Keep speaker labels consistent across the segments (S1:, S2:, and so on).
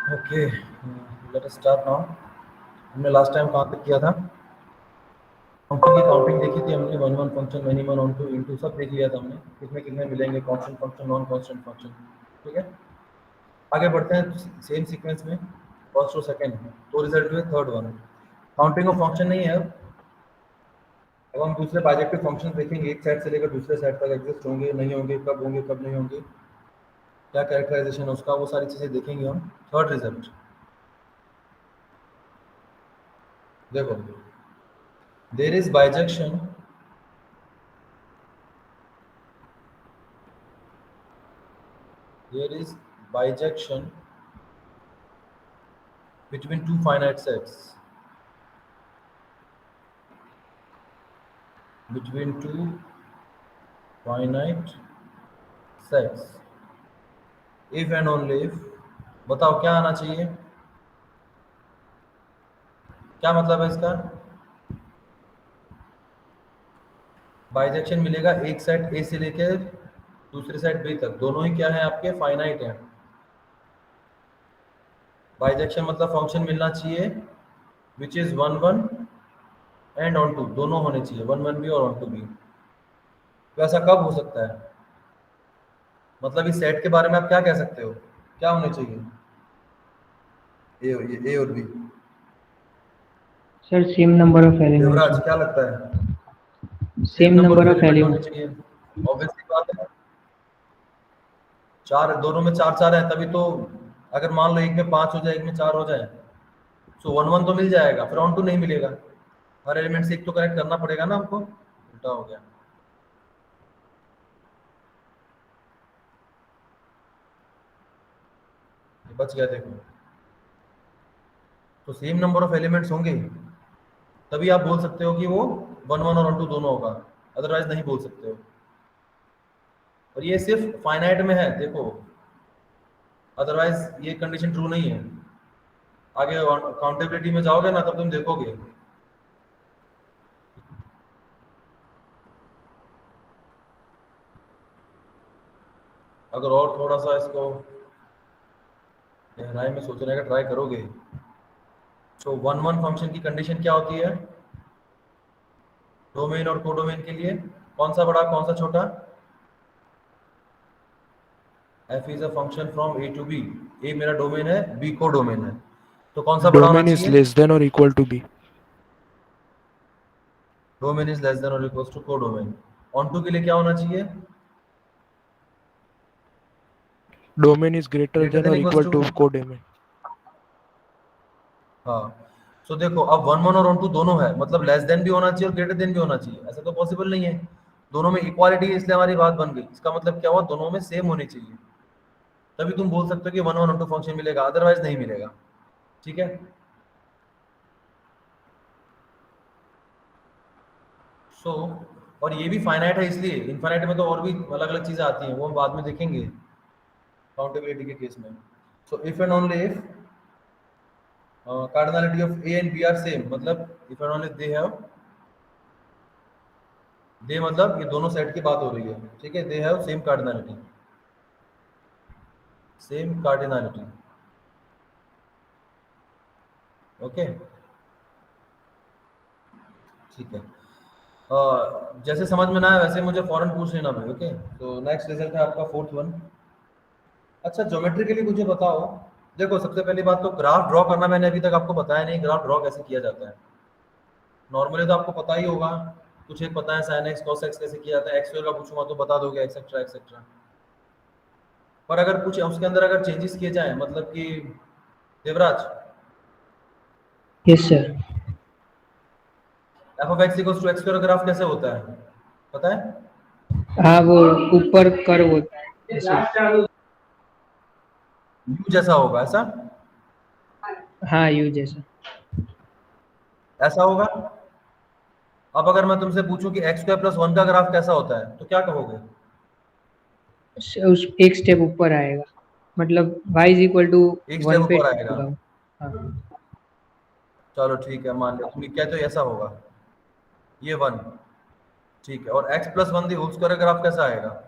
S1: Okay, let us start now. हमने last time कहाँ तक किया था? फंक्शन की काउंटिंग देखी थी हमने, one one function, many one, onto, into सब देख लिया था हमने, कितने कितने मिलेंगे, constant function, non constant function. ठीक है, आगे बढ़ते हैं सेम सीक्वेंस में, फर्स्ट और सेकंड। तो रिजल्ट हुए third one. Counting of function नहीं है अब हम दूसरे बाइजेक्टिव फंक्शन देखेंगे, एक साइड से लेकर दूसरे साइड तक एग्जिस्ट होंगे नहीं होंगे, कब नहीं होंगे, क्या कैरेक्टराइजेशन है उसका, वो सारी चीज़ें देखेंगे हम। थर्ड रिजल्ट देखो, there is bijection there is bijection between two finite sets, between two finite sets, if and only if। बताओ क्या आना चाहिए, क्या मतलब है इसका? बाइजेक्शन मिलेगा एक सेट ए से लेकर दूसरे सेट बी तक, दोनों ही क्या है आपके, फाइनाइट हैं। बाइजेक्शन मतलब फंक्शन मिलना चाहिए which is one one and onto, दोनों होने चाहिए, वन वन बी और ऑन टू बी। तो ऐसा कब हो सकता है? मतलब इस सेट के बारे में आप क्या कह सकते हो, क्या होने चाहिए? ए और B.
S2: Sir same number of elements
S1: Devraj
S2: हो,
S1: क्या लगता है? Same
S2: same
S1: number of
S2: number of
S1: element होने
S2: एलिमेंट्स।
S1: चाहिए, ऑब्वियसली बात है। चार, दोनों में चार चार है तभी तो। अगर मान लो एक में पांच हो जाए, एक में चार हो जाए, तो वन वन तो मिल जाएगा, फिर ऑन टू नहीं मिलेगा। हर एलिमेंट से एक तो कनेक्ट करना पड़ेगा ना हमको, उल्टा हो गया। ये बच गया देखो। तो सेम नंबर ऑफ एलिमेंट्स होंगे तभी आप बोल सकते हो कि वो वन वन और वन टू दोनों होगा, अदरवाइज नहीं बोल सकते हो। और ये सिर्फ फाइनाइट में है देखो, अदरवाइज ये कंडीशन ट्रू नहीं है। आगे काउंटेबिलिटी में जाओगे ना तब तुम देखोगे। अगर और थोड़ा सा इसको गहराई में सोचने का ट्राई करोगे, तो वन वन फंक्शन की कंडीशन क्या होती है डोमेन और कोडोमेन के लिए? कौन सा बड़ा कौन सा छोटा? F is a function from A to B. A मेरा डोमेन है, बी को डोमेन है, तो कौन सा बड़ा होना
S3: Domain is
S1: चाहिए?
S3: less than or equal to b.
S1: Domain is less than और equals to codomain. Onto के लिए क्या होना चाहिए?
S3: Domain is greater
S1: greater
S3: than
S1: than
S3: or
S1: equals
S3: equal
S1: to.
S3: to codomain.
S1: हाँ, सो देखो अब वन वन और ऑन टू दोनों है, मतलब लेस देन भी होना चाहिए और ग्रेटर देन भी होना चाहिए, ऐसा तो पॉसिबल नहीं है। दोनों में इक्वालिटी है, इसलिए हमारी बात बन गई। इसका मतलब क्या हुआ, दोनों में सेम होनी चाहिए, तभी तुम बोल सकते हो कि one one onto function मिलेगा, अदरवाइज नहीं मिलेगा। ठीक है, सो और ये भी फाइनाइट है, इसलिए इनफाइनाइट में तो और भी अलग अलग चीजें आती हैं, वो हम बाद में देखेंगे काउंटेबिलिटी के केस में। So if and only if cardinality of A and B are same, मतलब if and only they have, they मतलब ये दोनों सेट की बात हो रही है, ठीक है, दे have same cardinality, same cardinality. Okay, ठीक है। जैसे समझ में ना आया वैसे मुझे फौरन पूछ लेना भाई। ओके, तो नेक्स्ट रिजल्ट है आपका फोर्थ वन। अच्छा, ज्योमेट्रिकली मुझे बताओ। देखो सबसे पहली बात तो ग्राफ ड्रॉ करना मैंने अभी तक आपको बताया नहीं, ग्राफ ड्रॉ कैसे किया जाता है। नॉर्मली तो आपको पता ही होगा, कुछ एक पता है साइन एक्स कॉस एक्स कैसे किया जाता है, एक्स का पूछूंगा तो बता दोगे, एक्सेट्रा एक्सेट्रा। पर अगर कुछ उसके अंदर अगर चेंजेस किए जाए, मतलब कि Devraj,
S2: yes sir.
S1: F of X equals to x square graph कैसे होता है पता है?
S2: हाँ वो ऊपर कर्व होता है ऐसे।
S1: यू जैसा होगा ऐसा,
S2: हाँ यू जैसा।
S1: ऐसा होगा। अब अगर मैं तुमसे पूछूं कि एक्स स्क्वायर प्लस वन का ग्राफ कैसा होता है, तो क्या कहोगे?
S2: उस एक स्टेप ऊपर आएगा, मतलब y इज इक्वल टू
S1: एक स्टेप
S2: वन पे
S1: ऊपर आएगा।
S2: होगा। हाँ।
S1: चलो ठीक है, मान लिया, तुम कहते हो ऐसा होगा, ये वन, ठीक है। और X plus one the whole square graph कैसा आएगा?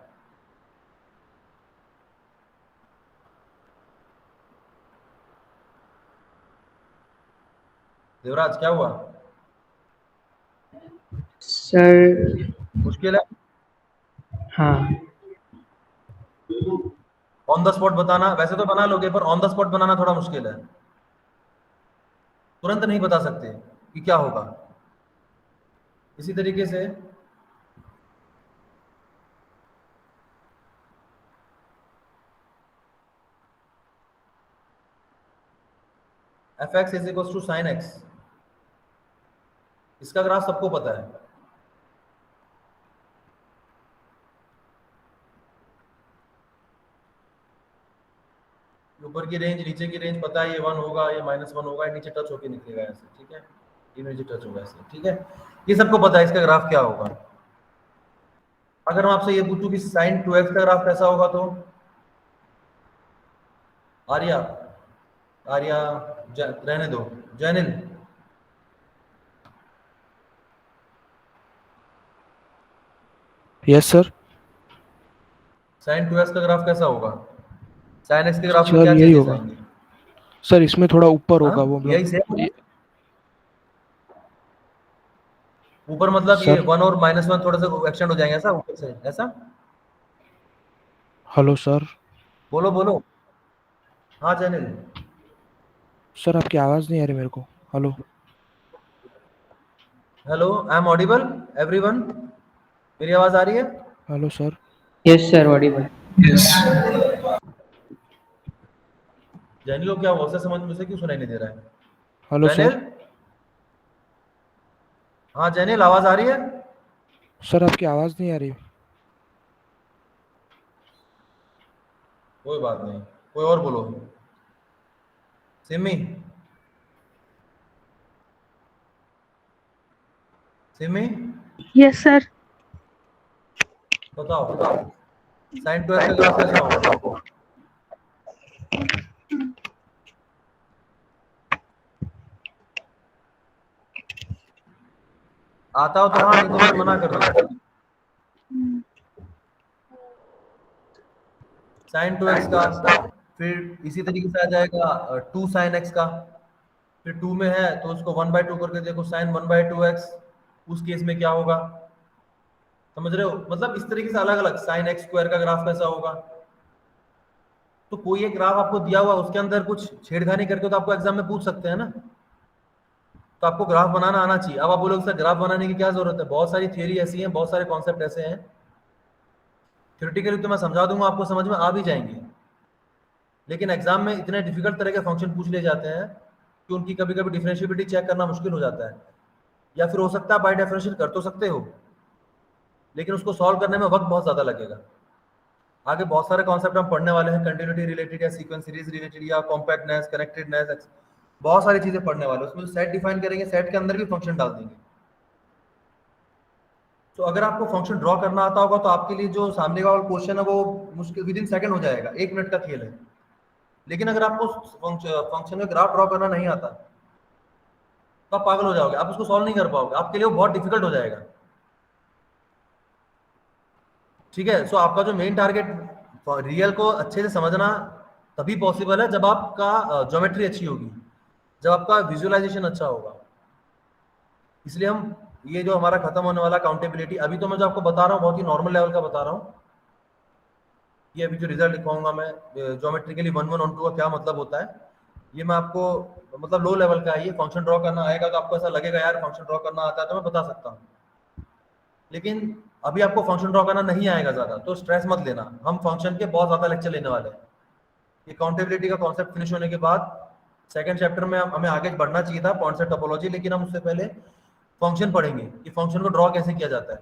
S1: देवराज क्या हुआ?
S2: सर
S1: मुश्किल है?
S2: हाँ
S1: ऑन द स्पॉट बताना वैसे तो बना लोगे, पर ऑन द स्पॉट बनाना थोड़ा मुश्किल है। तुरंत नहीं बता सकते कि क्या होगा। इसी तरीके से F X is equal to sine X, इसका ग्राफ सबको पता है। ऊपर की रेंज नीचे की रेंज पता है, ये 1 होगा, ये -1 होगा, ये नीचे टच होके निकलेगा ऐसे, ठीक है, ये नीचे टच होगा ऐसे, ठीक है, ये सबको पता है इसका ग्राफ क्या होगा। अगर मैं आपसे ये पूछूं कि साइन 2x का ग्राफ कैसा होगा, तो आर्या, आर्या रहने दो, Jainil,
S3: yes sir.
S1: Sign 2x का ग्राफ कैसा होगा? साइन x के ग्राफ में
S3: सर
S1: क्या
S3: यही
S1: चेंजेस
S3: होगा
S1: आएंगे?
S3: सर, इसमें थोड़ा ऊपर
S1: हाँ,
S3: होगा वो,
S1: यही
S3: मतलब
S1: सेम ऊपर, मतलब ये
S3: सर।
S1: 1 और -1 थोड़ा सा एक्सटेंड हो जाएंगे ऐसा ऊपर से, ऐसा?
S3: Hello sir.
S1: बोलो बोलो। हाँ जैनिल।
S3: सर आपकी आवाज़ नहीं आ रही मेरे को। Hello.
S1: Hello, I am audible everyone, मेरी आवाज आ रही है?
S3: Hello sir.
S2: Yes sir Audible.
S1: Jainil को क्या हुआ, उसे समझ मुझे क्यों सुनाई नहीं दे रहा है?
S3: Hello
S1: Jainil,
S3: sir.
S1: हाँ जैनिल, आवाज आ रही है?
S3: सर आपकी आवाज़ नहीं आ रही।
S1: कोई बात नहीं, कोई और बोलो। Simi, Simi,
S4: yes sir.
S1: बताओ, साइन 2x का ग्राफ कैसा होगा? आता हो तो हाँ, नहीं तो मैं मना कर दूंगा। साइन 2x का, फिर इसी तरीके से आ जाएगा 2 साइन x का, फिर 2 में है तो उसको 1/2 करके देखो, साइन 1/2x, उस केस में क्या होगा? समझ रहे हो? मतलब इस तरीके से अलग अलग साइन एक्स स्क्वायर का ग्राफ कैसा होगा। तो कोई एक ग्राफ आपको दिया हुआ, उसके अंदर कुछ छेड़खानी करके तो आपको एग्जाम में पूछ सकते हैं ना। तो आपको ग्राफ बनाना आना चाहिए। अब आप बोलोगे सर ग्राफ बनाने की क्या जरूरत है, बहुत सारी थियरी ऐसी है, बहुत सारे कॉन्सेप्ट ऐसे हैं, थ्योरेटिकली तो मैं समझा दूंगा, आपको समझ में आ भी जाएंगे, लेकिन एग्जाम में इतने डिफिकल्ट तरह के फंक्शन पूछ ले जाते हैं कि उनकी कभी कभी डिफरेंशिएबिलिटी चेक करना मुश्किल हो जाता है। या फिर हो सकता है बाय डेफिनेशन कर तो सकते हो, लेकिन उसको सॉल्व करने में वक्त बहुत ज्यादा लगेगा। आगे बहुत सारे कॉन्सेप्ट हम पढ़ने वाले हैं, कंटिन्यूटी रिलेटेड या सीक्वेंस सीरीज रिलेटेड या कॉम्पैक्टनेस, कनेक्टेडनेस, बहुत सारी चीजें पढ़ने वाले हैं। उसमें सेट डिफाइन करेंगे, सेट के अंदर भी फंक्शन डाल देंगे। तो अगर आपको फंक्शन ड्रॉ करना आता होगा तो आपके लिए जो सामने का क्वेश्चन है वो मुश्किल विद इन सेकंड हो जाएगा, 1 मिनट का खेल है। लेकिन अगर आपको फंक्शन का ग्राफ ड्रॉ करना नहीं आता तो आप पागल हो जाओगे, आप उसको सॉल्व नहीं कर पाओगे, आपके लिए वो बहुत डिफिकल्ट हो जाएगा। ठीक है, सो आपका जो मेन टारगेट रियल को अच्छे से समझना तभी पॉसिबल है जब आपका ज्योमेट्री अच्छी होगी, जब आपका विजुअलाइजेशन अच्छा होगा। इसलिए हम ये जो हमारा खत्म होने वाला काउंटेबिलिटी, अभी तो मैं जो आपको बता रहा हूँ बहुत ही नॉर्मल लेवल का बता रहा हूँ। ये अभी जो रिजल्ट दिखाऊंगा मैं ज्योमेट्रिकली 1 1 2 का क्या मतलब होता है, ये मैं आपको मतलब लो लेवल का है। ये फंक्शन ड्रॉ करना आएगा तो आपको ऐसा लगेगा यार फंक्शन ड्रॉ करना आता है, तो मैं बता सकता हूँ। लेकिन अभी आपको फंक्शन ड्रॉ करना नहीं आएगा ज्यादा, तो स्ट्रेस मत लेना, हम फंक्शन के बहुत ज्यादा लेक्चर लेने वाले हैं। ये काउंटेबिलिटी का कॉन्सेप्ट फिनिश होने के बाद सेकंड चैप्टर में हमें आगे बढ़ना चाहिए था पॉइंट से टोपोलॉजी, लेकिन हम उससे पहले फंक्शन पढ़ेंगे कि फंक्शन को ड्रॉ कैसे किया जाता है।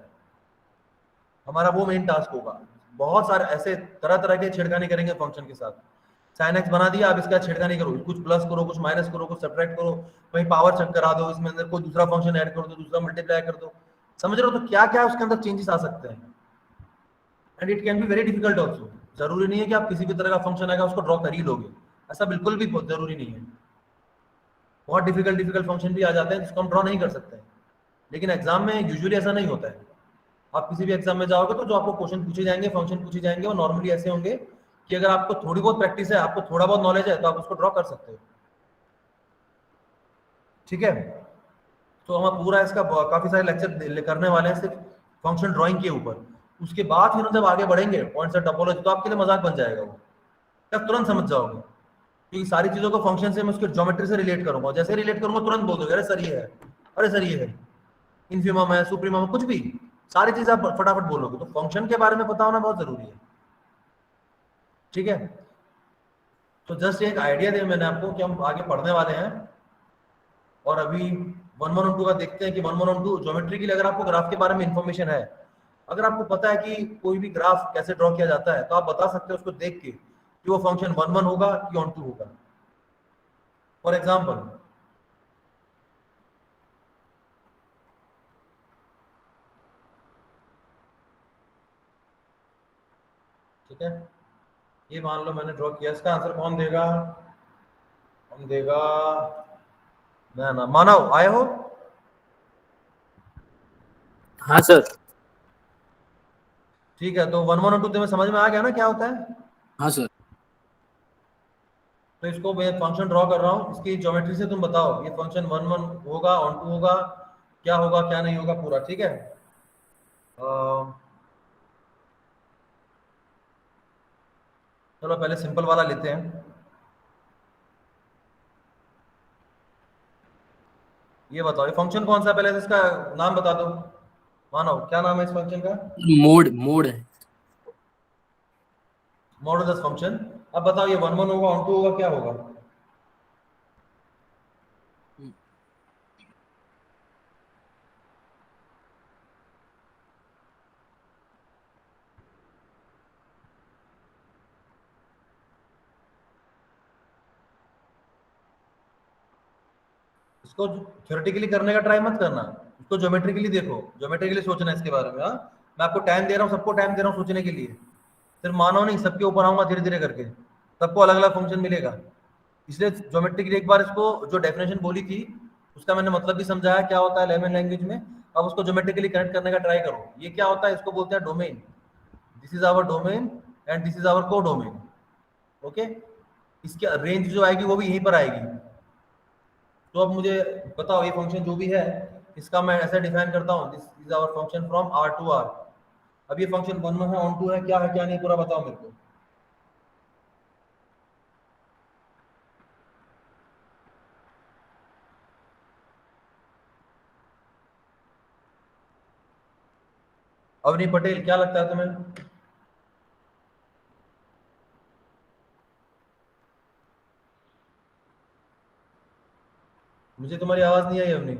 S1: हमारा वो मेन टास्क होगा। बहुत सारे ऐसे तरह तरह के छेड़खानी करेंगे फंक्शन के साथ। साइन एक्स बना दिया, आप इसका छेड़खानी करो, कुछ प्लस करो, कुछ माइनस करो, कुछ सब्ट्रैक्ट करो, कहीं पावर चेक करा दो, इसमें अंदर कोई दूसरा फंक्शन ऐड कर दो, दूसरा मल्टीप्लाई कर दो। समझ रहे हो? तो क्या क्या उसके अंदर चेंजेस आ सकते हैं, and it can be very difficult also. जरूरी नहीं है कि आप किसी भी तरह का फंक्शन आएगा उसको ड्रॉ कर ही लोगे, ऐसा बिल्कुल भी जरूरी नहीं है। बहुत डिफिकल्ट डिफिकल्ट फंक्शन भी आ जाते हैं जिसको हम ड्रॉ नहीं कर सकते हैं, लेकिन एग्जाम में यूजुअली ऐसा नहीं होता है। आप किसी भी एग्जाम में जाओगे तो जो आपको क्वेश्चन पूछे जाएंगे, फंक्शन पूछे जाएंगे, वो नॉर्मली ऐसे होंगे कि अगर आपको थोड़ी बहुत प्रैक्टिस है, आपको थोड़ा बहुत नॉलेज है, तो आप उसको ड्रॉ कर सकते हो। ठीक है, तो हम पूरा इसका काफी सारे लेक्चर करने वाले हैं सिर्फ फंक्शन ड्राइंग के ऊपर। उसके बाद फिर हम जब आगे बढ़ेंगे पॉइंट्स और टोपोलॉजी, तो आपके लिए मजाक बन जाएगा वो, तब तुरंत समझ जाओगे कि सारी चीजों को फंक्शन से मैं उसके ज्योमेट्री से रिलेट करूंगा, जैसे रिलेट करूंगा तुरंत बोल दोगे अरे सर ये है, अरे सर ये है, इन्फीमम है, सुप्रीमम है, कुछ भी सारी चीज आप फटाफट बोलोगे। तो फंक्शन के बारे में पता होना बहुत जरूरी है, ठीक है। तो जस्ट एक आइडिया दिया मैंने आपको कि हम आगे पढ़ने वाले हैं, और अभी 1-1 और 2 का देखते हैं कि 1-1 और 2 ज्योमेट्री के लिए अगर आपको ग्राफ के बारे में इंफॉर्मेशन है, अगर आपको पता है कि कोई भी ग्राफ कैसे ड्रॉ किया जाता है, तो आप बता सकते हो उसको देख के कि वो फंक्शन 1-1 होगा कि ऑन 2 होगा। फॉर एग्जाम्पल ठीक है, ये मान लो मैंने ड्रॉ किया, इसका आंसर कौन देगा? कौन देगा? ना मानव आए हो?
S4: हाँ सर।
S1: ठीक है, तो 1-1 और 2 तुम्हें समझ में आ गया ना क्या होता है?
S4: हाँ सर।
S1: तो इसको मैं फंक्शन ड्रॉ कर रहा हूँ, इसकी ज्योमेट्री से तुम बताओ ये फंक्शन 1-1 होगा, ऑन 2 होगा, क्या होगा क्या नहीं होगा पूरा, ठीक है। चलो पहले सिंपल वाला लेते हैं। ये बताओ ये फंक्शन कौन सा है, पहले इसका नाम बता दो। मानव क्या नाम है इस फंक्शन का?
S4: मोड मोड है।
S1: Modulus function. अब बताओ ये 1-1 होगा, ऑन 2 होगा, क्या होगा? इसको थ्योरेटिकली करने का ट्राई मत करना, इसको ज्योमेट्रिकली देखो, ज्योमेट्रिकली सोचना इसके बारे में। हाँ, मैं आपको टाइम दे रहा हूँ, सबको टाइम दे रहा हूँ सोचने के लिए, सिर्फ मानो नहीं, सबके ऊपर आऊंगा धीरे धीरे करके, सबको अलग अलग फंक्शन मिलेगा। इसलिए ज्योमेट्रिकली एक बार इसको जो डेफिनेशन बोली थी उसका मैंने मतलब भी समझाया क्या होता है लेमन लैंग्वेज में। अब उसको ज्योमेट्रिकली कनेक्ट करने का ट्राई करो। ये क्या होता है, इसको बोलते हैं domain. This is our domain and this is our codomain. Okay, इसकी रेंज जो आएगी वो भी यहीं पर आएगी। तो अब मुझे बताओ ये फंक्शन जो भी है इसका मैं ऐसे डिफाइन करता हूँ, this is our function from R to R। अब ये फंक्शन 1-1 है, ऑन 2 है, क्या है क्या नहीं पूरा बताओ मेरे को। अवनी पटेल क्या लगता है तुम्हें? मुझे तुम्हारी आवाज नहीं आई अवनी।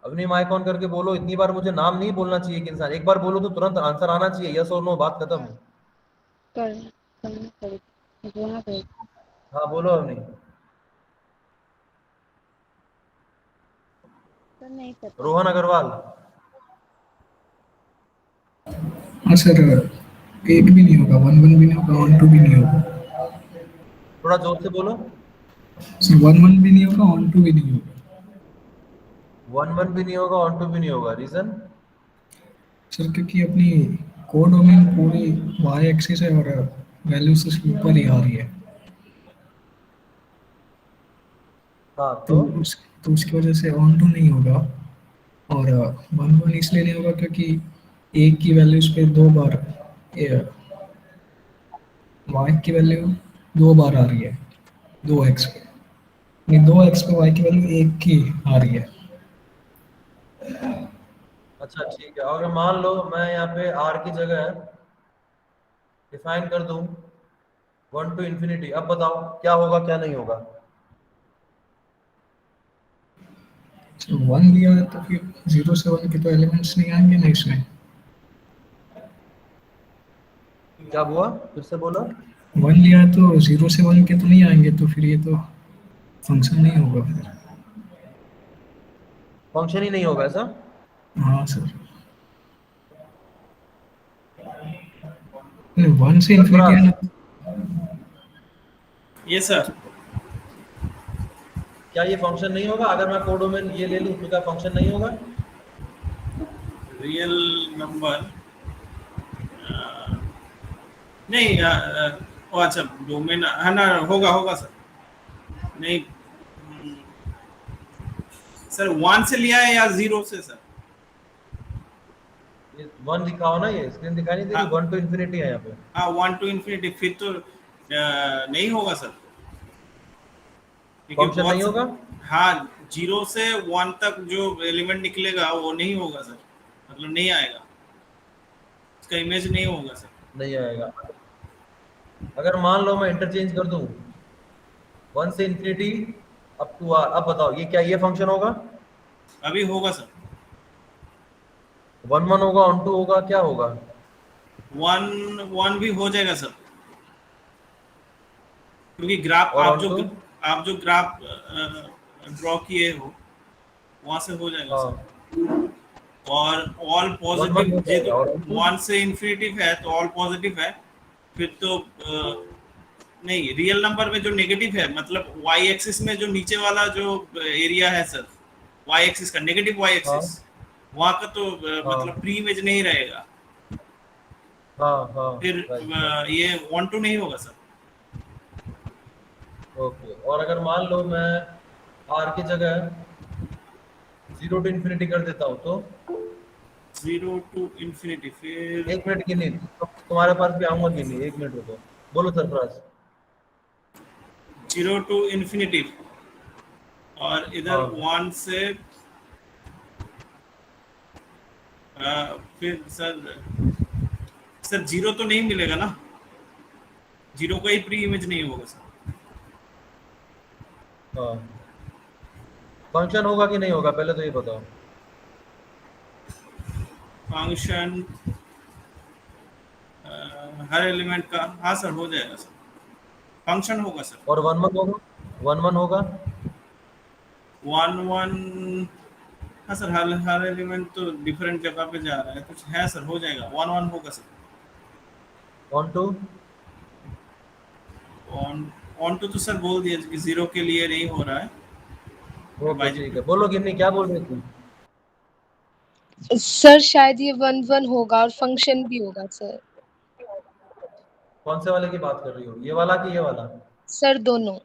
S1: अवनी माइक ऑन करके बोलो। इतनी बार मुझे नाम नहीं बोलना चाहिए कि इंसान, एक बार बोलो तो तुरंत आंसर आना चाहिए, यस और नो, बात खत्म। हाँ बोलो अवनी। रोहन अग्रवाल।
S5: हाँ सर, एक भी नहीं होगा, 1-1 भी नहीं होगा, 1-2 भी नहीं होगा।
S1: थोड़ा जोर से बोलो।
S5: सर 1-1 भी नहीं होगा, 1-2 भी नहीं होगा।
S1: 1-1 भी नहीं होगा, ऑन 2 भी नहीं होगा, रीजन?
S5: सर क्योंकि अपनी कोड डोमेन पूरी y एक्सिस है और वैल्यू से ऊपर ही आ रही है,
S1: हाँ
S5: तो उसकी वजह से 1-2 नहीं होगा। और 1-1 इसलिए नहीं होगा क्योंकि एक की वैल्यूज पे दो बार y की वैल्यू दो बार आ रही है, 2x पे, नहीं 2x पे y की वैल्यू एक की आ रही है।
S1: अच्छा ठीक है, अगर मान लो मैं यहाँ पे r की जगह डिफाइन कर दूं 1 to infinity, अब बताओ क्या होगा क्या नहीं होगा?
S5: 1 दिया है तो फिर 0 से 1 के तो एलिमेंट्स नहीं आएंगे ना इसमें।
S1: क्या हुआ, फिर से बोलो।
S5: 1 लिया है तो 0 से 1 के तो नहीं आएंगे, तो फिर ये तो फंक्शन नहीं होगा फिर।
S1: फंक्शन ही नहीं होगा ऐसा?
S5: हाँ सर, 1 से इन्फिनिटी है ना।
S4: ये सर
S1: क्या ये फंक्शन नहीं होगा? अगर मैं कोडोमेन ये ले लूं तो क्या फंक्शन नहीं होगा?
S4: रियल नंबर नहीं ओ अच्छा डोमेन है ना, होगा होगा सर। नहीं सर 1 से लिया है या 0 से सर?
S1: ये 1 लिखा हो ना, ये स्क्रीन दिखाई नहीं दे रही?
S4: हाँ
S1: 1 to infinity है यहाँ पे।
S4: हाँ 1 to infinity, फिर तो नहीं होगा सर, क्योंकि
S1: फंक्शन नहीं
S4: बहुत
S1: होगा?
S4: हाँ 0 से 1 तक जो एलिमेंट निकलेगा वो नहीं होगा सर, मतलब नहीं आएगा, उसका इमेज नहीं होगा सर।
S1: नहीं आएगा। अगर मान लो मैं इंटरचेंज कर दूं 1 से इंफिनिटी अप टू आर, अब बताओ ये क्या, ये फंक्शन होगा?
S4: अभी होगा सर।
S1: 1 1 होगा, ऑन टू होगा, क्या होगा?
S4: 1 1 भी हो जाएगा सर, क्योंकि ग्राफ
S1: और ऑन टू?
S4: आप जो ग्राफ ड्रॉ किए हो वहां से हो जाएगा
S1: हाँ,
S4: सर। और ऑल
S1: 1 1
S4: पॉजिटिव,
S1: हो
S4: ये
S1: जाएगा।
S4: तो
S1: और on to?
S4: 1 से इन्फिनिटी है तो ऑल पॉजिटिव है, फिर तो नहीं, रियल नंबर में जो नेगेटिव है, मतलब वाई एक्सिस में जो नीचे वाला जो एरिया है सर, वाई एक्सिस का नेगेटिव वाई
S1: हाँ
S4: एक्सिस, वहां का तो
S1: हाँ
S4: मतलब प्री इमेज नहीं रहेगा,
S1: हाँ हाँ,
S4: फिर
S1: राइट राइट,
S4: ये 1 2 नहीं होगा सर।
S1: ओके। और अगर मान लो मैं आर की जगह 0 टू इन्फिनिटी कर देता हूँ तो?
S4: 0 टू इन्फिनिटी, फिर
S1: 1 मिनट गिनी, तो तुम्हारे पास भी आऊंगा गिनी, 1 मिनट रुको। बोलो सरफराज।
S4: 0 टू इन्फिनिटी, और इधर
S1: हाँ
S4: 1 से फिर सर 0 तो नहीं मिलेगा ना, 0 का ही प्री इमेज नहीं होगा सर।
S1: हाँ, फंक्शन होगा कि नहीं होगा पहले तो ये बताओ।
S4: फंक्शन हर एलिमेंट का, हाँ सर हो जाएगा सर, फंक्शन होगा सर।
S1: और 1 1 होगा? 1 1 होगा?
S4: 1 1, हाँ सर, हर हर एलिमेंट तो डिफरेंट जगह पे जा रहा है, कुछ है सर, हो जाएगा, 1 1 होगा sir.
S1: Onto?
S4: On onto तो सर बोल दिया कि 0 के लिए नहीं हो रहा है,
S1: ओके
S4: बाई।
S1: ठीक है, बोलो गिन्नी क्या बोल रही थी?
S6: सर शायद ये 1 1 होगा और फंक्शन भी होगा सर।
S1: कौन से वाले की बात कर रही हो, ये वाला कि ये वाला?
S6: सर दोनों।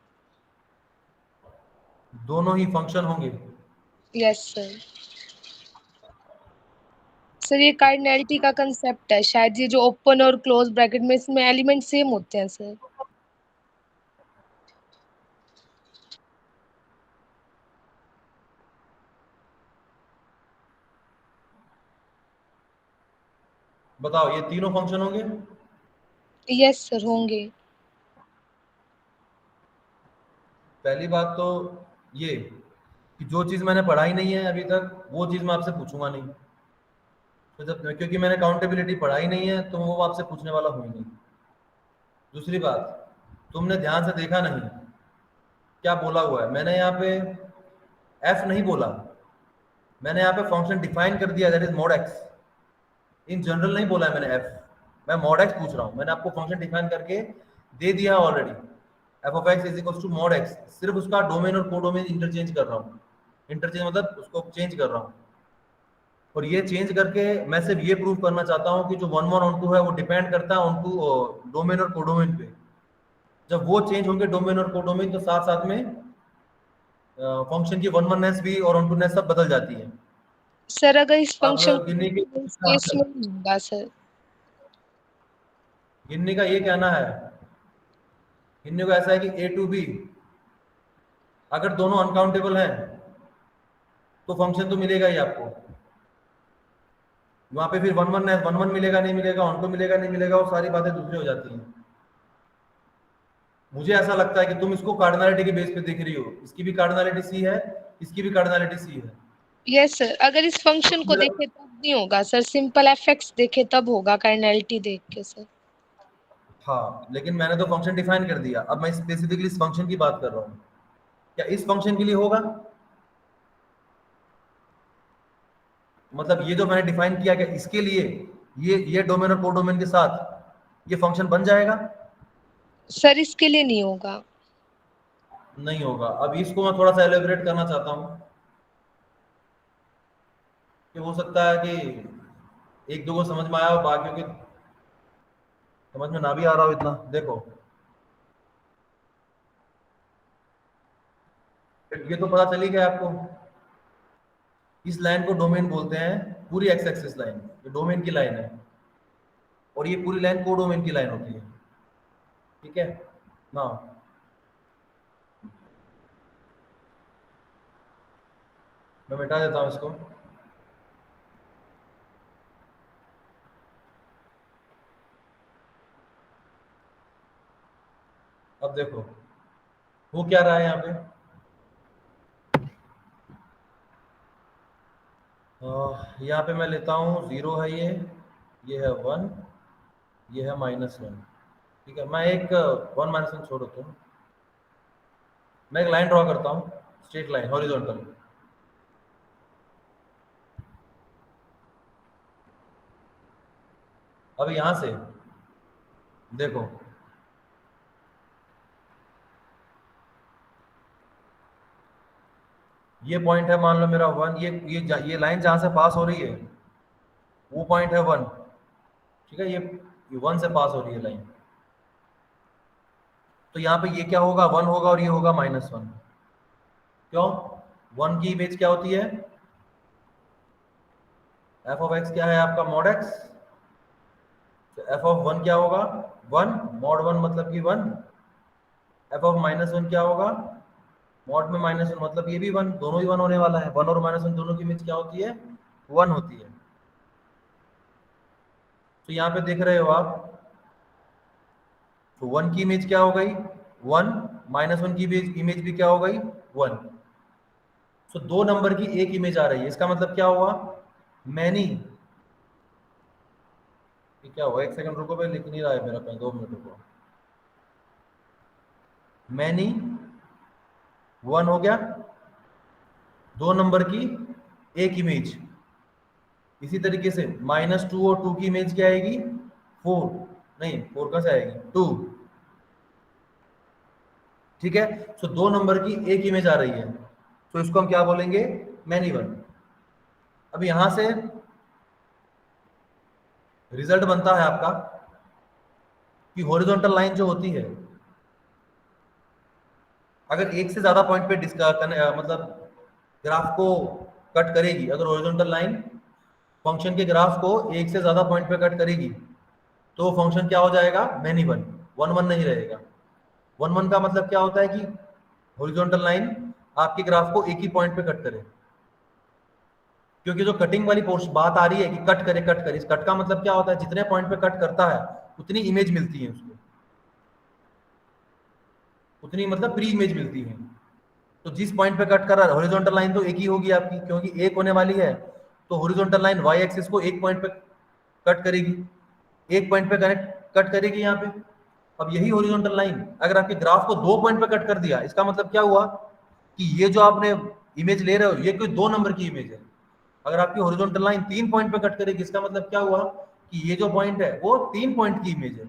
S1: दोनों ही फंक्शन होंगे?
S6: Yes sir. सर ये कार्डिनैलिटी का कंसेप्ट है, शायद ये जो ओपन और क्लोज ब्रैकेट में इसमें एलिमेंट सेम होते हैं सर।
S1: बताओ ये तीनों फंक्शन होंगे?
S6: यस सर होंगे।
S1: पहली बात तो ये कि जो चीज मैंने पढ़ाई नहीं है अभी तक वो चीज मैं आपसे पूछूंगा नहीं, तो जब, क्योंकि मैंने काउंटेबिलिटी पढ़ाई नहीं है तो वो आपसे पूछने वाला हूँ ही नहीं। दूसरी बात, तुमने ध्यान से देखा नहीं क्या बोला हुआ है मैंने यहाँ पे? एफ नहीं बोला मैंने, यहाँ पे फंक्शन डिफाइन कर दिया, that is mod x. In general नहीं बोला है मैंने एफ, मैं मॉड एक्स पूछ रहा हूँ। मैंने आपको फंक्शन डिफाइन करके दे दिया already, F of X is equal to mod X. सिर्फ उसका डोमेन और कोडोमेन इंटरचेंज कर रहा हूँ, इंटरचेंज मतलब उसको चेंज कर रहा हूँ। और ये चेंज करके मैं सिर्फ ये प्रूव करना चाहता हूँ कि जो 1 1 ऑन टू है वो डिपेंड करता है ऑन टू डोमेन और कोडोमेन पे। जब वो चेंज होंगे डोमेन और कोडोमेन तो साथ साथ में फंक्शन की 1 1नेस भी और ऑन टू नेस सब बदल जाती है।
S6: सर अगर इस
S1: अब
S6: फंक्शन
S1: गिन्नी के
S6: केस में नहीं होगा सर।
S1: गिन्नी का ये कहना है, गिन्नी को ऐसा है कि ए टू बी अगर दोनों अनकाउंटेबल हैं तो फंक्शन तो मिलेगा ही आपको। वहां पे फिर 1 1 मिलेगा नहीं मिलेगा, ऑन टू मिलेगा नहीं मिलेगा, वो सारी बातें दूसरी हो जाती हैं। मुझे ऐसा लगता है कि तुम इसको कार्डिनलिटी के बेस पे देख रही हो, इसकी भी कार्डिनलिटी सी है, इसकी भी कार्डिनलिटी सी है।
S6: यस सर, अगर इस फंक्शन को देखे तब नहीं होगा सर, सिंपल एफएक्स देखे तब होगा कार्डिनैलिटी देख के सर।
S1: हाँ लेकिन मैंने तो फंक्शन डिफाइन कर दिया, अब मैं स्पेसिफिकली इस फंक्शन की बात कर रहा हूँ। क्या इस फंक्शन के लिए होगा? मतलब ये जो मैंने डिफाइन किया, क्या इसके लिए ये डोमेन और कोडोमेन के साथ ये फंक्शन बन जाएगा?
S6: सर इसके लिए नहीं होगा।
S1: नहीं होगा। अब इसको मैं थोड़ा सा एलेबरेट करना चाहता हूँ कि हो सकता है कि एक दो को समझ में आया हो, बाकियों के समझ में ना भी आ रहा हो इतना, देखो ये तो पता चली गया आपको। इस लाइन को डोमेन बोलते हैं, पूरी एक्स एक्सिस लाइन, ये डोमेन की लाइन है, और ये पूरी लाइन कोडोमेन की लाइन होती है, ठीक है ना। मैं मिटा देता हूं इसको। अब देखो वो क्या रहा है यहाँ पे, यहाँ पे मैं लेता हूँ 0 है, ये है 1, ये है -1, ठीक है। मैं एक 1 -1 छोड़ देता हूँ, मैं एक लाइन ड्रॉ करता हूँ, स्ट्रेट लाइन हॉरिजॉन्टल। अब यहाँ से देखो ये पॉइंट है, मान लो मेरा 1, ये लाइन जहाँ से पास हो रही है वो पॉइंट है 1, ठीक है। ये 1 से पास हो रही है लाइन, तो यहाँ पे ये क्या होगा, 1 होगा, और ये होगा -1। क्यों? 1 की इमेज क्या होती है, f ऑफ x क्या है आपका, mod x। तो f ऑफ 1 क्या होगा, 1 mod 1 मतलब कि 1। f ऑफ -1 क्या होगा, mod में -1 मतलब ये भी 1, दोनों ही 1 होने वाला है। 1 और -1 दोनों की इमेज क्या होती है, 1 होती है। तो यहाँ पे देख रहे हो आप, तो 1 की इमेज क्या हो गई, 1, -1 की इमेज भी क्या हो गई, 1। तो दो नंबर की एक इमेज आ रही है, इसका मतलब क्या हुआ, मैनी, क्या हुआ, एक सेकंड रुको, भाई लिख नहीं रहा है मेरा पेन, 2 मिनट रुको। मैनी 1 हो गया, दो नंबर की एक इमेज। इसी तरीके से -2 और 2 की इमेज क्या आएगी, 4, नहीं 4 कहाँ से आएगी, 2, ठीक है। तो दो नंबर की एक इमेज आ रही है, तो इसको हम क्या बोलेंगे, मैनी 1। अब यहां से रिजल्ट बनता है आपका कि हॉरिजॉन्टल लाइन जो होती है, अगर एक से ज्यादा पॉइंट पे मतलब ग्राफ को कट करेगी, अगर हॉरिजॉन्टल लाइन फंक्शन के ग्राफ को एक से ज्यादा पॉइंट पे कट करेगी, तो फंक्शन क्या हो जाएगा, मैनी 1, 1 नहीं रहेगा। 1 का मतलब क्या होता है कि हॉरिजॉन्टल लाइन आपके ग्राफ को एक ही पॉइंट पे कट करे, क्योंकि जो कटिंग वाली बात आ रही है कि कट करे, इस कट का मतलब क्या होता है, जितने पॉइंट पे कट करता है उतनी इमेज मिलती है उसको, उतनी मतलब प्री इमेज मिलती है। तो जिस पॉइंट पे कट कर रहा है हॉरिजॉन्टल लाइन तो एक ही होगी आपकी, क्योंकि एक होने वाली है, तो हॉरिजॉन्टल लाइन वाई एक्सिस को एक पॉइंट पे कट करेगी, एक पॉइंट पे कट करेगी यहाँ पे। अब यही हॉरिजॉन्टल लाइन अगर आपके ग्राफ को 2 पॉइंट पे कट कर दिया, इसका मतलब क्या हुआ कि ये जो आपने इमेज ले रहे हो ये कोई 2 नंबर की इमेज है। अगर आपकी हॉरिजॉन्टल लाइन 3 पॉइंट पे कट करेगी, इसका मतलब क्या हुआ कि ये जो पॉइंट है वो 3 पॉइंट की इमेज है।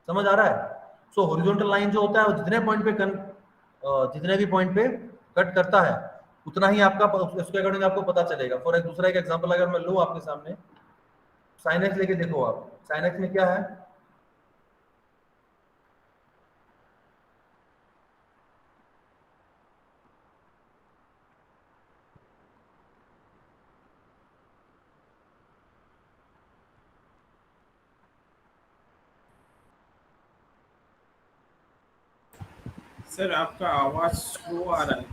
S1: समझ आ रहा है? सो हॉरिजॉन्टल लाइन जो होता है वो जितने भी पॉइंट पे कट करता है उतना ही आपका उसके अकॉर्डिंग आपको पता चलेगा। फॉर एक दूसरा एक एग्जांपल अगर मैं लूं आपके सामने, साइन एक्स लेके देखो आप, साइन एक्स में क्या है,
S4: सर आपका आवाज स्लो आ रहा है।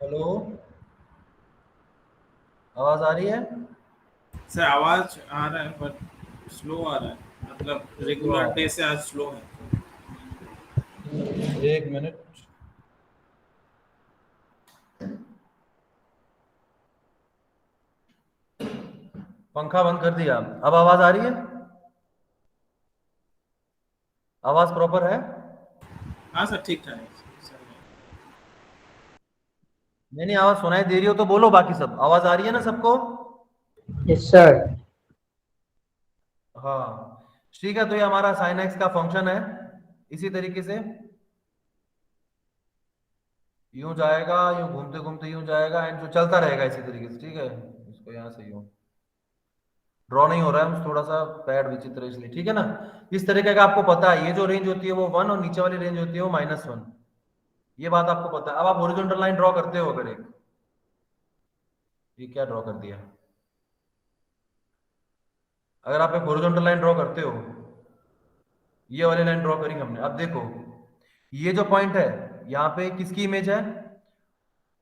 S1: हेलो आवाज आ रही है?
S4: सर आवाज आ रहा है बट स्लो आ रहा है, मतलब रेगुलर डे से आज स्लो है।
S1: एक मिनट, पंखा बंद कर दिया, अब आवाज आ रही है? आवाज प्रॉपर है?
S4: हाँ सर ठीक ठाक है।
S1: नहीं आवाज सुनाई दे रही हो तो बोलो, बाकी सब आवाज आ रही है ना सबको?
S2: Yes sir.
S1: हाँ ठीक है, तो ये हमारा साइन एक्स का फंक्शन है, इसी तरीके से यूं जाएगा, यूं घूमते घूमते यूं जाएगा, एंड जो चलता रहेगा इसी तरीके से, ठीक है। इसको, यहाँ सही हो, ड्रॉ नहीं हो रहा है, थोड़ा सा पैड विचित्र है इसलिए, ठीक है ना। इस तरीके का आपको पता है, ये जो रेंज होती है वो 1 और नीचे वाली रेंज होती है वो -1, ये बात आपको पता है। अब आप हॉरिजॉन्टल लाइन ड्रॉ करते हो, अगर एक, ये क्या ड्रॉ कर दिया, अगर आप एक हॉरिजॉन्टल लाइन ड्रॉ करते हो, ये वाली लाइन ड्रॉ करी हमने, अब देखो ये जो पॉइंट है यहाँ पे किसकी इमेज है,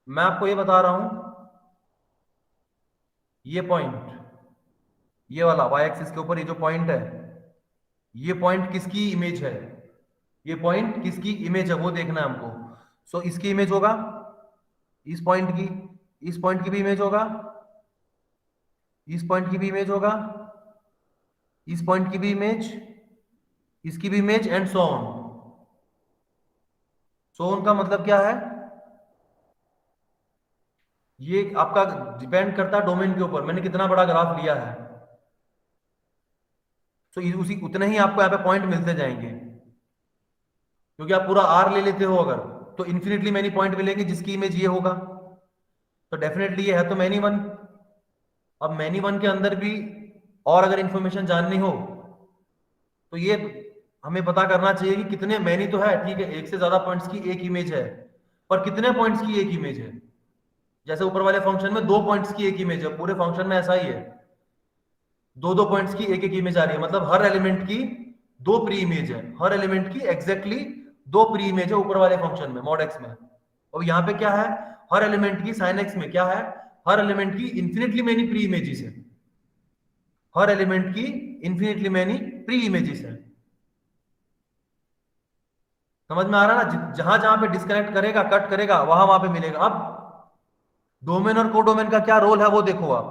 S1: मैं आपको ये बता रहा हूं, ये पॉइंट, ये वाला y एक्सिस के ऊपर ये जो पॉइंट है, ये पॉइंट किसकी इमेज है, ये पॉइंट किसकी इमेज है वो देखना है हमको। सो इसकी इमेज होगा, इस पॉइंट की, इस पॉइंट की भी इमेज होगा, इस पॉइंट की भी इमेज होगा, इस पॉइंट की भी इमेज, इसकी भी image, and so on. So on का मतलब क्या है, ये आपका डिपेंड करता है डोमेन के ऊपर, मैंने कितना बड़ा ग्राफ लिया है। तो उसी उतने ही आपको यहाँ पे पॉइंट मिलते जाएंगे, क्योंकि आप पूरा आर ले लेते हो अगर, तो इन्फिनिटली मैनी पॉइंट मिलेंगे जिसकी इमेज ये होगा, तो डेफिनेटली ये है तो मैनी वन। अब मैनी वन के अंदर भी और अगर इंफॉर्मेशन जाननी हो तो ये हमें पता करना चाहिए कि कितने, मैनी तो है ठीक है, एक से ज्यादा पॉइंट्स की एक इमेज है, पर कितने पॉइंट्स की एक इमेज है। जैसे ऊपर वाले फंक्शन में 2 पॉइंट्स की एक इमेज है, पूरे फंक्शन में ऐसा ही है, 2 पॉइंट्स की एक एक इमेज आ रही है, मतलब हर एलिमेंट की 2 प्री इमेज है, हर एलिमेंट की एग्जैक्टली 2 प्री इमेज है ऊपर वाले फंक्शन में, मॉड एक्स में। और यहाँ पे क्या है, हर एलिमेंट की साइन एक्स में क्या है, हर एलिमेंट की इन्फिनिटली मेनी प्री इमेजेस है, हर एलिमेंट की इन्फिनिटली मेनी प्री इमेजेस है। समझ में आ रहा है ना, जहां जहां पे डिस्कनेक्ट करेगा, कट करेगा, वहां वहां पे मिलेगा। अब डोमेन और कोडोमेन का क्या रोल है वो देखो आप।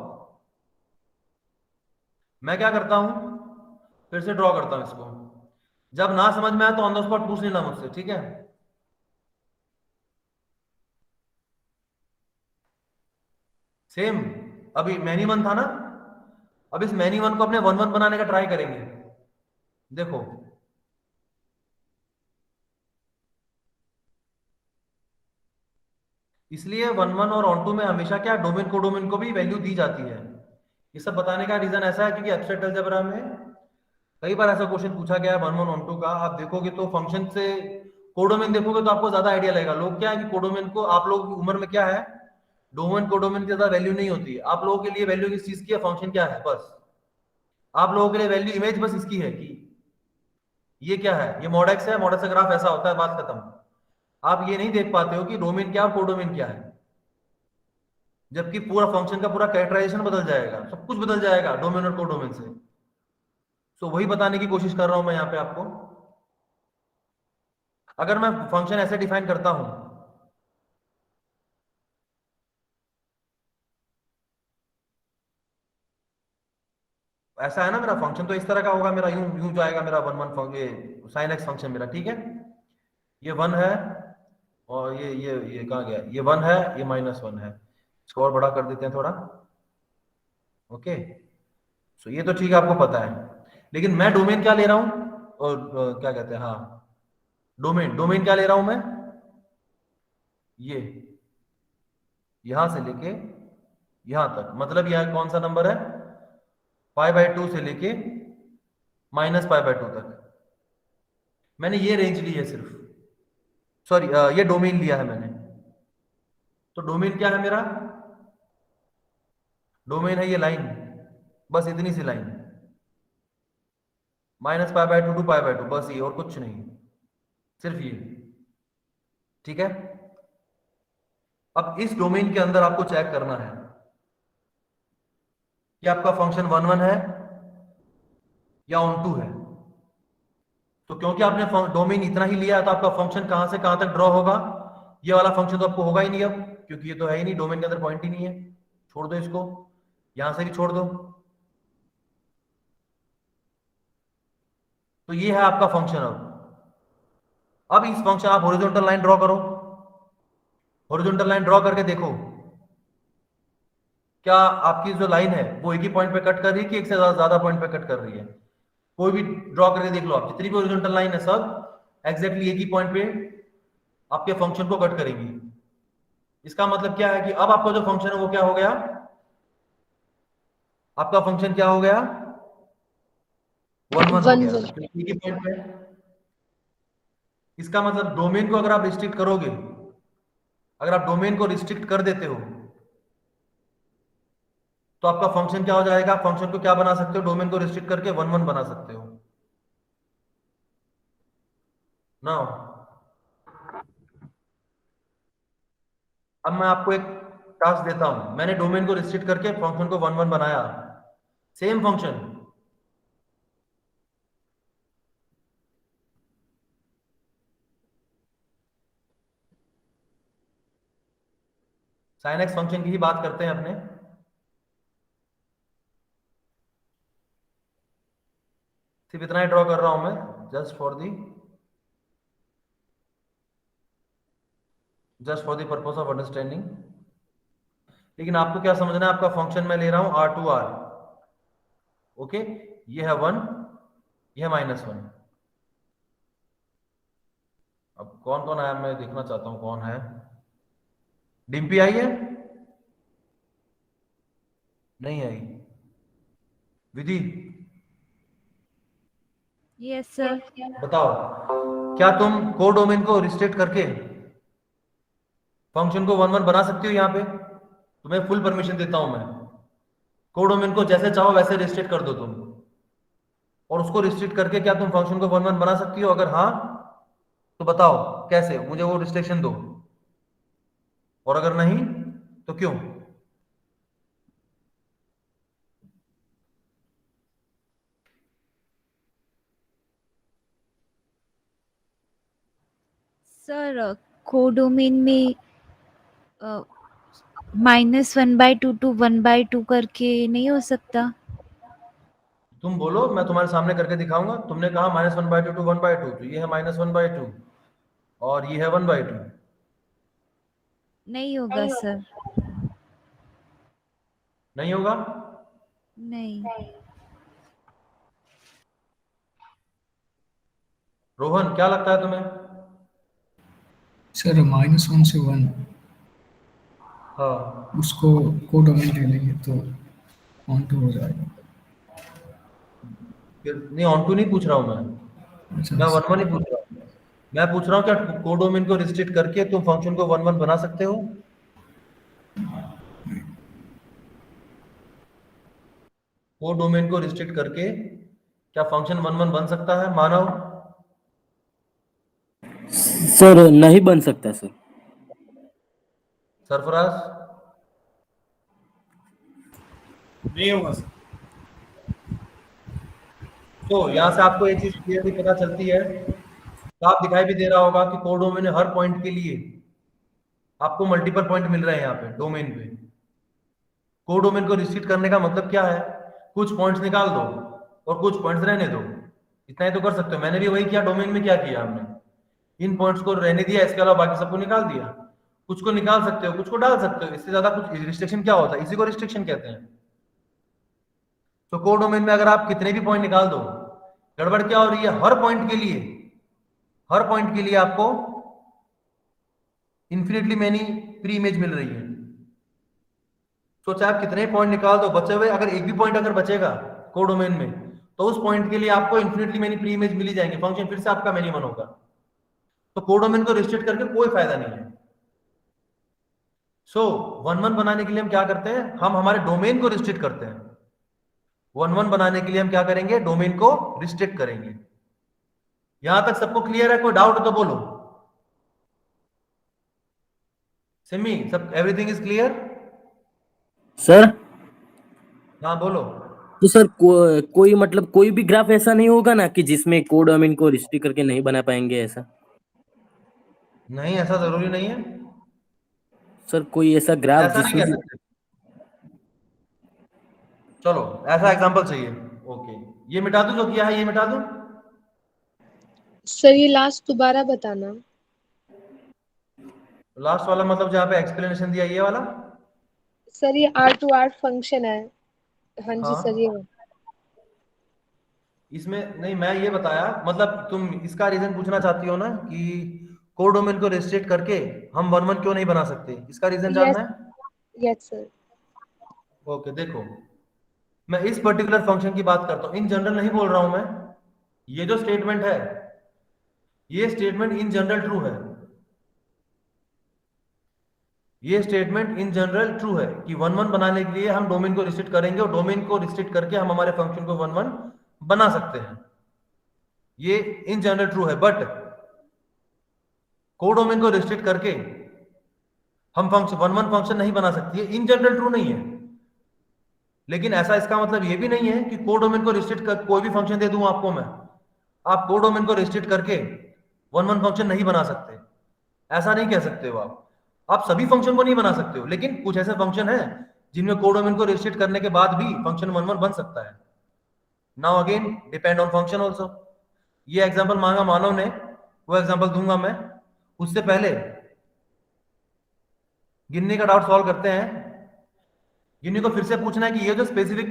S1: मैं क्या करता हूं, फिर से ड्रॉ करता हूं इसको, जब ना समझ में आए तो ऑन द स्पॉट पूछ लेना मुझसे, ठीक है। सेम, अभी मैनी वन था ना, अब इस मैनी वन को अपने 1 1 बनाने का ट्राई करेंगे। देखो इसलिए 1 1 और ऑन 2 में हमेशा क्या, डोमेन कोडोमेन को भी वैल्यू दी जाती है। ये सब बताने का रीजन ऐसा है क्योंकि एब्स्ट्रैक्ट अलजेब्रा में कई बार ऐसा क्वेश्चन पूछा गया है 1 1 ऑन 2 का। आप देखोगे तो फंक्शन से कोडोमेन देखोगे तो आपको ज्यादा आइडिया लगेगा। लोग क्या है कि कोडोमेन को, आप लोगों की उम्र में क्या है, डोमेन कोडोमेन की ज्यादा वैल्यू नहीं होती है। आप लोगों के लिए वैल्यू किस चीज की है, फंक्शन क्या है, बस आप लोगों के लिए वैल्यू इमेज बस इसकी है कि ये क्या है, ये मॉड एक्स है, मॉड एक्स का ग्राफ ऐसा होता है, बात खत्म। आप ये नहीं देख पाते हो कि डोमेन क्या और कोडोमेन क्या है, जबकि पूरा फंक्शन का पूरा कैरेक्टराइजेशन बदल जाएगा, सब कुछ बदल जाएगा डोमेन और कोडोमेन से। सो वही बताने की कोशिश कर रहा हूं मैं यहाँ पे आपको। अगर मैं फंक्शन ऐसे डिफाइन करता हूं, ऐसा है ना, मेरा फंक्शन तो इस तरह का होगा, मेरा यूं यूं जाएगा मेरा 1 1 ये साइन एक्स फंक्शन मेरा, ठीक है। ये 1 है और ये कहाँ गया, ये 1 है, ये -1 है। इसको और बड़ा कर देते हैं थोड़ा, ओके। सो ये तो ठीक है, आपको पता है। लेकिन मैं डोमेन क्या ले रहा हूं, और क्या कहते हैं, हाँ डोमेन, डोमेन क्या ले रहा हूं मैं, ये यहां से लेके यहां तक, मतलब यह कौन सा नंबर है, π/2 से लेके -π/2 तक। मैंने ये रेंज ली है सिर्फ, सॉरी ये डोमेन लिया है मैंने। तो डोमेन क्या है मेरा, डोमेन है ये लाइन, बस इतनी सी लाइन, -π/2 to π/2, बस ये, और कुछ नहीं, सिर्फ ये, ठीक है। अब इस डोमेन के अंदर आपको चेक करना है कि आपका फंक्शन 1 1 है या ऑन 2 है। तो क्योंकि आपने डोमेन इतना ही लिया है तो आपका फंक्शन कहां से कहां तक ड्रॉ होगा, ये वाला फंक्शन तो आपको होगा ही नहीं अब, क्योंकि ये तो है ही नहीं, डोमेन के अंदर पॉइंट ही नहीं है। छोड़ दो इसको, यहां से भी छोड़ दो। तो ये है आपका फंक्शन। अब इस फंक्शन आप हॉरिजॉन्टल लाइन ड्रॉ करो, हॉरिजॉन्टल लाइन ड्रॉ करके देखो क्या आपकी जो लाइन है वो एक ही पॉइंट पे कट कर रही है कि एक से ज्यादा पॉइंट पे कट कर रही है। कोई भी ड्रॉ करके देख लो आप, जितनी भी हॉरिजॉन्टल लाइन है सब एग्जैक्टली एक ही पॉइंट पे आपके फंक्शन को कट करेंगी। इसका मतलब क्या है कि अब आपका जो फंक्शन है वो क्या हो गया, आपका फंक्शन क्या हो गया? 1 1 हो
S6: 1
S1: गया।
S6: 1
S1: तो एक ही पॉइंट पे। इसका मतलब डोमेन को अगर आप रिस्ट्रिक्ट करोगे, अगर आप डोमेन को रिस्ट्रिक्ट कर देते हो तो आपका फंक्शन क्या हो जाएगा? फंक्शन को क्या बना सकते हो? डोमेन को रिस्ट्रिक्ट करके 1 1 बना सकते हो। नाउ अब मैं आपको एक टास्क देता हूं। मैंने डोमेन को रिस्ट्रिक्ट करके फंक्शन को 1 1 बनाया। Same function sin x function की ही बात करते हैं अपने। सिर्फ इतना ही ड्रॉ कर रहा हूं मैं, just for the purpose of understanding. लेकिन आपको क्या समझना है? आपका फंक्शन मैं ले रहा हूं r टू r। ओके, ये है 1, ये है -1। अब कौन कौन आया मैं देखना चाहता हूं कौन है। डिम्पी आई है? नहीं आई। विधि
S7: यस सर।
S1: बताओ, क्या तुम कोडोमेन को रिस्ट्रिक्ट करके फंक्शन को 1 1 बना सकती हो? यहाँ पे तुम्हें फुल परमिशन देता हूं मैं। कोडोमेन को जैसे चाहो वैसे रिस्ट्रिक्ट कर दो तुम, और उसको रिस्ट्रिक्ट करके क्या तुम फंक्शन को 1 1 बना सकती हो? अगर हाँ तो बताओ कैसे, मुझे वो रिस्ट्रिक्शन दो, और अगर नहीं तो क्यों?
S7: सर कोडोमेन में -1/2 to 1/2 करके नहीं हो सकता?
S1: तुम बोलो, मैं तुम्हारे सामने करके दिखाऊंगा। तुमने कहा -1/2 to 1/2, तो ये है -1/2 और ये है 1/2।
S7: नहीं होगा सर।
S1: नहीं होगा?
S7: नहीं।
S1: रोहन क्या लगता है तुम्हें?
S5: सर -1 से 1
S1: हाँ,
S5: उसको कोडोमेन ले लेंगे तो ऑन टू हो जाएगा।
S1: फिर नहीं, ऑन टू नहीं पूछ रहा हूं मैं
S5: अच्छा
S1: मैं 1 1 ही पूछ रहा हूँ। मैं पूछ रहा हूँ क्या कोडोमेन को रिस्ट्रिक्ट करके तुम फंक्शन को 1 1 बना सकते हो? कोडोमेन को रिस्ट्रिक्ट करके क्या फंक्शन 1 1 बन सकता है मानव?
S8: सर नहीं बन सकता सर।
S1: सरफराज?
S4: नहीं होगा सर।
S1: तो यहाँ से आपको एक चीज क्लियरली पता चलती है, साफ दिखाई भी दे रहा होगा कि कोडोमेन में हर पॉइंट के लिए आपको मल्टीपल पॉइंट मिल रहे हैं यहाँ पे डोमेन पे। कोडोमेन को रिस्ट्रिक्ट करने का मतलब क्या है? कुछ पॉइंट्स निकाल दो और कुछ पॉइंट्स रहने दो। इतना ही तो कर सकते हो। मैंने भी वही किया। डोमेन में क्या किया हमने? इन पॉइंट्स को रहने दिया, इसके अलावा बाकी सबको निकाल दिया। कुछ को निकाल सकते हो, कुछ को डाल सकते हो। इससे ज्यादा कुछ रिस्ट्रिक्शन क्या होता है? इसी को रिस्ट्रिक्शन कहते हैं। तो कोडोमेन में अगर आप कितने भी पॉइंट निकाल दो, गड़बड़ क्या हो रही है? हर पॉइंट के लिए आपको इन्फिनिटली मैनी प्री इमेज मिल रही है। तो चाहे आप कितने पॉइंट निकाल दो, बचे हुए अगर एक भी पॉइंट अगर बचेगा कोडोमेन में, तो उस पॉइंट के लिए आपको इन्फिनिटली मैनी प्री इमेज मिल ही जाएंगे। फंक्शन फिर से आपका मिनिमम होगा। तो कोडोमेन को रिस्ट्रिक्ट करके कोई फायदा नहीं है। सो 1 1 बनाने के लिए हम क्या करते हैं? हम हमारे डोमेन को रिस्ट्रिक्ट करते हैं। 1 1 बनाने के लिए हम क्या करेंगे? डोमेन को रिस्ट्रिक्ट करेंगे। यहां तक सबको क्लियर है? कोई डाउट हो तो बोलो। सिमी, सब एवरीथिंग इज क्लियर?
S8: सर
S1: हाँ बोलो।
S8: तो सर कोई मतलब कोई भी ग्राफ ऐसा नहीं होगा ना कि जिसमें कोडोमेन को रिस्ट्रिक्ट करके नहीं बना पाएंगे ऐसा?
S1: नहीं, ऐसा जरूरी नहीं है।
S8: सर कोई ऐसा ग्राफ
S1: ऐसा नहीं
S8: जिसमें
S1: कह सकते। चलो ऐसा एग्जांपल चाहिए। ओके, ये मिटा दूं जो किया है? ये मिटा दूं?
S6: सर ये लास्ट दोबारा बताना।
S1: लास्ट वाला मतलब जहाँ पे एक्सप्लेनेशन दिया, ये वाला?
S6: सर ये R2R फंक्शन है। हाँ जी सर, ये
S1: हाँ, इसमें नहीं, मैं ये बताया मतलब तुम इसका रीजन पूछना चाहती हो ना कि कोडोमेन को रिस्ट्रिक्ट करके हम 1 1 क्यों नहीं बना सकते? इसका रीजन
S6: यस
S1: जानना है?
S6: Yes sir.
S1: ओके, देखो मैं इस पर्टिकुलर फंक्शन की बात करता हूं, इन जनरल नहीं बोल रहा हूं मैं। ये जो स्टेटमेंट है, ये स्टेटमेंट इन जनरल ट्रू है। ये स्टेटमेंट इन जनरल ट्रू है कि 1 1 बनाने के लिए हम डोमेन को रिस्ट्रिक्ट करेंगे और डोमेन को रिस्ट्रिक्ट करके हम हमारे फंक्शन को 1 1 बना सकते हैं। ये इन जनरल ट्रू है, बट कोडोमेन को रिस्ट्रिक्ट करके हम फंक्शन 1 1 फंक्शन नहीं बना सकते। ये इन जनरल ट्रू नहीं है, लेकिन ऐसा इसका मतलब ये भी नहीं है कि कोडोमेन को रिस्ट्रिक्ट कर कोई भी फंक्शन दे दूं आपको मैं, आप कोडोमेन को रिस्ट्रिक्ट करके 1 1 फंक्शन नहीं बना सकते। ऐसा नहीं कह सकते हो आप सभी फंक्शन को नहीं बना सकते हो, लेकिन कुछ ऐसे फंक्शन है जिनमें कोडोमेन को रिस्ट्रिक्ट करने के बाद भी फंक्शन 1 1 बन सकता है। Now again depend on function also. ये एग्जांपल मांगा मानव ने, वो एग्जांपल दूंगा मैं। उससे पहले गिन्नी का डाउट सॉल्व करते हैं। गिन्नी को फिर से पूछना है कि ये जो स्पेसिफिक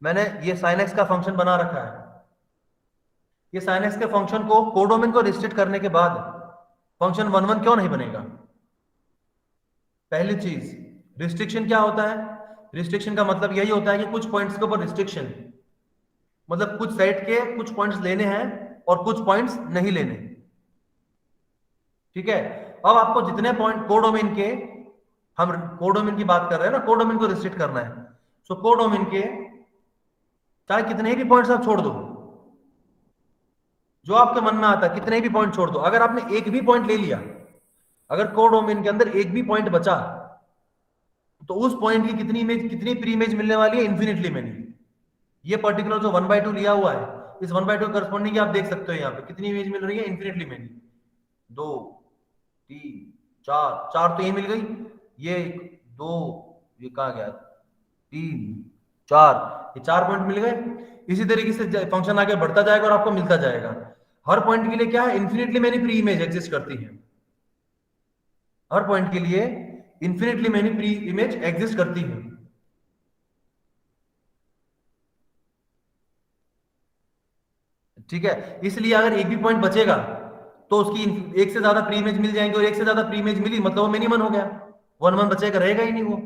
S1: मैंने ये sin x का फंक्शन बना रखा है, ये sin x के फंक्शन को कोडोमेन को रिस्ट्रिक्ट करने के बाद फंक्शन 1 1 क्यों नहीं बनेगा? पहली चीज, रिस्ट्रिक्शन क्या होता है? रिस्ट्रिक्शन का मतलब यही होता है कि कुछ पॉइंट्स के ऊपर रिस्ट्रिक्शन, मतलब कुछ सेट के कुछ पॉइंट्स लेने हैं और कुछ पॉइंट्स नहीं लेने। ठीक है, अब आपको जितने पॉइंट कोडोमेन के, हम कोडोमेन की बात कर रहे हैं ना, कोडोमेन को रिस्ट्रिक्ट करना है, सो कोडोमेन के चाहे कितने भी पॉइंट्स आप छोड़ दो, जो आपके मन में आता है कितने भी पॉइंट छोड़ दो। अगर आपने एक भी पॉइंट ले लिया, अगर कोडोमेन के अंदर एक भी पॉइंट बचा, तो उस पॉइंट की कितनी प्री इमेज मिलने वाली है? Infinitely many. ये पर्टिकुलर जो 1/2 लिया हुआ है, इस 1/2 करस्पॉन्डिंग आप देख सकते हो यहाँ पे कितनी इमेज मिल रही है? Infinitely many. 2 3 4 तो ये मिल गई, ये 2, ये कहाँ गया, 3 4, ये 4 पॉइंट मिल गए। इसी तरीके से फंक्शन आगे बढ़ता जाएगा और आपको मिलता जाएगा। हर पॉइंट के लिए क्या है? Infinitely many pre image exist करती है। हर पॉइंट के लिए infinitely many pre image exist करती है। ठीक है, इसलिए अगर एक भी पॉइंट बचेगा तो उसकी एक से ज्यादा प्री इमेज मिल जाएंगे, और एक से ज्यादा प्री इमेज मिली मतलब वो मिनिमम हो गया, 1 1 बचेगा, रहेगा ही नहीं वो।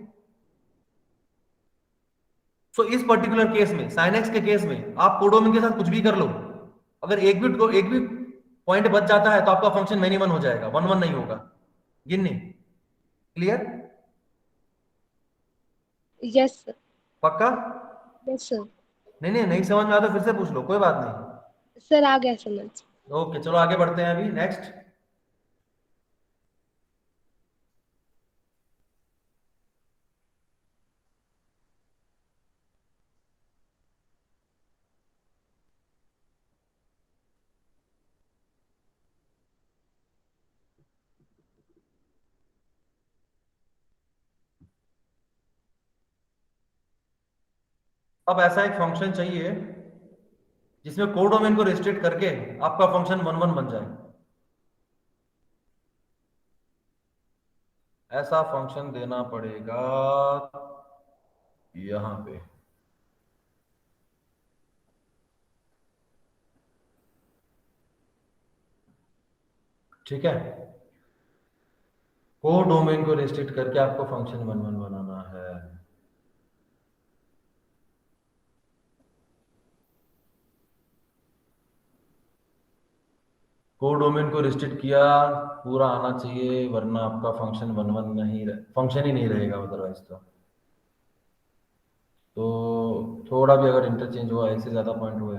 S1: सो इस पर्टिकुलर केस में, sin x के केस में, आप कोडोमेन के साथ कुछ भी कर लो, अगर एक भी पॉइंट बच जाता है तो आपका फंक्शन मिनिमम हो जाएगा, 1 1 नहीं होगा। गिन्नी क्लियर?
S6: Yes sir.
S1: पक्का?
S6: Yes sir.
S1: नहीं समझ में आता फिर से पूछ लो, कोई बात नहीं।
S6: सर आ गया समझ।
S1: ओके, चलो आगे बढ़ते हैं अभी नेक्स्ट। अब ऐसा एक फंक्शन चाहिए जिसमें कोडोमेन को रिस्ट्रिक्ट करके आपका फंक्शन 1 1 बन जाए। ऐसा फंक्शन देना पड़ेगा यहां पे। ठीक है, कोडोमेन को रिस्ट्रिक्ट करके आपको फंक्शन 1 1 बनाना है। कोडोमेन को रिस्ट्रिक्ट किया, पूरा आना चाहिए, वरना आपका फंक्शन 1 1 नहीं फंक्शन ही नहीं रहेगा अदरवाइज तो थोड़ा भी अगर इंटरचेंज हुआ, एक से ज्यादा पॉइंट हुए,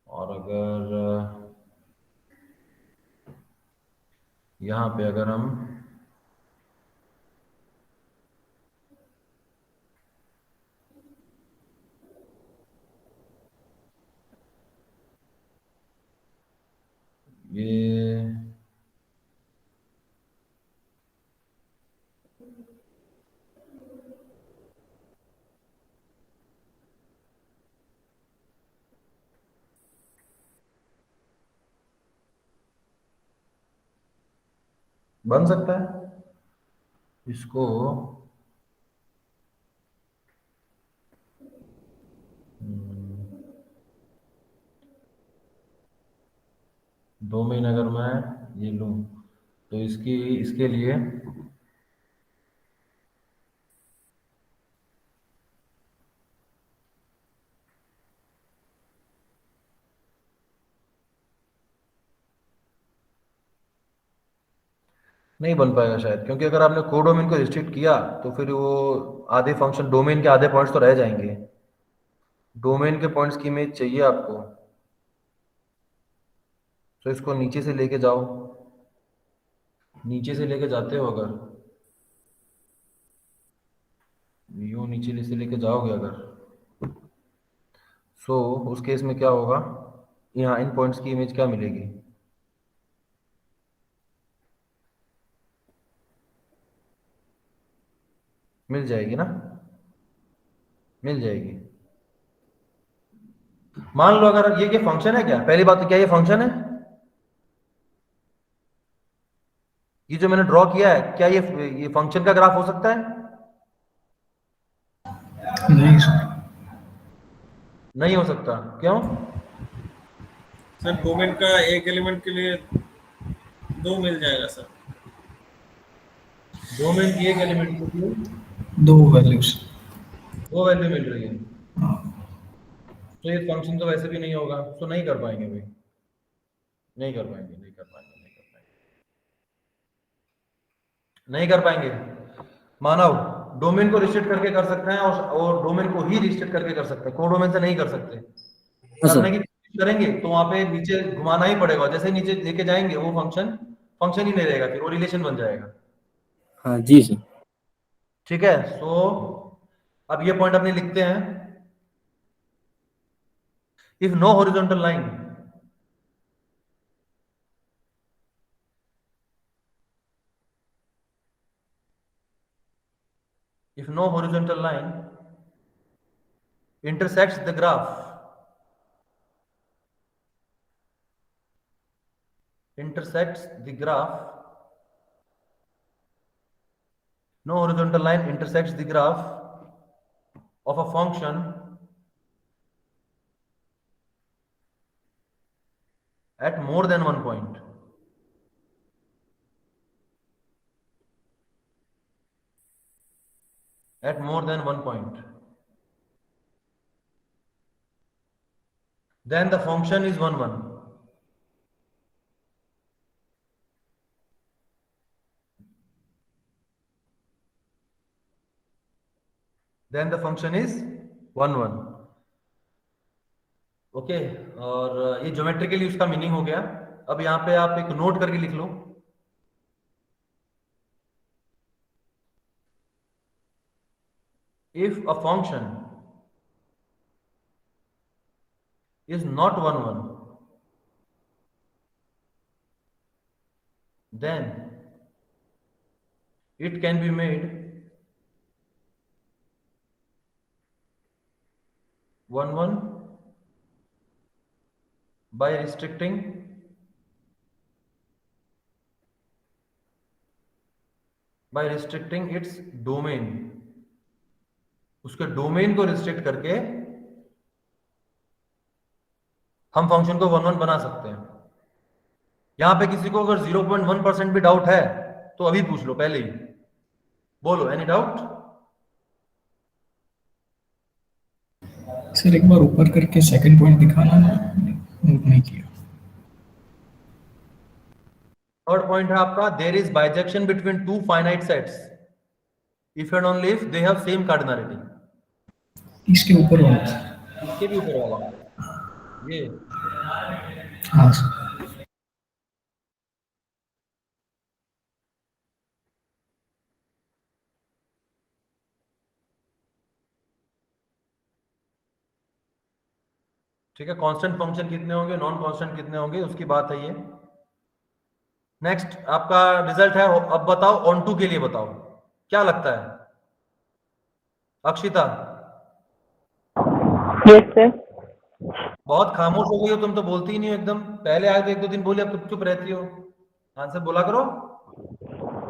S1: और अगर यहाँ पे अगर हम ये बन सकता है, इसको डोमेन अगर मैं ये लूं तो इसके लिए नहीं बन पाएगा शायद, क्योंकि अगर आपने कोडोमेन को रिस्ट्रिक्ट किया तो फिर वो आधे फंक्शन, डोमेन के आधे पॉइंट्स तो रह जाएंगे। डोमेन के पॉइंट्स की इमेज चाहिए आपको, तो इसको नीचे से लेके जाओ। नीचे से लेके जाते हो अगर, यूं नीचे से लेके जाओगे अगर, सो उस केस में क्या होगा, यहाँ इन पॉइंट्स की इमेज क्या मिलेगी, मिल जाएगी ना, मिल जाएगी। मान लो अगर ये फंक्शन है, क्या पहली बात तो क्या ये फंक्शन है, ये जो मैंने ड्रॉ किया है क्या ये फंक्शन का ग्राफ हो सकता है?
S5: नहीं सर।
S1: नहीं हो सकता, क्यों?
S4: सर डोमेन का एक एलिमेंट के लिए 2 मिल जाएगा सर।
S1: डोमेन की एक एलिमेंट के लिए
S5: 2 वैल्यूज।
S1: 2 वैल्यू मिल रही है,
S5: हाँ।
S1: तो ये फंक्शन तो वैसे भी नहीं होगा, तो नहीं कर पाएंगे भाई, नहीं कर पाएंगे, नहीं कर पाएंगे, नहीं कर पाएंगे, नहीं कर पाएंगे। मानव डोमेन को रिस्ट्रिक्ट करके कर सकते हैं और डोमेन को ही रिस्ट्रिक्ट करके कर सकते हैं, कोडोमेन से नहीं कर सकते। करने की कोशिश करेंगे तो वहां पे नीचे घुमाना ही पड़ेगा, जैसे ही नीचे लेके जाएंगे वो फंक्शन ही नहीं रहेगा, फिर वो रिलेशन बन जाएगा।
S8: हाँ जी सर।
S1: ठीक है, सो अब ये पॉइंट अपने लिखते हैं। If no horizontal line if no horizontal line intersects the graph no horizontal line intersects the graph of a function at more than one point, then the function is 1 1. Then the function is 1 1. Okay, और ये geometrically उसका meaning हो गया। अब यहाँ पे आप एक नोट करके लिख लो, if a function is not 1 1, then it can be made 1 1 by restricting its domain, उसके डोमेन को रिस्ट्रिक्ट करके हम फंक्शन को 1 1 बना सकते हैं। यहां पे किसी को अगर 0.1% भी डाउट है तो अभी पूछ लो, पहले ही बोलो, एनी डाउट?
S5: सर एक बार ऊपर करके सेकंड पॉइंट दिखाना ना, नोट नहीं किया।
S1: थर्ड पॉइंट है आपका, there is bijection between two finite sets if and only if they have same cardinality.
S5: इसके ऊपर वाला,
S1: इसके भी ऊपर वाला ये,
S5: हाँ सर।
S1: ठीक है, कांस्टेंट फंक्शन कितने होंगे, नॉन कांस्टेंट कितने होंगे, उसकी बात है ये। नेक्स्ट आपका रिजल्ट है, अब बताओ ऑन टू के लिए बताओ क्या लगता है अक्षिता?
S9: Yes sir.
S1: बहुत खामोश हो गई हो तुम, तो बोलती ही नहीं हो एकदम। पहले आए तो 1 2 दिन बोली, अब चुप रहती हो। आंसर बोला करो।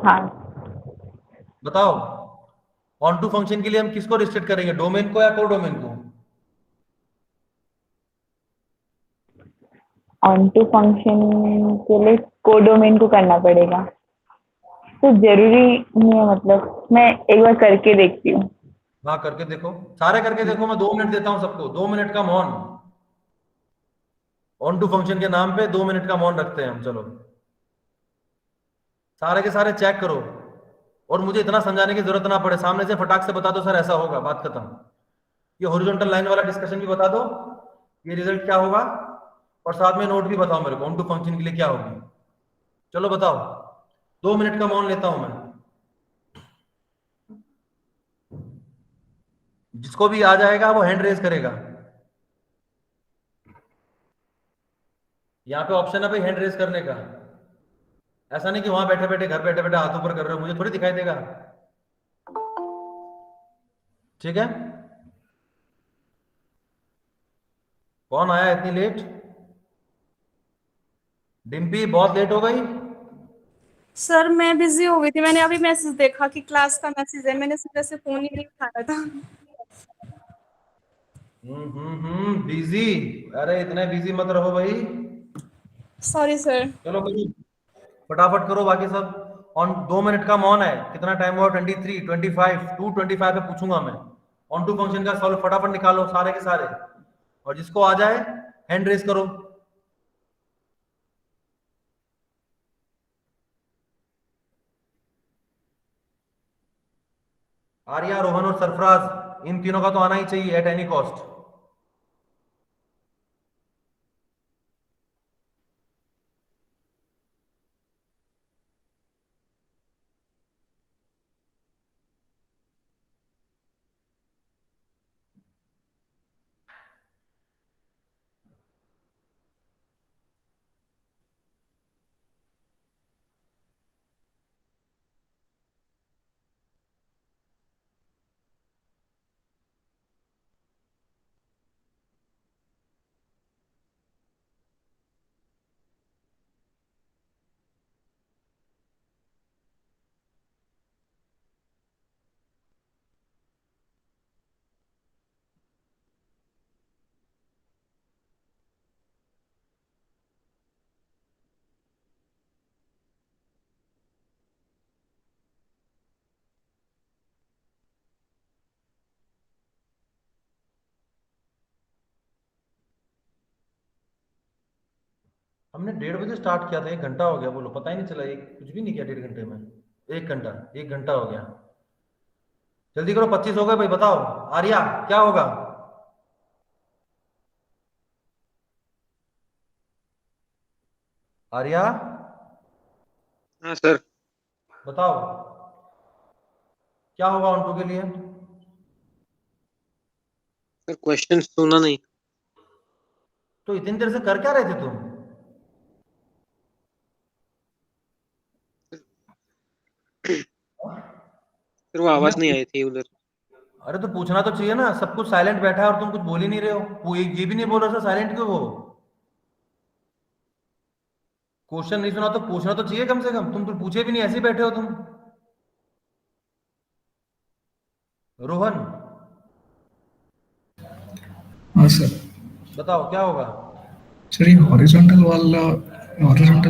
S9: हाँ
S1: बताओ ऑन टू फंक्शन के लिए हम किसको रिस्ट्रिक्ट करेंगे, डोमेन को या कोडोमेन को?
S9: ऑन टू फंक्शन के लिए कोडोमेन को करना पड़ेगा, तो जरूरी नहीं है, मतलब मैं एक बार करके देखती हूँ।
S1: हाँ करके देखो, सारे करके देखो। मैं 2 मिनट देता हूं सबको, 2 मिनट का मौन। ऑन टू फंक्शन के नाम पे 2 मिनट का मौन रखते हैं हम, चलो सारे के सारे चेक करो और मुझे इतना समझाने की जरूरत ना पड़े, सामने से फटाक से बता दो सर ऐसा होगा, बात खत्म। ये हॉरिजॉन्टल लाइन वाला डिस्कशन भी बता दो, ये रिजल्ट क्या होगा, और साथ में नोट भी बताओ मेरे को ऑन टू फंक्शन के लिए क्या होगी। चलो बताओ, 2 मिनट का मौन लेता हूं मैं। जिसको भी आ जाएगा वो हैंड रेज करेगा। यहाँ पे ऑप्शन है भाई हैंड रेज करने का, ऐसा नहीं कि वहां बैठे बैठे घर बैठे बैठे हाथ ऊपर कर रहे हो, मुझे थोड़ी दिखाई देगा। ठीक है, कौन आया इतनी लेट? डिम्पी बहुत लेट हो गई।
S10: सर मैं बिजी हो गई थी, मैंने अभी मैसेज देखा कि क्लास का मैसेज है, मैंने सुबह से फोन ही नहीं उठाया था।
S1: बिजी? अरे इतने बिजी मत रहो भाई।
S10: Sorry sir.
S1: चलो भाई फटाफट करो बाकी सब। ऑन 2 मिनट का मौन है, कितना टाइम हुआ? 23, 25, 225 पे पूछूंगा मैं। ऑन टू फंक्शन का सॉल्व फटाफट निकालो सारे के सारे, और जिसको आ जाए हैंड रेज करो। आर्या, रोहन और सरफराज, इन तीनों का तो आना ही चाहिए एट एनी कॉस्ट। हमने 1:30 बजे स्टार्ट किया था, 1 घंटा हो गया, बोलो पता ही नहीं चला, एक कुछ भी नहीं किया 1.5 घंटे में। 1 घंटा हो गया। जल्दी करो, 25 हो गए भाई, बताओ आर्या क्या होगा? आर्या
S11: हाँ सर।
S1: बताओ क्या होगा ऑन टू के लिए?
S11: सर क्वेश्चन सुना नहीं।
S1: तो इतनी देर से कर क्या रहे थे तुम?
S11: सर वो आवाज नहीं आई थी उधर।
S1: अरे तो पूछना तो चाहिए ना, सब कुछ साइलेंट बैठा है और तुम कुछ बोल ही नहीं रहे हो। वो ये भी नहीं बोल रहा था साइलेंट क्यों? वो क्वेश्चन नहीं सुना तो पूछना तो चाहिए कम से कम, तुम तो पूछे भी नहीं, ऐसे ही बैठे हो तुम। रोहन
S5: हाँ सर।
S1: बताओ क्या होगा?
S5: सर ये हॉरिजॉन्टल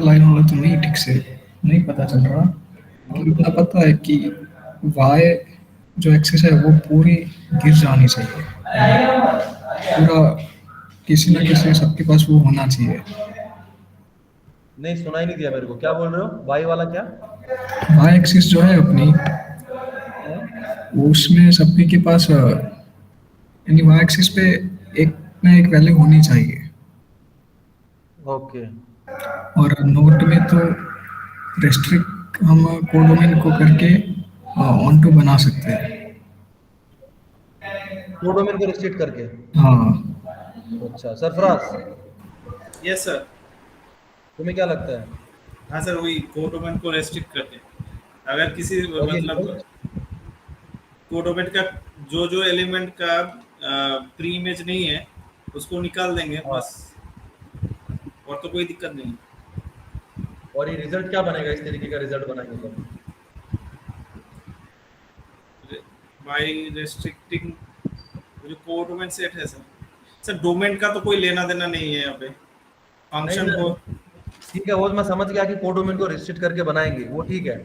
S5: लाइन वाला तो नहीं ठीक से नहीं पता चल रहा। मतलब इतना पता है कि वाई जो एक्सिस है वो पूरी गिर जानी चाहिए, पूरा किसी ना किसी सबके पास वो होना चाहिए।
S1: नहीं सुना ही नहीं दिया मेरे को, क्या बोल रहे हो? वाई वाला क्या?
S5: वाई एक्सिस जो है अपनी, उसमें सभी के पास यानी वाई एक्सिस पे एक ना एक वैल्यू होनी चाहिए।
S1: ओके।
S5: और नोट में तो रेस्ट्रिक्ट हम कोडोमेन को करके ऑन टू बना सकते हैं।
S1: कोडोमेन को रिस्ट्रिक्ट करके?
S5: हाँ।
S1: अच्छा सरफराज।
S4: Yes sir.
S1: तुम्हें क्या लगता है?
S4: हाँ सर, वही कोडोमेन को रेस्ट्रिक्ट करके, अगर किसी मतलब कोडोमेन का जो जो एलिमेंट का प्री इमेज नहीं है उसको निकाल देंगे बस, और तो कोई दिक्कत नहीं।
S1: और ये रिजल्ट क्या बनेगा? इस तरीके का रिजल्ट बनाएंगे तो
S4: बाय रेस्ट्रिक्टिंग जो कोडोमेन सेट है सर। सर डोमेन का तो कोई लेना देना नहीं है यहाँ पे, फंक्शन को।
S1: ठीक है, वो मैं समझ गया कि कोडोमेन को रिस्ट्रिक्ट करके बनाएंगे, वो ठीक है।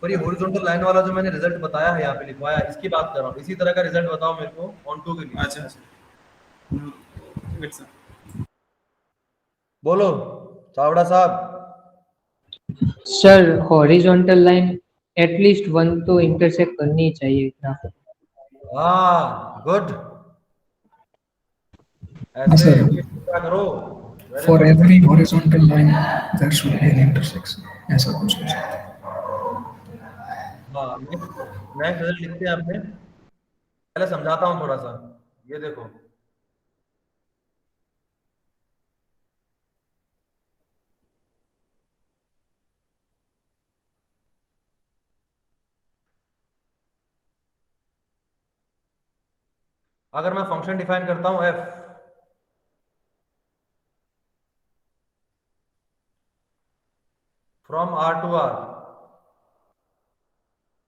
S1: पर ये हॉरिजॉन्टल लाइन वाला जो मैंने रिजल्ट बताया है यहाँ पे लिखवाया, इसकी बात कर रहा हूँ। इसी तरह का रिजल्ट बताओ मेरे को ऑन टू के लिए।
S4: अच्छा अच्छा, वेट सर।
S1: बोलो चावड़ा साहब।
S2: सर हॉरिजॉन्टल लाइन एटलीस्ट 1 तो इंटरसेक्ट करनी ही चाहिए ग्राफ।
S1: हाँ गुड,
S5: हाँ
S1: ऐसे
S5: सर,
S1: क्या करो, very
S5: for
S1: good.
S5: Every horizontal line there should be an intersection, ऐसा कुछ हो सकता है।
S1: हाँ नेक्स्ट रिजल्ट लिखते हैं आपने, पहले समझाता हूँ थोड़ा सा। ये देखो, अगर मैं फंक्शन डिफाइन करता हूं f from r to r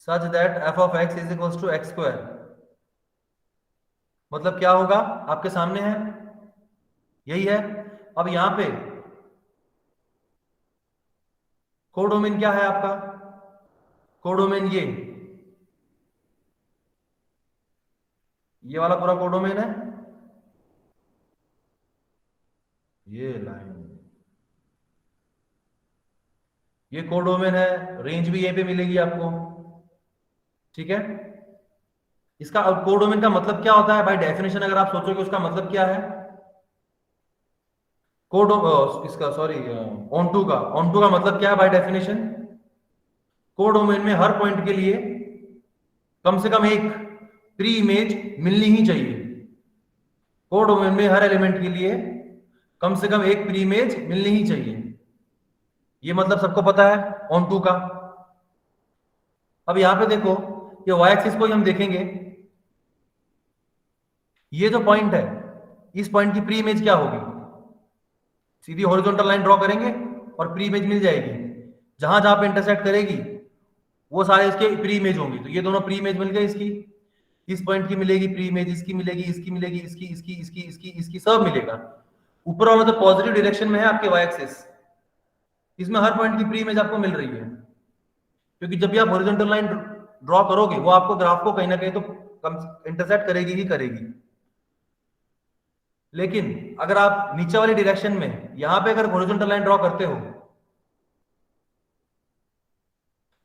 S1: such that f of x is equals to x square, मतलब क्या होगा आपके सामने है, यही है। अब यहां पे कोडोमेन क्या है आपका, कोडोमेन ये वाला पूरा कोडोमेन है, ये लाइन, ये कोडोमेन है, रेंज भी यहीं पे मिलेगी आपको, ठीक है। इसका अब कोडोमेन का मतलब क्या होता है बाय डेफिनेशन, अगर आप सोचोगे उसका मतलब क्या है, कोड इसका सॉरी ऑन टू का मतलब क्या है बाय डेफिनेशन, कोडोमेन में हर पॉइंट के लिए कम से कम एक प्री इमेज मिलनी ही चाहिए, कोडोमेन में हर एलिमेंट के लिए कम से कम एक प्री इमेज मिलनी ही चाहिए, ये मतलब सबको पता है ऑन टू का। अब यहां पे देखो, ये वाई एक्सिस को ही हम देखेंगे, ये जो पॉइंट है इस पॉइंट की प्री इमेज क्या होगी, सीधी हॉरिजॉन्टल लाइन ड्रॉ करेंगे और प्री इमेज मिल जाएगी, जहां जहां पे इंटरसेक्ट करेगी वो सारे इसके प्री इमेज होंगी, तो ये दोनों प्री इमेज मिल गए, इसकी इस पॉइंट की मिलेगी प्री इमेज, इसकी मिलेगी, इसकी मिलेगी, इसकी सब मिलेगा। ऊपर वाला जो पॉजिटिव डायरेक्शन में है आपके वाई एक्सिस, इसमें हर पॉइंट की प्री इमेज आपको मिल रही है, क्योंकि जब भी आप हॉरिजॉन्टल लाइन ड्रॉ करोगे वो आपको ग्राफ को कहीं ना कहीं तो इंटरसेक्ट करेगी ही करेगी। लेकिन अगर आप नीचे वाली डायरेक्शन में यहां पे अगर हॉरिजॉन्टल लाइन ड्रॉ करते हो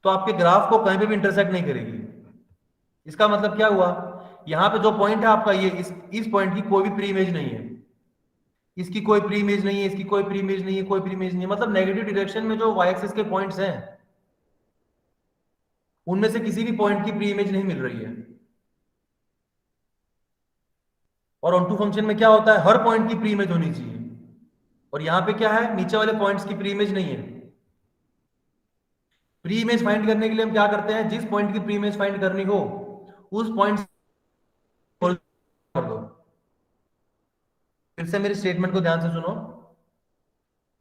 S1: तो आपके ग्राफ को कहीं पे भी इंटरसेक्ट नहीं करेगी। इसका मतलब क्या हुआ, यहां पे जो पॉइंट है आपका ये इस पॉइंट की कोई भी प्री इमेज नहीं है, इसकी कोई प्री इमेज नहीं है, इसकी कोई प्री इमेज नहीं है, कोई प्री इमेज नहीं है, मतलब नेगेटिव डायरेक्शन में जो वाई एक्सिस के पॉइंट्स हैं उनमें से किसी भी पॉइंट की प्री इमेज नहीं मिल रही है। और ऑन टू फंक्शन में क्या होता है, हर पॉइंट की प्री इमेज होनी चाहिए, और यहां पे क्या है, नीचे वाले पॉइंट्स की प्री इमेज नहीं है। प्री इमेज फाइंड करने के लिए हम क्या करते हैं, जिस पॉइंट की प्री इमेज फाइंड करनी हो उस पॉइंट कर दो। फिर से मेरी स्टेटमेंट को ध्यान से सुनो,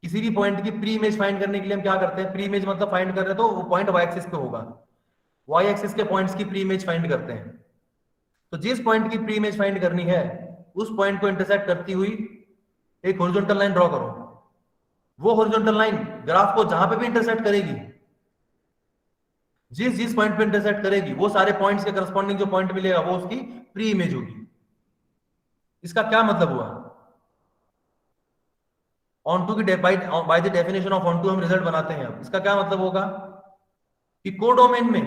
S1: किसी भी पॉइंट की प्री इमेज फाइंड करने के लिए हम क्या करते हैं, प्री इमेज मतलब फाइंड कर रहे हैं तो वो पॉइंट वाई एक्सिस पे होगा, वाई एक्सिस के पॉइंट्स की प्री इमेज फाइंड करते हैं। तो जिस पॉइंट की प्री इमेज फाइंड करनी है उस पॉइंट को इंटरसेक्ट करती हुई एक हॉरिजॉन्टल लाइन ड्रॉ करो, वो हॉरिजॉन्टल लाइन ग्राफ को जहां पे भी इंटरसेक्ट करेगी, जिस जिस पॉइंट पे इंटरसेक्ट करेगी वो सारे पॉइंट्स के करस्पॉन्डिंग जो पॉइंट मिलेगा वो उसकी प्री इमेज होगी। इसका क्या मतलब हुआ, ऑन टू की by the definition of onto हम रिजल्ट बनाते हैं। अब इसका क्या मतलब होगा कि कोडोमेन में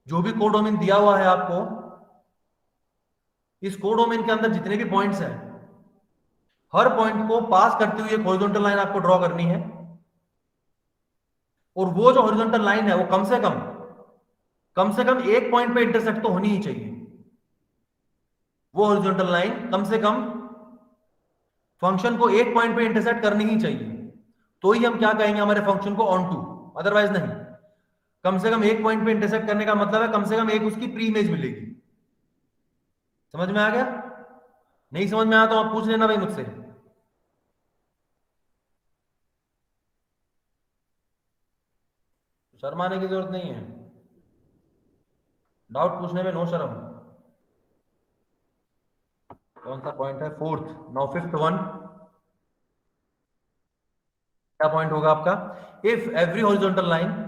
S1: जो भी कोडोमेन दिया हुआ है आपको, इस कोडोमेन के अंदर जितने भी पॉइंट्स हैं हर पॉइंट को पास करती हुई एक हॉरिजॉन्टल लाइन आपको ड्रॉ करनी है, और वो जो हॉरिजॉन्टल लाइन है वो कम से कम एक पॉइंट पे इंटरसेक्ट तो होनी ही चाहिए। वो हॉरिजॉन्टल लाइन कम से कम फंक्शन को एक पॉइंट पे इंटरसेक्ट करनी ही चाहिए, तो ही हम क्या कहेंगे हमारे फंक्शन को ऑन टू, अदरवाइज नहीं। कम से कम एक पॉइंट पे इंटरसेक्ट करने का मतलब है कम से कम एक उसकी प्री इमेज मिलेगी। समझ में आ गया, नहीं समझ में आया तो आप पूछ लेना भाई मुझसे। शर्माने की जरूरत नहीं है, डाउट पूछने में नो शर्म। कौन सा पॉइंट है, फोर्थ। नाउ फिफ्थ वन क्या पॉइंट होगा आपका, if every horizontal line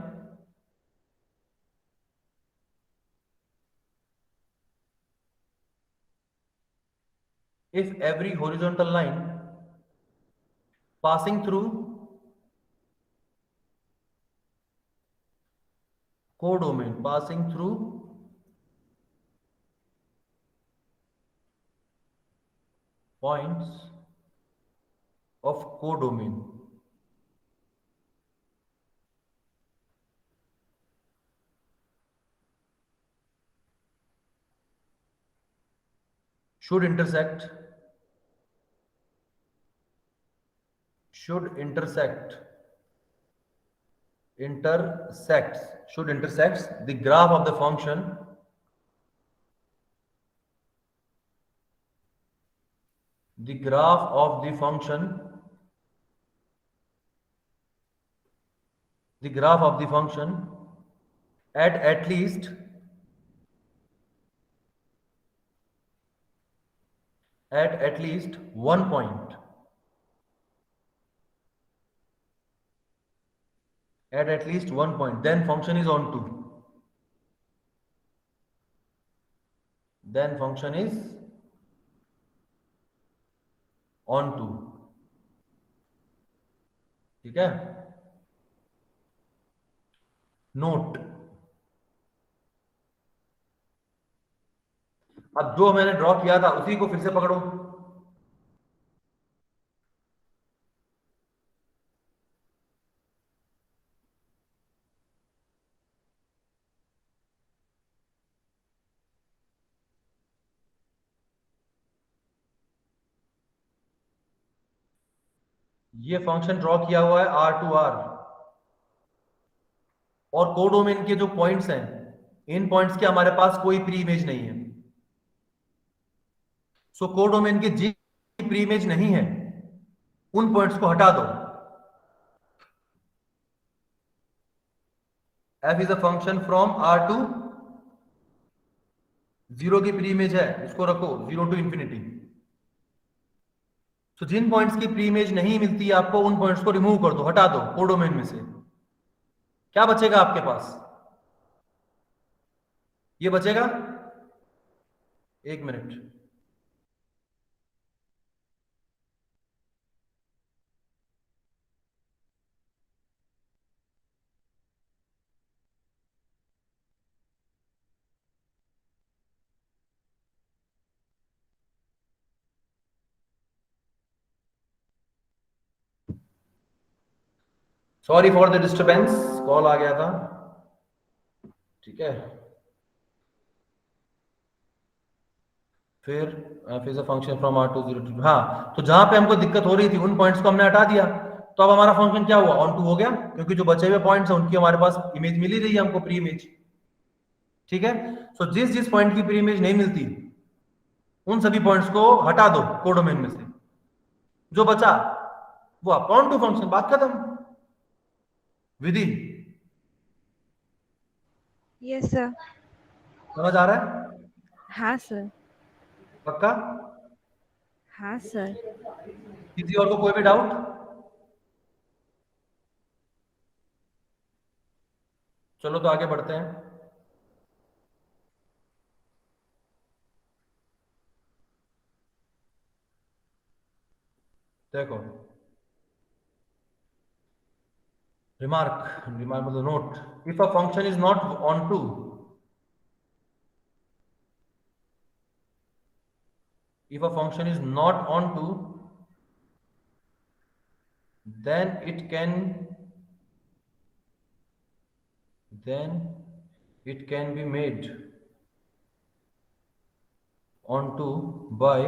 S1: passing through codomain passing through points of codomain. Should intersect the graph of the function at least 1 point. At least 1 point, then function is onto. ठीक है. Note, अब जो मैंने draw किया था उसी को फिर से पकड़ो. ये फंक्शन ड्रॉ किया हुआ है R to R, और कोडोमेन के जो पॉइंट्स हैं, इन पॉइंट्स के हमारे पास कोई प्री इमेज नहीं है. सो कोडोमेन के जी प्री इमेज नहीं है, उन पॉइंट्स को हटा दो. f is a function from R to 0 की प्री इमेज है, इसको रखो 0 to इंफिनिटी. तो जिन पॉइंट्स की प्री इमेज नहीं मिलती है आपको, उन पॉइंट्स को रिमूव कर दो, हटा दो कोडोमेन में से. क्या बचेगा आपके पास? ये बचेगा, 1 minute. Sorry for the disturbance, call आ गया था. ठीक है. फिर फिर function from R to 0 to, हाँ, तो जहां पे हमको दिक्कत हो रही थी उन पॉइंट्स को हमने हटा दिया, तो अब हमारा फंक्शन क्या हुआ? ऑन टू हो गया, क्योंकि जो बचे हुए पॉइंट्स हैं उनकी हमारे पास इमेज मिल ही रही है हमको, प्री इमेज. ठीक है. सो जिस पॉइंट की प्री इमेज नहीं मिलती, उन सभी पॉइंट्स को हटा दो कोडोमेन में से. जो बचा वो आप ऑन टू फंक्शन, बात खत्म. विधि
S7: यस सर.
S1: समझ आ रहा है?
S7: हाँ सर.
S1: पक्का?
S7: हाँ सर.
S1: किसी और को कोई भी डाउट? चलो तो आगे बढ़ते हैं. देखो, रिमार्क मतलब note. If a function is not onto, if a function is not onto, then it can be made onto by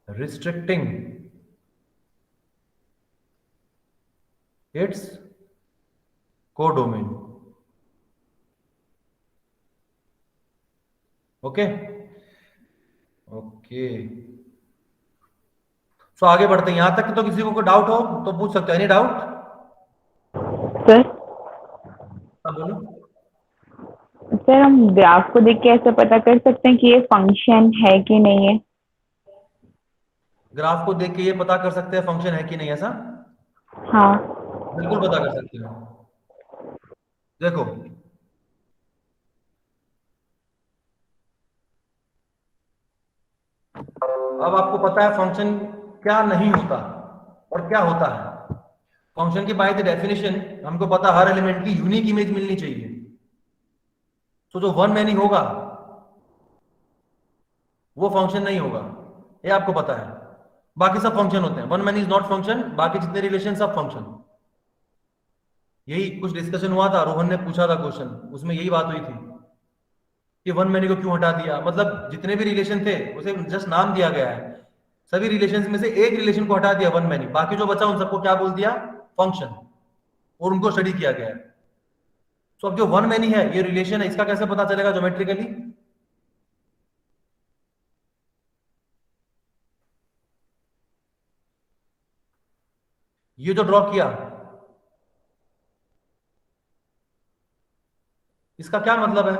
S1: restricting its codomain. Okay. Okay, so आगे बढ़ते हैं. यहां तक तो किसी को डाउट हो तो पूछ सकते हैं. Any doubt?
S9: सर
S1: बोलो.
S9: सर, हम ग्राफ को देख के ऐसा पता कर सकते हैं कि ये फंक्शन है कि नहीं है?
S1: ग्राफ को देख के ये पता कर सकते हैं फंक्शन है कि नहीं, ऐसा?
S9: हाँ,
S1: बिल्कुल पता कर सकते हैं. देखो, अब आपको पता है फंक्शन क्या नहीं होता और क्या होता है. फंक्शन की बाय द डेफिनेशन हमको पता, हर एलिमेंट की यूनिक इमेज मिलनी चाहिए. तो जो वन मैनी होगा वो फंक्शन नहीं होगा, ये आपको पता है। बाकी सब फंक्शन होते हैं, one many is not function, बाकी जितने रिलेशन सब फंक्शन। यही कुछ डिस्कशन हुआ था, रोहन ने पूछा था क्वेश्चन, उसमें यही बात हुई थी कि वन मैनी को क्यों हटा दिया। मतलब जितने भी रिलेशन थे उसे जस्ट नाम दिया गया है, सभी रिलेशन में से एक रिलेशन को हटा दिया वन मैनी, बाकी जो बचा उन सबको क्या बोल दिया, फंक्शन, और उनको स्टडी किया गया है। तो अब जो वन मैनी है ये रिलेशन है, इसका कैसे पता चलेगा ज्योमेट्रिकली? ये जो ड्रॉ किया इसका क्या मतलब है?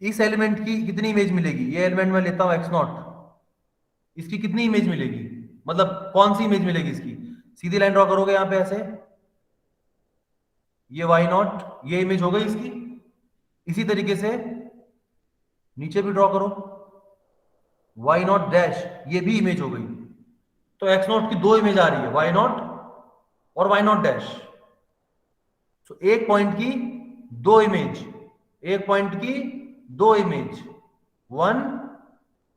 S1: इस एलिमेंट की कितनी इमेज मिलेगी? ये एलिमेंट मैं लेता हूं x0, इसकी कितनी इमेज मिलेगी, मतलब कौन सी इमेज मिलेगी इसकी? सीधी लाइन ड्रॉ करोगे यहां पे ऐसे, ये y0, ये इमेज हो गई इसकी। इसी तरीके से नीचे भी ड्रॉ करो, y0 डैश, ये भी इमेज हो गई। तो x0 की दो इमेज आ रही है, y0 और y0 डैश। तो एक पॉइंट की दो इमेज, एक पॉइंट की दो image, one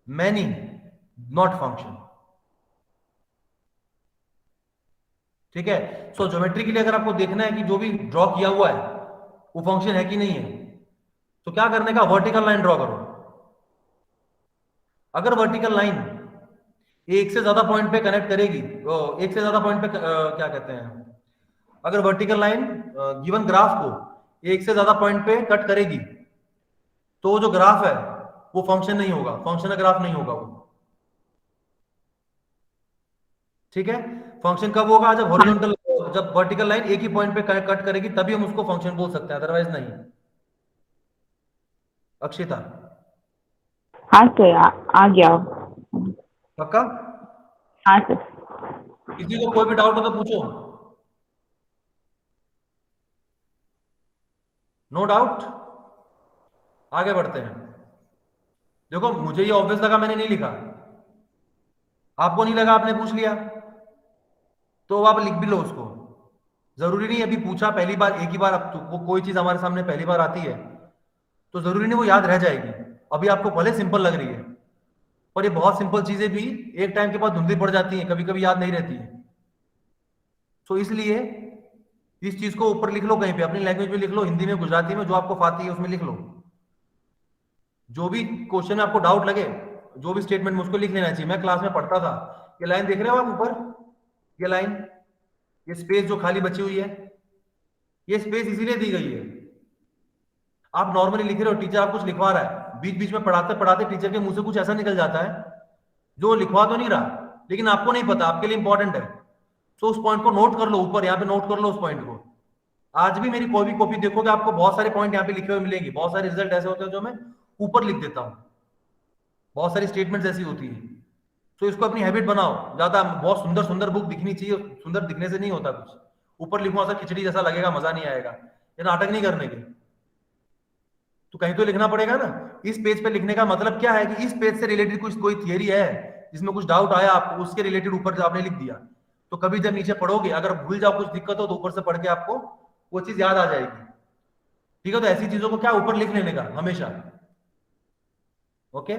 S1: many, not function. ठीक है। सो ज्योमेट्री के लिए अगर आपको देखना है कि जो भी ड्रॉ किया हुआ है वो फंक्शन है कि नहीं है, तो क्या करने का, वर्टिकल लाइन ड्रॉ करो। अगर वर्टिकल लाइन एक से ज्यादा पॉइंट पे कनेक्ट करेगी, एक से ज्यादा पॉइंट पे क्या कहते हैं, अगर वर्टिकल लाइन गिवन ग्राफ को एक से ज्यादा पॉइंट पे कट करेगी तो जो ग्राफ है वो फंक्शन नहीं होगा, फंक्शनल ग्राफ नहीं होगा वो। ठीक है। फंक्शन कब होगा, जब हॉरिजॉन्टल, जब वर्टिकल लाइन एक ही पॉइंट पे कट करेगी तभी हम उसको फंक्शन बोल सकते हैं, अदरवाइज नहीं। अक्षिता?
S9: हाँ सर, आ गया।
S1: पक्का?
S9: हाँ सर।
S1: किसी को कोई भी डाउट हो तो पूछो। No doubt? आगे बढ़ते हैं। देखो मुझे ये ऑब्वियस लगा, मैंने नहीं लिखा, आपको नहीं लगा, आपने पूछ लिया, तो आप लिख भी लो उसको। जरूरी नहीं अभी पूछा पहली बार, एक ही बार, अब तो वो कोई चीज हमारे सामने पहली बार आती है तो जरूरी नहीं वो याद रह जाएगी। अभी आपको भले सिंपल लग रही है पर ये बहुत सिंपल चीजें भी एक टाइम के बाद धुंधली पड़ जाती हैं, कभी कभी याद नहीं रहती है। तो इसलिए इस चीज को ऊपर लिख लो कहीं पे, अपनी लैंग्वेज में लिख लो, हिंदी में, गुजराती में, जो आपको आती है उसमें लिख लो। जो भी क्वेश्चन में आपको डाउट लगे, जो भी स्टेटमेंट में, उसको लिख लेना चाहिए। मैं क्लास में पढ़ता था, ये लाइन देख रहे हो आप ऊपर, ये लाइन, ये स्पेस जो खाली बची हुई है, ये स्पेस इसीलिए दी गई है। आप नॉर्मली लिख रहे हो, टीचर आप कुछ लिखवा रहा है, बीच बीच में पढ़ाते पढ़ाते टीचर के मुंह से कुछ ऐसा निकल जाता है जो लिखवा तो नहीं रहा लेकिन आपको नहीं पता, आपके लिए इंपॉर्टेंट है। तो उस पॉइंट को नोट कर लो, ऊपर यहाँ पे नोट कर लो उस पॉइंट को। आज भी मेरी कोई भी कॉपी देखोगे आपको बहुत सारे पॉइंट यहाँ पे लिखे हुए मिलेंगे, बहुत सारे रिजल्ट ऐसे होते हैं जो मैं ऊपर लिख देता हूँ, बहुत सारी स्टेटमेंट्स ऐसी होती है। तो इसको अपनी हैबिट बनाओ, ज्यादा बहुत सुंदर सुंदर बुक दिखनी चाहिए, सुंदर दिखने से नहीं होता कुछ, ऊपर लिखो ऐसा खिचड़ी जैसा लगेगा, मजा नहीं आएगा। ये नाटक नहीं करने के, तो कहीं तो लिखना पड़ेगा ना। इस पेज पे लिखने का मतलब क्या है कि इस पेज से रिलेटेड कुछ कोई थियरी है जिसमें कुछ डाउट आया आपको, उसके रिलेटेड ऊपर आपने लिख दिया, तो कभी जब नीचे पढ़ोगे अगर भूल जाओ, कुछ दिक्कत हो, तो ऊपर से पढ़ के आपको वो चीज याद आ जाएगी। ठीक है। तो ऐसी चीजों को क्या ऊपर लिख लेने का हमेशा। ओके,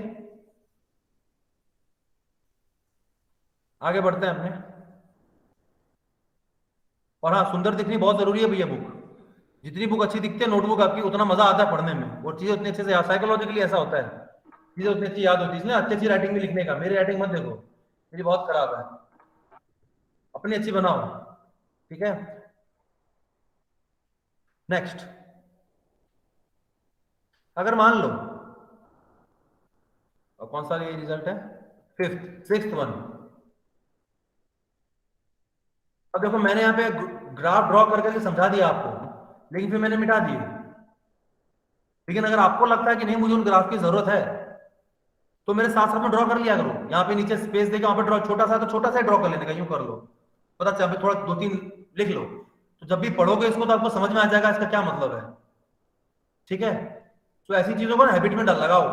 S1: आगे बढ़ते हैं अपने। और हाँ, सुंदर दिखनी बहुत जरूरी है भैया बुक। जितनी बुक अच्छी दिखती है नोटबुक आपकी, उतना मजा आता है पढ़ने में, और चीजें उतनी अच्छे से, साइकोलॉजिकली ऐसा होता है, चीजें उतनी अच्छी याद होती है। इसलिए अच्छी अच्छी राइटिंग में लिखने का। मेरी राइटिंग मत देखो, मेरी बहुत खराब है, अपनी अच्छी बनाओ। ठीक है। नेक्स्ट, अगर मान लो, और कौन सा ये रिजल्ट है, सिक्स्थ वन। अब देखो मैंने यहाँ पे ग्राफ ड्रॉ करके समझा दिया आपको, लेकिन फिर मैंने मिटा दिए। लेकिन अगर आपको लगता है कि नहीं मुझे उन ग्राफ की जरूरत है, तो मेरे साथ साथ में ड्रॉ कर लिया करो। यहाँ पे नीचे स्पेस देके वहां पे ड्रॉ, छोटा सा तो छोटा सा ड्रॉ कर लेने का, यूं कर लो, पता चल, थोड़ा 2-3 लिख लो, तो जब भी पढ़ोगे इसको तो आपको समझ में आ जाएगा इसका क्या मतलब है। ठीक है। तो ऐसी चीजों को ना हैबिट में लगाओ,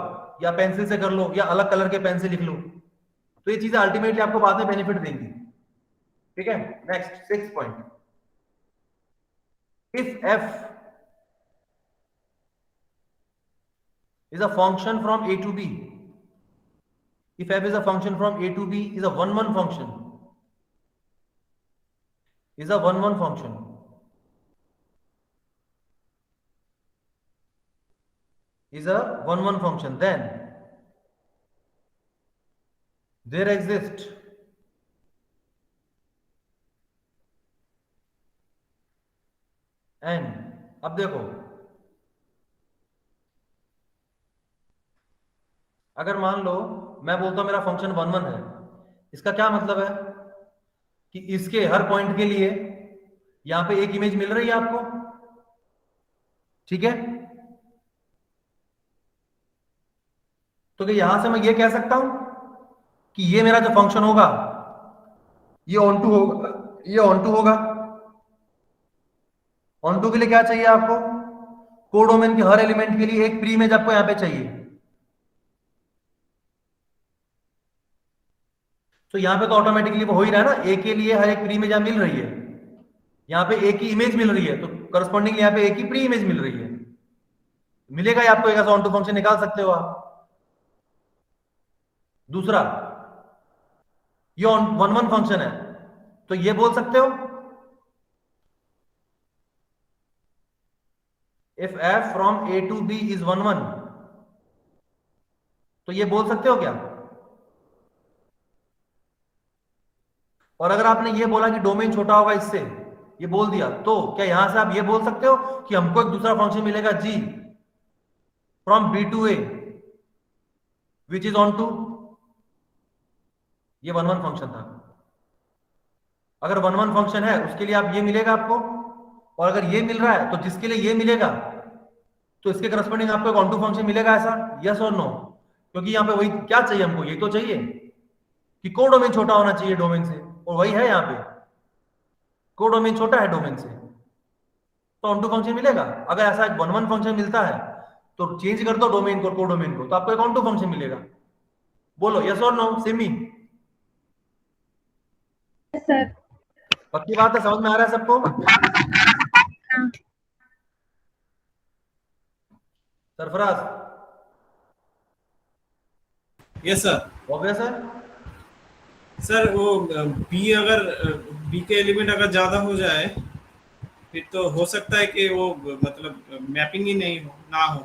S1: या पेंसिल से कर लो, या अलग कलर के पेन से लिख लो, तो ये चीजें अल्टीमेटली आपको बाद में बेनिफिट देंगी। ठीक है। Next 6 point, if f is a function from A to B. If f is a function from A to B, is a 1-1 function. Is a 1-1 function. Is a 1-1 function. Then there exists n. अब देखो, अगर मान लो मैं बोलता हूं मेरा function 1-1 है, इसका क्या मतलब है कि इसके हर पॉइंट के लिए यहां पे एक इमेज मिल रही है आपको, ठीक है? तो कि यहां से मैं ये कह सकता हूं कि ये मेरा जो फंक्शन होगा ये ऑन टू होगा, ये ऑन टू होगा। ऑन टू के लिए क्या चाहिए आपको? कोडोमेन के हर एलिमेंट के लिए एक प्री इमेज आपको यहां पे चाहिए। तो यहां पे तो ऑटोमेटिकली वो हो ही रहा है ना, ए के लिए हर एक प्री इमेज मिल रही है, यहां पे एक ही इमेज मिल रही है, तो करस्पॉन्डिंगली यहां पे एक ही प्री इमेज मिल रही है, मिलेगा ही आपको, एक ऐसा ऑन टू फंक्शन निकाल सकते हो आप। दूसरा, ये 1-1 फंक्शन है, तो ये बोल सकते हो if f from A to B is 1-1, तो ये बोल सकते हो क्या? और अगर आपने ये बोला कि डोमेन छोटा होगा इससे, ये बोल दिया, तो क्या यहां से आप ये बोल सकते हो कि हमको एक दूसरा फंक्शन मिलेगा g from B to A which is onto? ये 1-1 फंक्शन था। अगर 1-1 फंक्शन है उसके लिए आप ये मिलेगा आपको, और अगर ये मिल रहा है तो जिसके लिए ये मिलेगा तो इसके करस्पॉन्डिंग आपको एक ऑन टू फंक्शन मिलेगा, ऐसा? यस और नो? क्योंकि यहाँ पे वही क्या चाहिए हमको, ये तो चाहिए कि कोडोमेन छोटा होना चाहिए डोमेन से, और वही है यहाँ पे, कोडोमेन छोटा है डोमेन से, तो ऑन टू फंक्शन मिलेगा। अगर ऐसा एक 1-1 फंक्शन मिलता है तो चेंज कर दो डोमेन को, कोडोमेन को, तो आपको एक ऑन टू फंक्शन मिलेगा। बोलो यस और नो? सिमी
S7: सर
S1: पक्की बात है, समझ में आ रहा है सबको? सरफराज?
S4: Yes sir.
S1: ऑब्वियस है
S4: सर वो बी, अगर बी के एलिमेंट अगर ज्यादा हो जाए फिर तो हो सकता है कि वो मतलब मैपिंग ही नहीं हो, ना हो।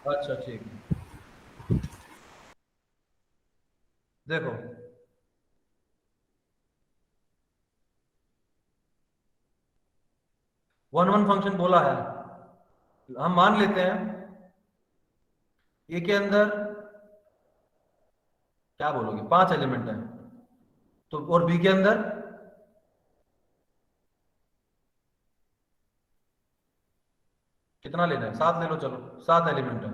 S1: अच्छा ठीक है, देखो वन वन फंक्शन बोला है, हम मान लेते हैं ए के अंदर क्या बोलोगे 5 एलिमेंट है, तो और बी के अंदर कितना लेना है? 7 ले लो, चलो 7 एलिमेंट है।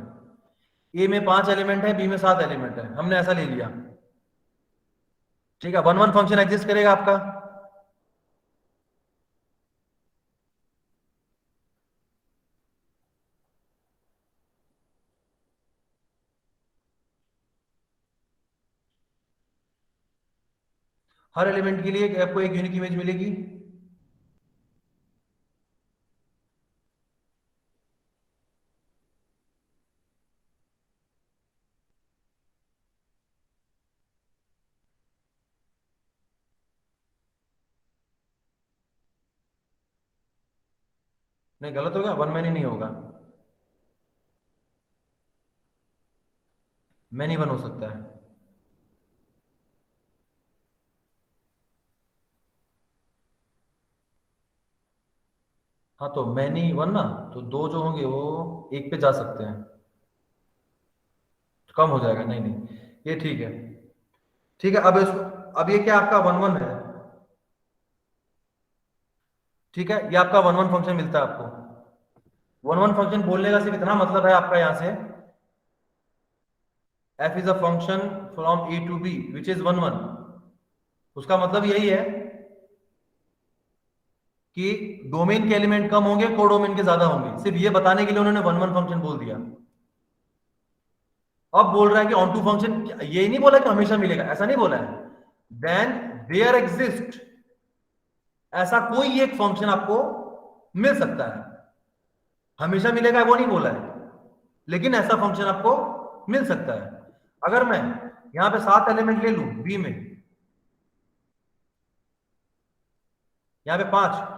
S1: ए में 5 एलिमेंट है, बी में 7 एलिमेंट है, हमने ऐसा ले लिया, ठीक है। 1-1 फंक्शन एग्जिस्ट करेगा आपका, हर एलिमेंट के लिए आपको एक यूनिक इमेज मिलेगी। नहीं गलत होगा, वन मैनी नहीं होगा, मैनी वन हो सकता है। हाँ तो मैनी वन ना, तो 2 जो होंगे वो 1 पे जा सकते हैं, तो कम हो जाएगा। नहीं नहीं ये ठीक है, ठीक है। अब ये क्या आपका 1-1 है, ठीक है, ये आपका 1-1 फंक्शन मिलता है आपको। 1-1 फंक्शन बोलने का सिर्फ इतना मतलब है आपका यहां से f is a function from a to b which is 1-1, उसका मतलब यही है कि डोमेन के एलिमेंट कम होंगे, कोडोमेन के ज्यादा होंगे। सिर्फ ये बताने के लिए उन्होंने 1-1 फंक्शन बोल दिया। अब बोल रहा है कि ऑन टू फंक्शन, ये नहीं बोला कि हमेशा मिलेगा, ऐसा नहीं बोला है। देन देयर एग्जिस्ट, ऐसा कोई एक फंक्शन आपको मिल सकता है, हमेशा मिलेगा वो नहीं बोला है, लेकिन ऐसा फंक्शन आपको मिल सकता है। अगर मैं यहाँ पे 7 एलिमेंट ले लूं बी में, यहाँ पे 5,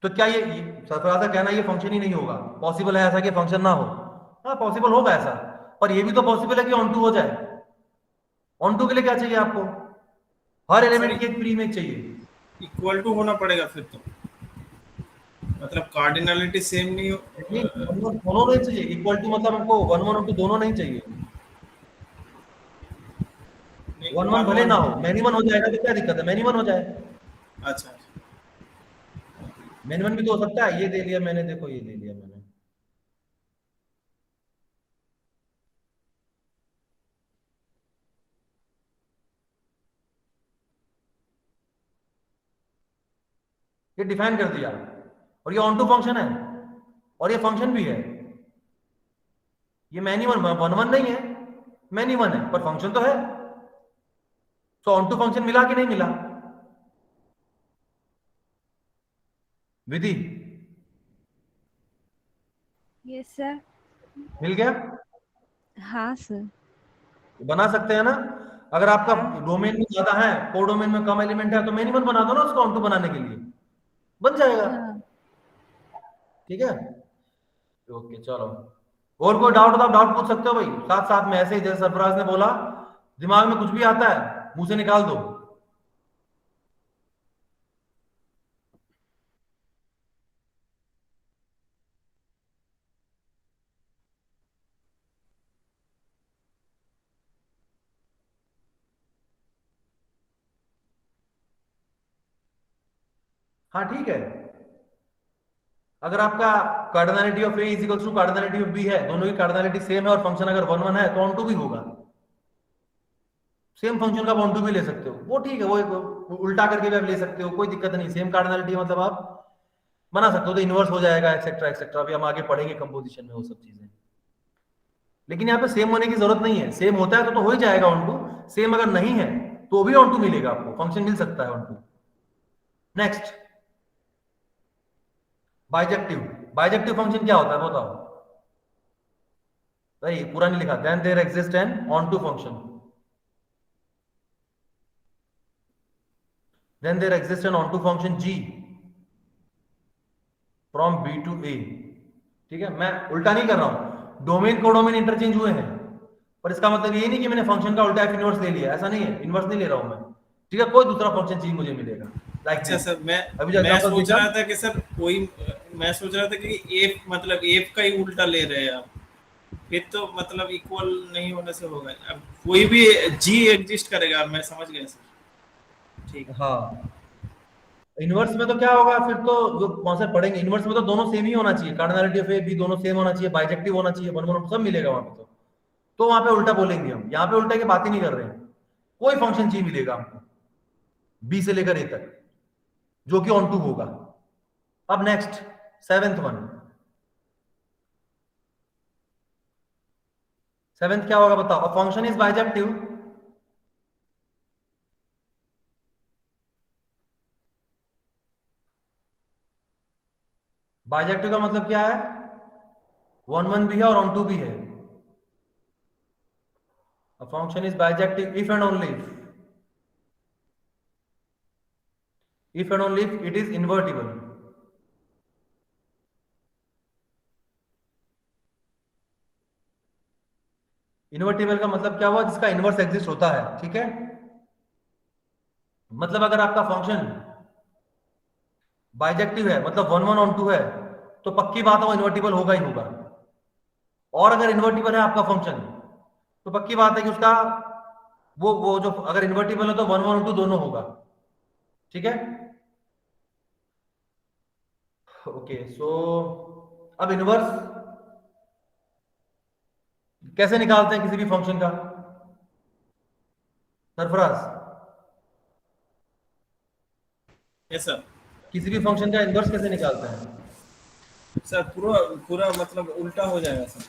S1: तो क्या ये सरफराज का कहना ये फंक्शन ही नहीं होगा? पॉसिबल है ऐसा कि फंक्शन ना हो? हाँ पॉसिबल होगा ऐसा, पर ये भी तो पॉसिबल है कि ऑन टू हो जाए। ऑन टू के लिए क्या चाहिए आपको? हर एलिमेंट की एक प्री इमेज चाहिए।
S4: इक्वल टू होना पड़ेगा फिर तो, मतलब कार्डिनलिटी सेम नहीं हो।
S1: दोनों नहीं चाहिए। इक्वल टू मतलब हमको 1 1 और 2 दोनों नहीं चाहिए। 1 1 भले ना हो, मैनी 1 हो जाएगा तो क्या दिक्कत है? मैनी 1 हो जाए।
S4: अच्छा,
S1: मैनी 1 भी तो हो सकता है। ये दे लिया मैंने, देखो ये दे लिया मैंने। ये डिफाइन कर दिया, और ये ऑन टू फंक्शन है, और ये फंक्शन भी है। ये मैनी 1 1 नहीं है, मैनी 1 है, पर फंक्शन तो है। तो ऑन टू फंक्शन मिला कि नहीं मिला? विधि
S7: यस सर।
S1: मिल गया?
S7: हाँ सर।
S1: बना सकते हैं ना? अगर आपका डोमेन में ज्यादा है, कोडोमेन में कम एलिमेंट है, तो मैनी 1 बना दो ना उसको ऑन टू बनाने के लिए, बन जाएगा।
S7: हाँ।
S1: ठीक है, ओके चलो। और कोई डाउट हो तो आप डाउट पूछ सकते हो भाई, साथ साथ में ऐसे ही, जैसे सरफराज ने बोला, दिमाग में कुछ भी आता है मुंह से निकाल दो। हाँ ठीक है, अगर आपका cardinality of A is equal to cardinality of B है, दोनों की कार्डिनलिटी सेम है, और फंक्शन अगर 1 1 है, तो ऑन टू भी होगा। सेम फंक्शन का ऑन टू भी ले सकते हो, वो ठीक है, वो उल्टा करके भी आप ले सकते हो, कोई दिक्कत नहीं। सेम कार्डिनलिटी मतलब आप बना सकते हो, तो इनवर्स हो जाएगा, एक्सेट्रा एक्सेट्रा। भी हम आगे पढ़ेंगे कंपोजिशन में वो सब चीजें। लेकिन यहाँ पे सेम होने की जरूरत नहीं है। सेम होता है तो हो ही जाएगा ऑन टू। सेम अगर नहीं है तो भी ऑन टू मिलेगा आपको, फंक्शन मिल सकता है onto. Next, bijective. Bijective function क्या होता है बताओ भाई? पूरा नहीं लिखा। Then there exist an onto function. Then there exists an onto function g from b to a। ठीक है, मैं उल्टा नहीं कर रहा हूं, डोमेन कोडोमेन इंटरचेंज हुए हैं, पर इसका मतलब ये नहीं कि मैंने फंक्शन का उल्टा इनवर्स ले लिया, ऐसा नहीं है। इनवर्स नहीं ले रहा हूं मैं, ठीक है? कोई दूसरा फंक्शन जी मुझे मिलेगा।
S4: अच्छा सर, मैं सोच रहा था कि सर मैं सोच रहा था कि एफ मतलब एफ का ही उल्टा ले रहे हैं आप, फिर तो मतलब इक्वल नहीं होने से होगा। अब कोई भी जी एग्जिस्ट करेगा, मैं समझ गया सर। ठीक।
S1: हाँ, इनवर्स में तो क्या होगा फिर? तो जो कॉन्सेप्ट पढ़ेंगे, इनवर्स में तो दोनों सेम ही होना चाहिए, कार्डिनलिटी ऑफ ए बी दोनों सेम होना चाहिए, बाइजेक्टिव होना चाहिए, 1 1 सब मिलेगा वहां पे। तो वहां पे उल्टा बोलेंगे हम, यहाँ पे उल्टा की बात ही नहीं कर रहे हैं। कोई फंक्शन जी मिलेगा हमको बी से लेकर ए तक, जो कि ऑन टू होगा। अब नेक्स्ट 7th वन। 7th क्या होगा बताओ? अ फंक्शन इज बाइजेक्टिव बाइजेक्टिव का मतलब क्या है? 1 1 भी है और ऑन टू भी है। A function is bijective if and only if it is invertible। Invertible का मतलब क्या हुआ? जिसका इनवर्स एग्जिस्ट होता है। ठीक है, मतलब अगर आपका फंक्शन बाइजेक्टिव है, मतलब 1 1 ऑन टू है, तो पक्की बात है वो इन्वर्टिबल होगा ही होगा। और अगर इन्वर्टिबल है आपका फंक्शन, तो पक्की बात है कि उसका वो जो अगर इन्वर्टिबल है तो 1 1 और 2 दोनों होगा। ठीक है, ओके। सो अब इनवर्स कैसे निकालते हैं किसी भी फंक्शन का? Sarfaraz,
S4: yes sir.
S1: किसी भी फंक्शन का इनवर्स कैसे निकालते हैं?
S4: सर पूरा मतलब उल्टा हो जाएगा सर।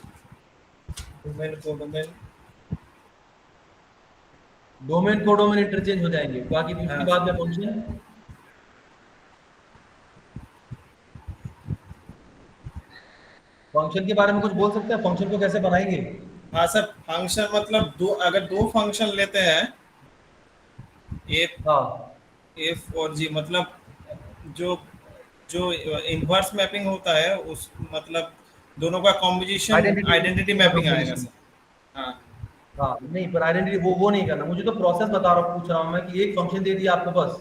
S1: डोमेन कोडोमेन इंटरचेंज हो जाएंगे, बाकी दूसरी बात में फंक्शन फंक्शन के बारे में कुछ बोल सकते हैं, फंक्शन को कैसे बनाएंगे?
S4: हाँ सर, फंक्शन मतलब अगर दो फंक्शन लेते हैं, एफ और जी, मतलब जो जो इनवर्स मैपिंग होता है उस मतलब दोनों का कॉम्बिनेशन आइडेंटिटी मैपिंग आएगा सर। हाँ
S1: हाँ नहीं, पर आइडेंटिटी वो नहीं करना, मुझे तो प्रोसेस बता रहा हूँ, पूछ रहा हूँ मैं कि एक फंक्शन दे दिया आपको बस,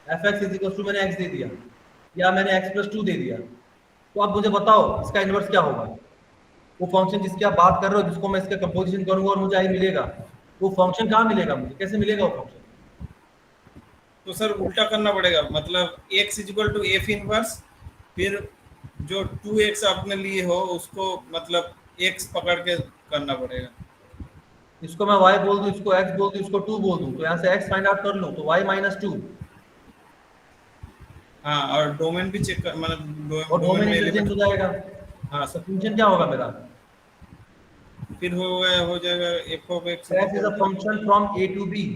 S1: F X is equal to मैंने एक्स दे दिया या मैंने एक्स प्लस 2 दे दिया, तो आप मुझे बताओ इसका इनवर्स क्या होगा? वो फंक्शन जिसकी आप बात कर रहे हो, जिसको मैं इसका कंपोजिशन करूंगा और मुझे आई मिलेगा, वो फंक्शन कहाँ मिलेगा मुझे, कैसे मिलेगा वो फंक्शन?
S4: तो सर उल्टा करना पड़ेगा, मतलब x equal to F inverse, फिर जो 2x आपने लिए हो उसको मतलब x पकड़ के करना पड़ेगा।
S1: इसको मैं y बोल दूं, इसको x बोल दूं, इसको 2 बोल दूं, तो यहाँ से x फाइंड आउट कर लूं तो y माइनस 2।
S4: हाँ, और डोमेन भी चेक कर, मतलब
S1: और डोमेन
S4: में
S1: इंटरचेंज हो जाएगा।
S4: हाँ
S1: तो फंक्शन क्या होगा मेरा?
S4: फिर हो जाएगा f of x
S1: f is a function from a to b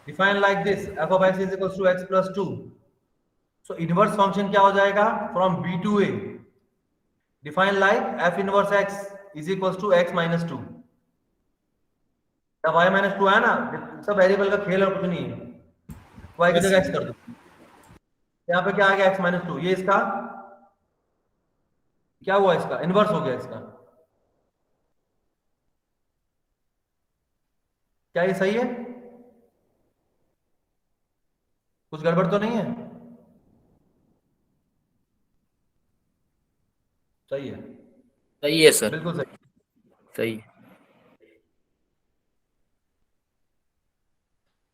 S1: defined like this, f of x is equals to x plus 2। so inverse function क्या हो जाएगा? from b to a defined like f inverse x is equals to x minus 2। y minus 2 है ना, सब variable का खेल और कुछ नहीं है, y की जगह x कर दो, यहाँ पे क्या आ गया x माइनस 2, ये इसका क्या हुआ, इसका इनवर्स हो गया इसका। क्या ये सही है? कुछ गड़बड़ तो नहीं है? सही है,
S8: सही है सर,
S1: बिल्कुल सही।
S8: सही है।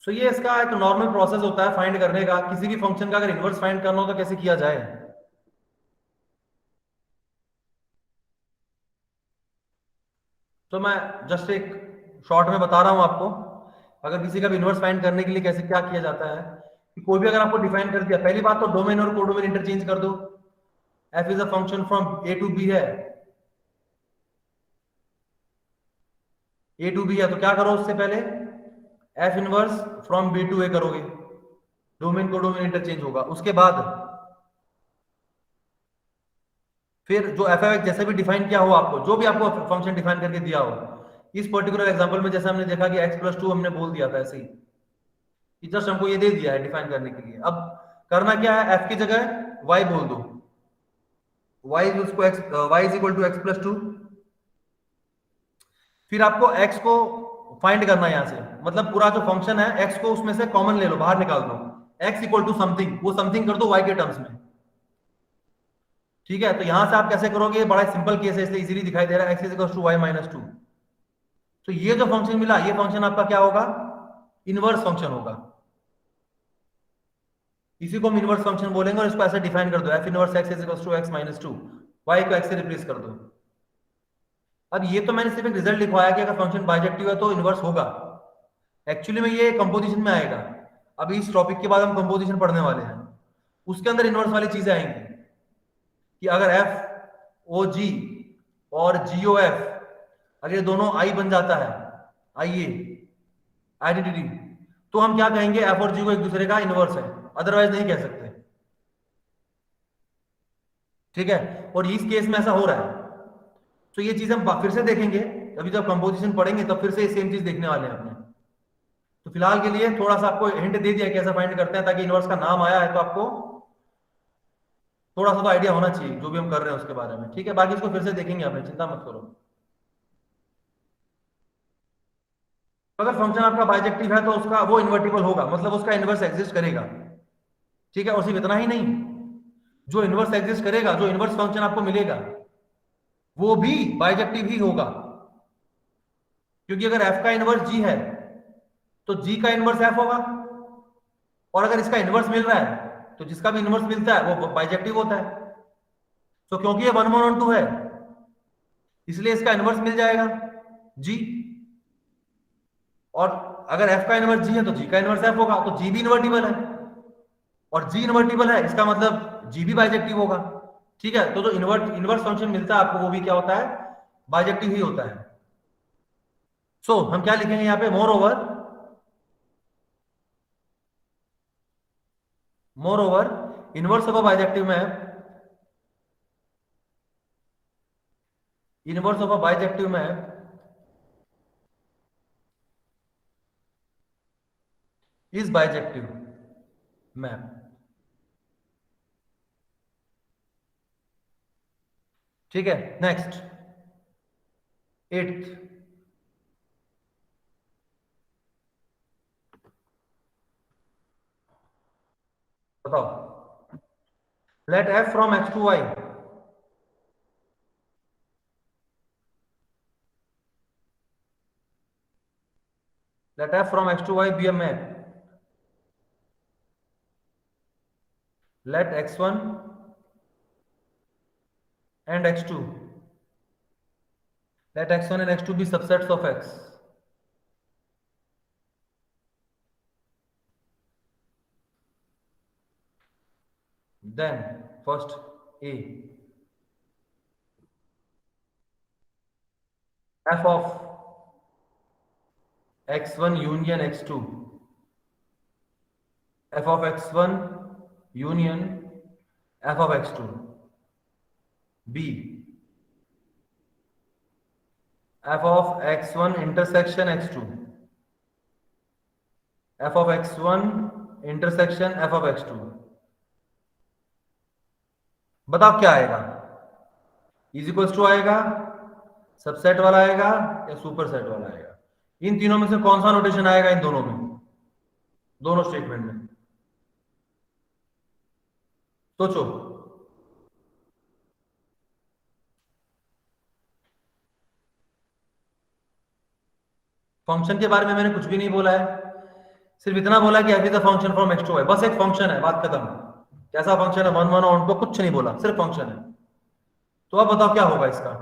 S1: सो ये इसका एक नॉर्मल प्रोसेस होता है फाइंड करने का, किसी भी फंक्शन का अगर इनवर्स फाइंड करना हो तो कैसे किया जाए। तो मैं जस्ट एक शॉर्ट में बता रहा हूं आपको, अगर किसी का भी इनवर्स फाइंड करने के लिए कैसे क्या किया जाता है, कि कोई भी अगर आपको डिफाइन कर दिया, पहली बात तो डोमेन और कोडोमेन इंटरचेंज कर दो। f is a function from a to b है, a टू b है, तो क्या करो उससे पहले f inverse from b to a करोगे, डोमेन कोडोमेन इंटरचेंज होगा। उसके बाद फिर जो एफ एफ जैसे भी डिफाइन किया हो, आपको जो भी आपको फंक्शन डिफाइन करके दिया हो, इस पर्टिकुलर एग्जांपल में जैसे हमने देखा कि x प्लस 2 हमने बोल दिया था, ऐसे ही जस्ट हमको ये दे दिया है डिफाइन करने के लिए। अब करना क्या है, f की जगह y बोल दो, y उसको x, y is equal to x plus 2। फिर आपको x को फाइंड करना है यहाँ से, मतलब पूरा जो फंक्शन है x को उसमें से कॉमन ले लो, बाहर निकाल दो, x इक्वल टू समथिंग, वो समथिंग कर दो y के टर्म्स में, ठीक है। तो यहां से आप कैसे करोगे, बड़ा सिंपल केस है इसलिए इजीली दिखाई दे रहा है, x is equal to y minus 2। तो ये जो फंक्शन मिला, ये फंक्शन आपका क्या होगा, इनवर्स फंक्शन होगा, इसी को हम इनवर्स फंक्शन बोलेंगे। और इसको ऐसे डिफाइन कर दो, f inverse x is equal to x minus 2, y को x से रिप्लेस कर दो। अब ये तो मैंने सिर्फ एक रिजल्ट लिखवाया कि अगर फंक्शन बाइजेक्टिव है तो इनवर्स होगा, एक्चुअली में ये कंपोजिशन में आएगा। अभी इस टॉपिक के बाद हम कंपोजिशन पढ़ने वाले हैं, उसके अंदर इनवर्स वाली चीजें आएंगी कि अगर एफ ओ जी और जी ओ एफ अगर ये दोनों आई बन जाता है, आई आइडेंटिटी, तो हम क्या कहेंगे, एफ और जी को एक दूसरे का इनवर्स है, अदरवाइज नहीं कह सकते, ठीक है। और इस केस में ऐसा हो रहा है, तो ये चीज हम फिर से देखेंगे, अभी जब कंपोजिशन पढ़ेंगे तब फिर से सेम चीज देखने वाले हैं अपने। तो फिलहाल के लिए थोड़ा सा आपको हिंट दे दिया कैसे फाइंड करते हैं, ताकि इनवर्स का नाम आया है तो आपको थोड़ा सा तो आइडिया होना चाहिए जो भी हम कर रहे हैं उसके बारे में, ठीक है। बाकी इसको फिर से देखेंगे, आपने चिंता मत करो। अगर फंक्शन आपका बाइजेक्टिव है तो उसका वो इन्वर्टिबल होगा, मतलब उसका इनवर्स एग्जिस्ट करेगा, ठीक है। और सिर्फ इतना ही नहीं, जो इनवर्स एग्जिस्ट करेगा, जो इनवर्स फंक्शन आपको मिलेगा वो भी बाइजेक्टिव ही होगा, क्योंकि अगर f का इनवर्स g है तो g का इनवर्स f होगा, और अगर इसका इनवर्स मिल रहा है तो जिसका भी इनवर्स मिलता है वो बाइजेक्टिव होता है। तो क्योंकि ये 1 1 1 2 है इसलिए इसका इनवर्स मिल जाएगा g, और अगर f का इनवर्स g है तो g का इनवर्स f होगा, तो g भी इन्वर्टिबल है, और g इन्वर्टिबल है इसका मतलब g भी बाइजेक्टिव होगा, ठीक है। तो जो इनवर्स फंक्शन मिलता है आपको वो भी क्या होता है, बाइजेक्टिव ही होता है। सो हम क्या लिखेंगे यहाँ पे, more over inverse of a bijective map inverse of a bijective map is bijective map. ठीक है, नेक्स्ट 8th, बताओ। Let f from x to y, let f from x to y be a map. Let x1 and x2, let x1 and x2 be subsets of x. Then first a, f of x1 union x2, f of x1 union f of x2. B, f of x1 intersection x2, f of x1 intersection f of x2. बताओ क्या आएगा? Is equals to आएगा, subset वाला आएगा या super set वाला आएगा? इन तीनों में से कौन सा नोटेशन आएगा इन दोनों में, दोनों स्टेटमेंट में? सोचो। फंक्शन के बारे में मैंने कुछ भी नहीं बोला है, सिर्फ इतना बोला कि F is the function from X to Y, बस एक फंक्शन है, बात खत्म। कैसा फंक्शन है, 1 1 ऑन को कुछ नहीं बोला, सिर्फ फंक्शन है। तो अब बताओ क्या होगा इसका?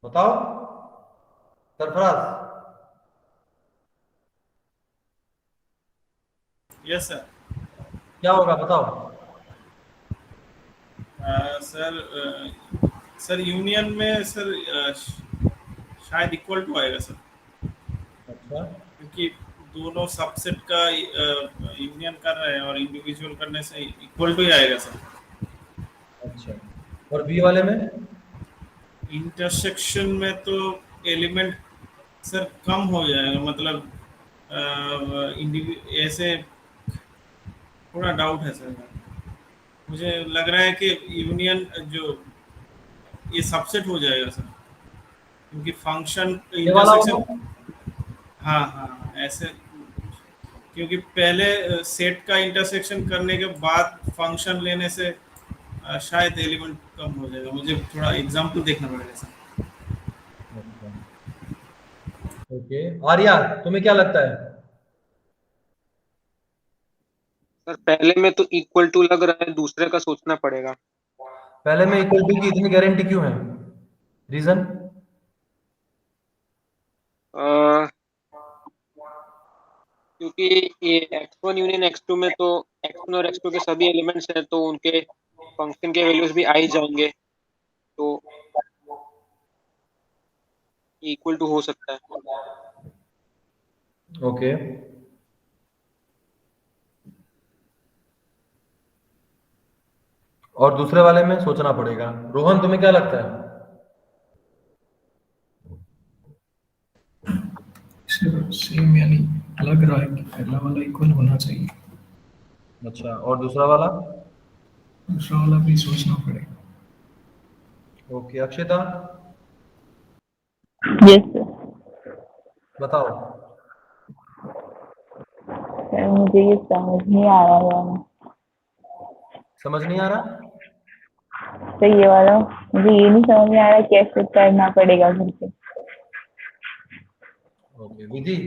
S1: बताओ सरफराज।
S4: Yes sir.
S1: क्या होगा बताओ?
S4: सर यूनियन में सर शायद इक्वल टू आएगा सर,
S1: अच्छा,
S4: क्योंकि दोनों सबसेट का यूनियन कर रहे हैं और इंडिविजुअल करने से इक्वल टू ही आएगा सर।
S1: अच्छा, और बी वाले में?
S4: इंटरसेक्शन में तो एलिमेंट सर कम हो जाएगा, मतलब ऐसे थोड़ा डाउट है सर। मुझे लग रहा है कि यूनियन जो ये सबसेट हो जाएगा सर, क्योंकि फंक्शन
S1: ये वाला होगा?
S4: इंटरसेक्शन। हाँ हाँ ऐसे, क्योंकि पहले सेट का इंटरसेक्शन करने के बाद फंक्शन लेने से शायद एलिमेंट कम हो जाएगा। मुझे थोड़ा एग्जाम्पल देखना पड़ेगा सर।
S1: ओके, आर्या तुम्हें क्या लगता है?
S11: सर पहले में तो इक्वल टू लग रहा है, दूसरे का सोचना पड़ेगा।
S1: पहले में इक्वल टू की इतनी गारंटी क्यों है? रीजन?
S11: क्योंकि ये x1 यूनियन x2 में तो x1 और x2 के सभी एलिमेंट्स हैं, तो उनके फंक्शन के वैल्यूज भी आ ही जाएंगे, तो इक्वल टू हो सकता है।
S1: ओके, और दूसरे वाले में सोचना पड़ेगा। रोहन तुम्हें क्या लगता है?
S5: सेम यानी लग रहा है कि पहला वाला इक्वल होना चाहिए,
S1: अच्छा, और दूसरा वाला?
S5: दूसरा वाला भी सोचना पड़ेगा।
S1: Okay, Akshita
S9: yes sir.
S1: बताओ।
S9: सर मुझे ये समझ नहीं आ रहा है,
S1: समझ नहीं आ रहा?
S9: तो ये वाला मुझे ये नहीं समझ में आ रहा कैसे करना पड़ेगा घर पे।
S1: ओके, विधि?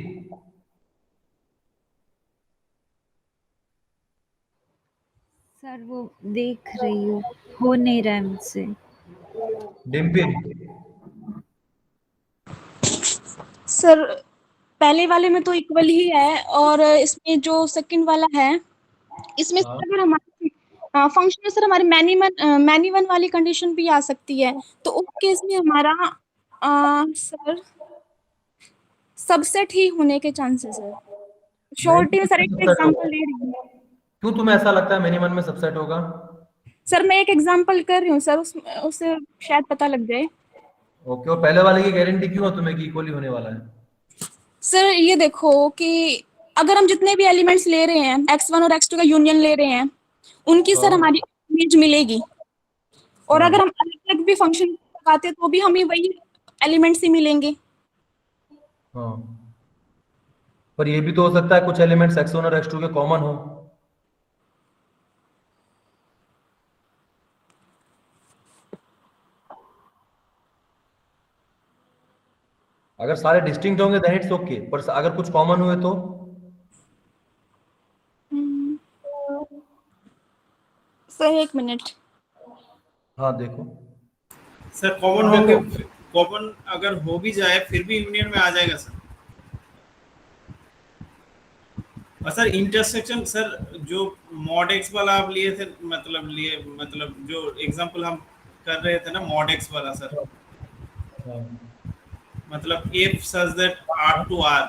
S7: सर सर वो देख रही हूँ, हो नहीं रहा है मुझसे।
S1: डिम्पी
S10: सर पहले वाले में तो इक्वल ही है, और इसमें जो सेकंड वाला है इसमें
S1: हाँ।
S10: अगर हमारे फंक्शन में सर हमारे मैनी वन वाली कंडीशन भी आ सकती है, तो उस केस में हमारा सर सबसेट ही होने के चांसेस है। शॉर्ट में सर एक
S1: सबसेट
S10: एग्जांपल
S1: होगा।
S10: ले रही हूँ।
S1: क्यों तुम्हें ऐसा लगता है मिनिमम में सबसेट होगा?
S10: सर मैं एक एग्जांपल कर रही हूँ सर, उससे शायद पता लग जाए।
S1: ओके, और पहले वाले की गारंटी क्यों है तुम्हें कि इक्वली होने वाला है?
S10: सर ये देखो कि अगर हम जितने भी एलिमेंट्स ले रहे हैं x1 और x2 का यूनियन ले रहे हैं, उनकी सर
S1: हाँ।
S10: हमारी इमेज मिलेगी, और
S1: हाँ।
S10: अगर हम अलग अलग भी फंक्शन लगाते हैं तो भी हमें वही एलिमेंट्स ही मिलेंगे।
S1: हाँ, पर ये भी तो हो सकता है कुछ एलिमेंट्स x1 और x2 के कॉमन हो। अगर सारे डिस्टिंक्ट होंगे देन इट्स ओके, पर अगर कुछ कॉमन हुए तो?
S10: सर एक मिनट।
S1: हाँ देखो।
S4: सर कॉमन
S1: हाँ,
S4: होंगे,
S1: देखो।
S4: कॉमन अगर हो भी जाए फिर भी यूनियन में आ जाएगा सर। और सर इंटरसेक्शन सर जो मॉड एक्स वाला आप लिए थे, मतलब जो एग्जांपल हम कर रहे थे ना मॉड एक्स वाला सर,
S1: हाँ।
S4: मतलब if such that r to r,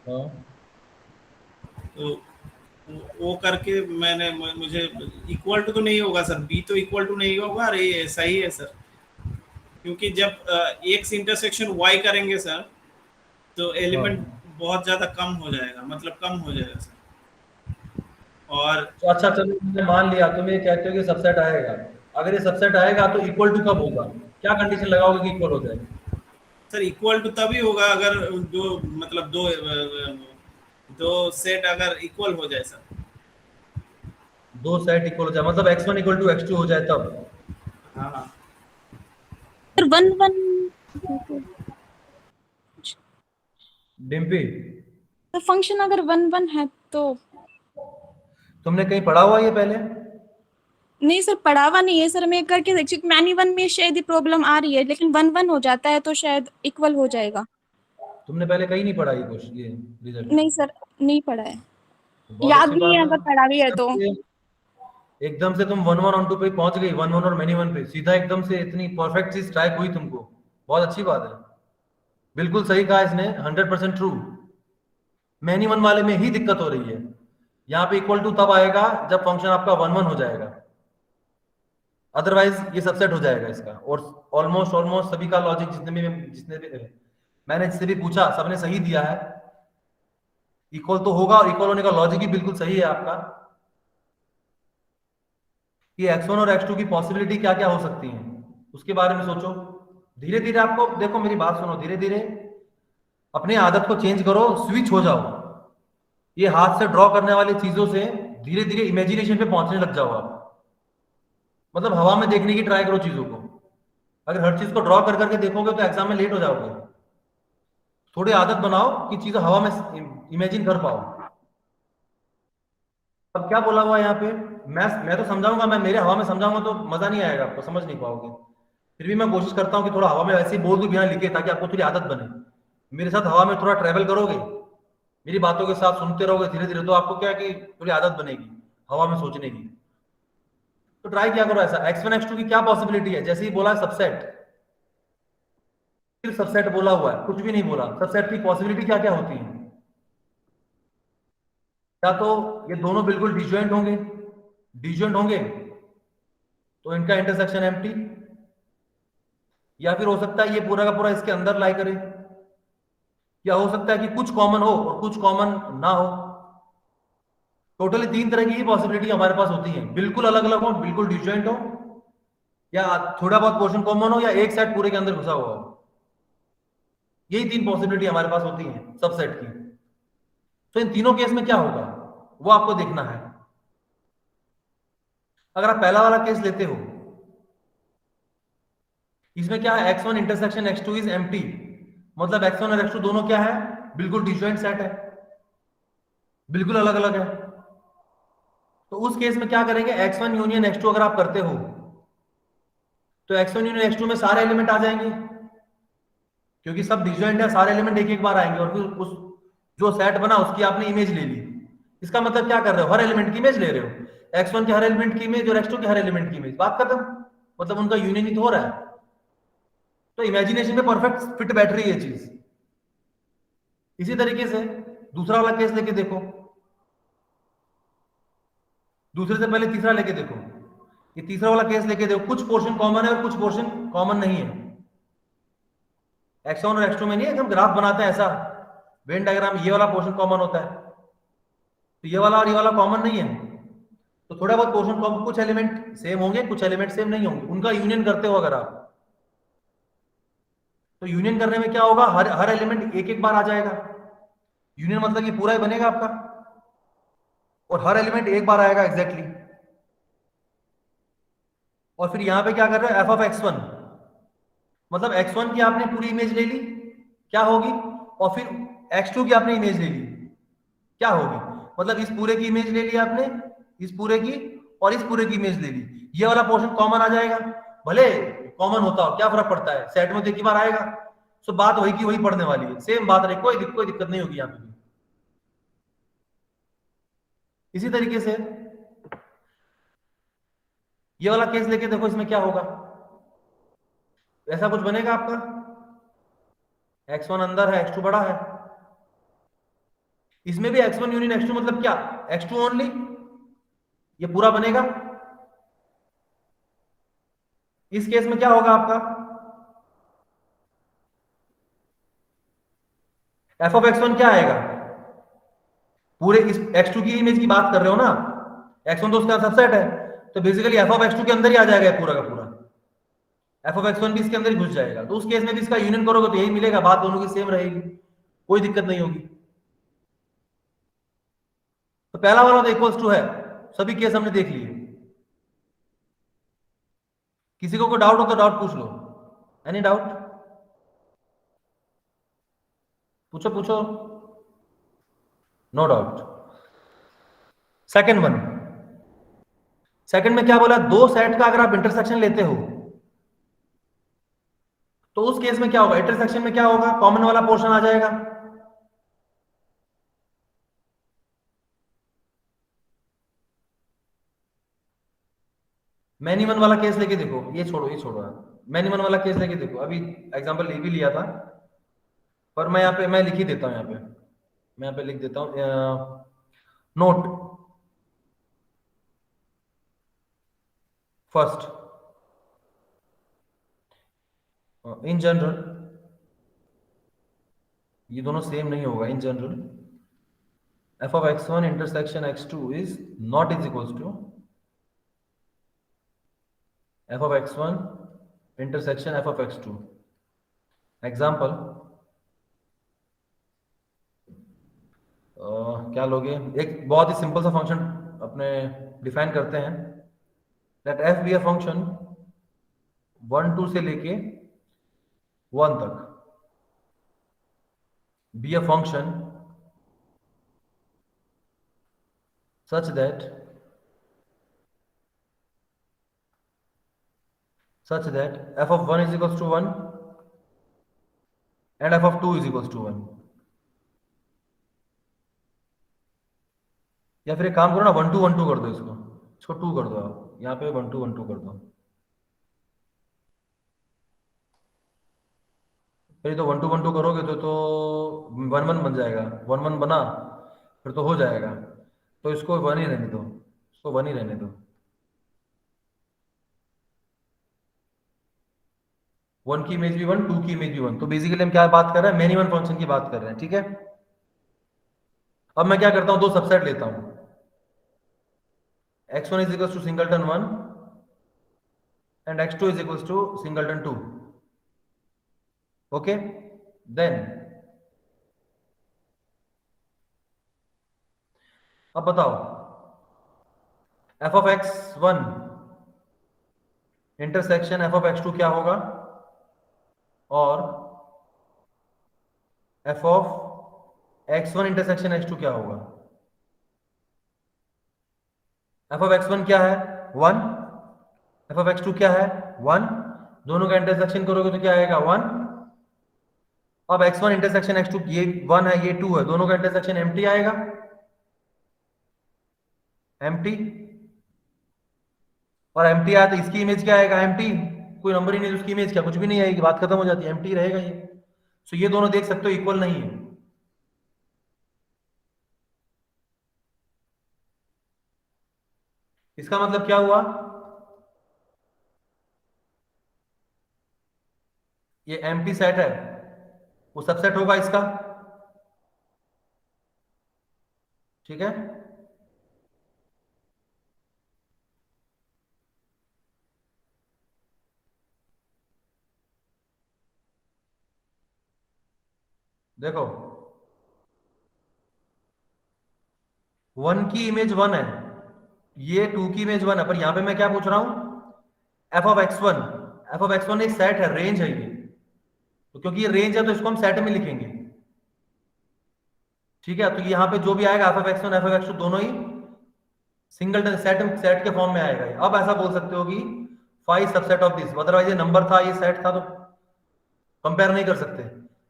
S1: हाँ।
S4: तो वो करके मुझे इक्वल टू तो नहीं होगा सर, b तो इक्वल टू नहीं होगा। अरे ये सही है सर, क्योंकि जब x इंटरसेक्शन y करेंगे सर तो एलिमेंट बहुत ज्यादा कम हो जाएगा, मतलब कम हो जाएगा सर। और
S1: तो अच्छा चलो तुमने मान लिया, तुम ये कहते हो कि सबसेट आएगा। अगर ये सबसेट आएगा तो इक्वल टू कब होगा? क्या कंडीशन लगाओगे कि इक्वल हो जाए?
S4: सर इक्वल टू तभी होगा अगर दो मतलब दो सेट अगर इक्वल हो जाए सर।
S1: दो सेट इक्वल हो जाए मतलब x1 इक्वल टू x2 हो जाए तब?
S4: हाँ
S10: सर 1 1
S1: डिम्पी
S10: तो फंक्शन अगर 1 1 है तो
S1: तुमने कहीं पढ़ा हुआ ये पहले?
S10: नहीं सर, पढ़ा हुआ नहीं है सर, मैं करके देखी मैनी वन में शायद ये प्रॉब्लम आ रही है, लेकिन 1 1 हो जाता है तो शायद इक्वल हो जाएगा।
S1: तुमने पहले कहीं नहीं पढ़ा ये क्वेश्चन, ये रिजल्ट?
S10: नहीं सर, नहीं पढ़ा है,
S1: बहुत
S10: याद
S1: अच्छी
S10: नहीं
S1: बात
S10: है,
S1: है।
S10: अगर पढ़ा भी है तो।
S1: एकदम से तुम 1 1 on 2 पे पहुंच गई, 1 1 और मैनी 1 पे सीधा एकदम से इतनी परफेक्ट चीज स्ट्राइक हुई तुमको, बहुत अच्छी बात है। बिल्कुल सही कहा इसने, 100% ट्रू। मैनी 1 वाले में ही दिक्कत हो रही है। यहाँ पे इक्वल टू तब आएगा जब फंक्शन आपका 1 1 हो जाएगा, अदरवाइज ये सबसेट हो जाएगा इसका। और ऑलमोस्ट सभी का लॉजिक जितने भी मैंने जिससे भी पूछा सबने सही दिया है। इक्वल तो होगा, और इक्वल होने का लॉजिक ही बिल्कुल सही है आपका। कि x1 और x2 की पॉसिबिलिटी क्या क्या हो सकती है उसके बारे में सोचो। धीरे धीरे आपको, देखो मेरी बात सुनो, धीरे धीरे अपने आदत को चेंज करो, स्विच हो जाओ। ये हाथ से ड्रॉ करने वाली चीजों से धीरे धीरे इमेजिनेशन पे पहुंचने लग जाओ आप। मतलब हवा में देखने की ट्राई करो चीजों को। अगर हर चीज को ड्रॉ कर करके देखोगे तो एग्जाम में लेट हो जाओगे। थोड़ी आदत बनाओ कि चीजें हवा में इमेजिन कर पाओ। अब क्या बोला हुआ है यहाँ पे? मैं तो समझाऊंगा, मैं मेरे हवा में समझाऊंगा तो मजा नहीं आएगा, आपको समझ नहीं पाओगे। फिर भी मैं कोशिश करता हूँ कि थोड़ा हवा में ऐसे ही बोल दूं बिना लिखे, ताकि आपको थोड़ी आदत बने। मेरे साथ हवा में थोड़ा ट्रेवल करोगे, मेरी बातों के साथ सुनते रहोगे धीरे धीरे, तो आपको क्या है कि थोड़ी आदत बनेगी हवा में सोचने की। तो ट्राई किया करो ऐसा। x1 x2 की क्या पॉसिबिलिटी है? जैसे ही बोला सबसेट, सिर्फ सबसेट बोला हुआ है, कुछ भी नहीं बोला। सबसेट की पॉसिबिलिटी क्या क्या होती है? या तो ये दोनों बिल्कुल डिजॉइंट होंगे, डिजॉइंट होंगे तो इनका इंटरसेक्शन एम्प्टी, या फिर हो सकता है ये पूरा का पूरा इसके अंदर लाई करे, या हो सकता है कि कुछ कॉमन हो और कुछ कॉमन ना हो। टोटली 3 तरह की पॉसिबिलिटी हमारे पास होती है, बिल्कुल अलग अलग हो, बिल्कुल डिजॉइंट हो, या थोड़ा बहुत पोर्शन कॉमन हो, या एक सेट पूरे के अंदर घुसा हुआ हो। यही 3 पॉसिबिलिटी हमारे पास होती है सबसेट की। तो इन तीनों केस में क्या होगा वो आपको देखना है। अगर आप पहला वाला केस लेते हो, इसमें क्या है, x1 intersection x2 is empty, मतलब x1 और x2 दोनों क्या है, बिल्कुल डिजॉइंट सेट है, बिल्कुल अलग अलग है। तो उस केस में क्या करेंगे, x1 यूनियन x2 अगर आप करते हो तो x1 यूनियन x2 में सारे एलिमेंट आ जाएंगे, क्योंकि सब डिसजॉइंट है, सारे एलिमेंट एक एक बार आएंगे, और फिर उस जो सेट बना उसकी आपने इमेज ले ली। इसका मतलब क्या कर रहे हो, हर एलिमेंट की इमेज ले रहे हो, x1 के हर एलिमेंट की इमेज और x2 के हर एलिमेंट की इमेज, बात खत्म, मतलब उनका यूनियन ही तो हो रहा है। तो इमेजिनेशन में परफेक्ट फिट बैठ रही है ये चीज। इसी तरीके से दूसरा वाला केस लेके देखो, दूसरे से पहले तीसरा लेके देखो, ये तीसरा वाला केस लेके देखो, कुछ पोर्शन कॉमन है और कुछ पोर्शन कॉमन नहीं है। x1 और x2 में नहीं है, हम ग्राफ बनाते हैं ऐसा वेन डायग्राम, ये वाला पोर्शन कॉमन होता है, तो ये वाला और ये वाला कॉमन नहीं है, तो थोड़ा बहुत पोर्शन कॉमन, कुछ एलिमेंट सेम होंगे कुछ एलिमेंट सेम नहीं होंगे, उनका यूनियन करते हो अगर आप, तो यूनियन करने में क्या होगा, हर एलिमेंट एक एक बार आ जाएगा। यूनियन मतलब ये पूरा ही बनेगा आपका, और हर एलिमेंट एक बार आएगा एग्जैक्टली। और फिर यहां पे क्या कर रहे हो, एफ ऑफ x1, मतलब x1 की आपने पूरी इमेज ले ली, क्या होगी, और फिर x2 की आपने इमेज ले ली, क्या होगी, मतलब इस पूरे की इमेज ले ली आपने, इस पूरे की और इस पूरे की इमेज ले ली, ये वाला पोर्शन कॉमन आ जाएगा, भले कॉमन होता हो क्या फर्क पड़ता है, सेट में तो एक ही बार आएगा, सो बात वही की वही पढ़ने वाली है, सेम बात रही, कोई दिक्कत नहीं होगी यहाँ पे भी। इसी तरीके से ये वाला केस लेके देखो, इसमें क्या होगा, ऐसा कुछ बनेगा आपका, x1 अंदर है x2 बड़ा है, इसमें भी x1 यूनियन x2 मतलब क्या, x2 ओनली, ये पूरा बनेगा। इस केस में क्या होगा आपका, f ऑफ x1 क्या आएगा, पूरे इस x2 की इमेज की बात कर रहे हो ना, x1 तो उसका सबसेट है, तो बेसिकली f ऑफ x2 के अंदर ही आ जाएगा पूरा का पूरा, f ऑफ x1 भी इसके अंदर ही घुस जाएगा, तो उस केस में भी इसका यूनियन करोगे तो यही मिलेगा, बात दोनों की सेम रहेगी, कोई दिक्कत नहीं होगी। तो पहला वाला तो इक्वल्स टू है, सभी केस हमने देख लिए, किसी को कोई डाउट हो तो डाउट पूछ लो, एनी डाउट पूछो पूछो, no doubt. Second one, second में क्या बोला, दो सेट का अगर आप इंटरसेक्शन लेते हो तो उस केस में क्या होगा, इंटरसेक्शन में क्या होगा, कॉमन वाला पोर्शन आ जाएगा, मैनी वन वाला केस लेके देखो, ये छोड़ो मैनी वन वाला केस लेके देखो, अभी एग्जांपल ले भी लिया था, पर मैं यहाँ पे मैं लिख ही देता हूँ, मैं यहाँ पे लिख देता हूँ, नोट फर्स्ट, इन जनरल, ये दोनों सेम नहीं होगा, in general f of x1 intersection x2 is not is equals to f of x1 intersection f of x2। Example क्या लोगे, एक बहुत ही सिंपल सा फंक्शन अपने डिफाइन करते हैं, let f be a function 1 2 से लेके 1 तक, be a function such that f of 1 is equals to 1 and f of 2 is equals to 1। या फिर एक काम करो ना, 1 2 1 2 कर दो, इसको 2 कर दो, आप यहाँ पे 1 2 1 2 कर दो, फिर तो 1 2 1 2 करोगे तो 1 1 बन जाएगा, 1 1 बना फिर तो हो जाएगा, तो इसको 1 ही रहने दो, इसको 1 ही रहने दो, 1 की इमेज भी 1 2 की इमेज भी 1, तो बेसिकली हम क्या बात कर रहे हैं, मैनी वन फंक्शन की बात कर रहे हैं, ठीक है। अब मैं क्या करता हूं, दो सबसेट लेता हूं, x1 is equals to singleton 1 and x2 is equals to singleton 2, okay, then अब बताओ f of x1 intersection f of x2 क्या होगा, और f of x1 intersection x2 क्या होगा। एफ ऑफ x1 क्या है 1, एफ ऑफ x2 क्या है 1, दोनों का इंटरसेक्शन करोगे तो क्या आएगा 1। अब x1 इंटरसेक्शन x2 ये 1 है ये 2 है, दोनों का इंटरसेक्शन एम्प्टी आएगा, एम्प्टी। और एम्प्टी आया तो इसकी इमेज क्या आएगा एम्प्टी, कोई नंबर ही नहीं, उसकी इमेज क्या, कुछ भी नहीं आएगी, बात खत्म हो जाती है, एम्प्टी रहेगा ये। सो ये दोनों देख सकते हो इक्वल नहीं है। इसका मतलब क्या हुआ, ये एम्प्टी सेट है, वो सबसेट होगा इसका, ठीक है। देखो 1 की इमेज 1 है, ये 2 की इमेज 1 है, पर यहां पे मैं क्या पूछ रहा हूं F of x1, F of x1 एक सेट है, रेंज है ये, तो क्योंकि ये रेंज है तो इसको हम सेट में लिखेंगे, ठीक है। तो यहाँ पे जो भी आएगा F of x1 F of x2 दोनों ही सिंगल सेट के फॉर्म में आएगा। अब ऐसा बोल सकते हो कि five subset of this, otherwise ये नंबर था ये सेट था तो कंपेयर नहीं कर सकते,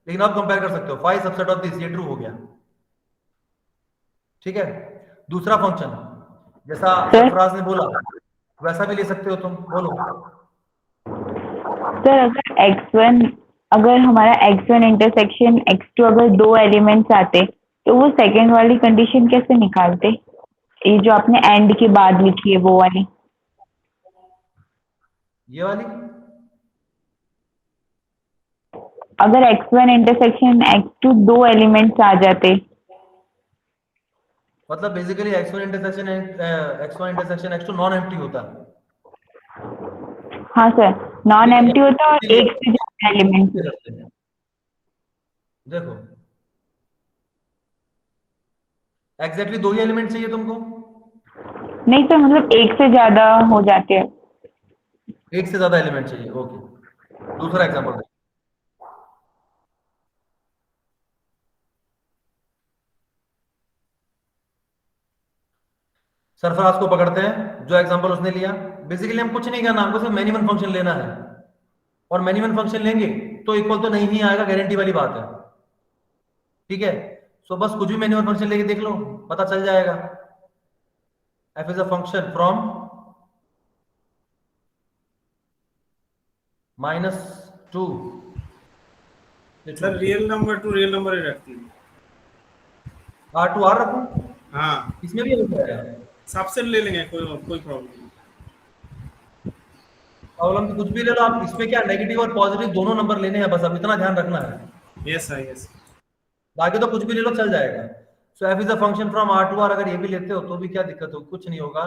S1: लेकिन अब कंपेयर कर सकते हो, फाइव सबसेट ऑफ दिस, ये ट्रू हो गया, ठीक है। दूसरा फंक्शन जैसा सरफराज ने बोला वैसा भी ले सकते हो तुम, बोलो।
S9: सर अगर हमारा x1 इंटरसेक्शन x2 अगर दो एलिमेंट्स आते तो वो सेकंड वाली कंडीशन कैसे निकालते, ये जो आपने एंड के बाद लिखी है वो वाली,
S1: ये वाली
S9: अगर x1 इंटरसेक्शन x2 दो एलिमेंट्स आ जाते,
S1: मतलब basically x1 intersection x2 non empty होता है।
S9: हाँ सर नॉन एम्प्टी होता है और एक से ज्यादा एलिमेंट।
S1: देखो एग्जैक्टली दो ही एलिमेंट चाहिए तुमको,
S9: नहीं सर मतलब एक से ज्यादा हो जाते हैं।
S1: एक से ज्यादा एलिमेंट चाहिए, ओके। दूसरा एग्जांपल देखो, सरफराज को पकड़ते हैं, जो एग्जांपल उसने लिया, बेसिकली हम कुछ नहीं करना, हमको सिर्फ मिनिमम फंक्शन लेना है, और मिनिमम फंक्शन लेंगे तो इक्वल तो नहीं ही आएगा, गारंटी वाली बात है, ठीक है। सो बस कुछ भी मिनिमम फंक्शन लेके देख लो, पता चल जाएगा। f is a function from -2,
S4: सर real number to real number ही रखती है,
S1: R टू R रखूं,
S4: हाँ
S1: इसमें भी हो जाएगा,
S4: सबसे ले लेंगे, कोई प्रॉब्लम नहीं।
S1: प्रॉब्लम तो कुछ भी ले लो आप, इसमें क्या नेगेटिव और पॉजिटिव दोनों नंबर लेने हैं, बस अब इतना ध्यान रखना है।
S4: यस सर यस,
S1: बाकी तो कुछ भी ले लो चल जाएगा। So f is a function from R to R, अगर ये भी लेते हो तो भी क्या दिक्कत हो, कुछ नहीं होगा।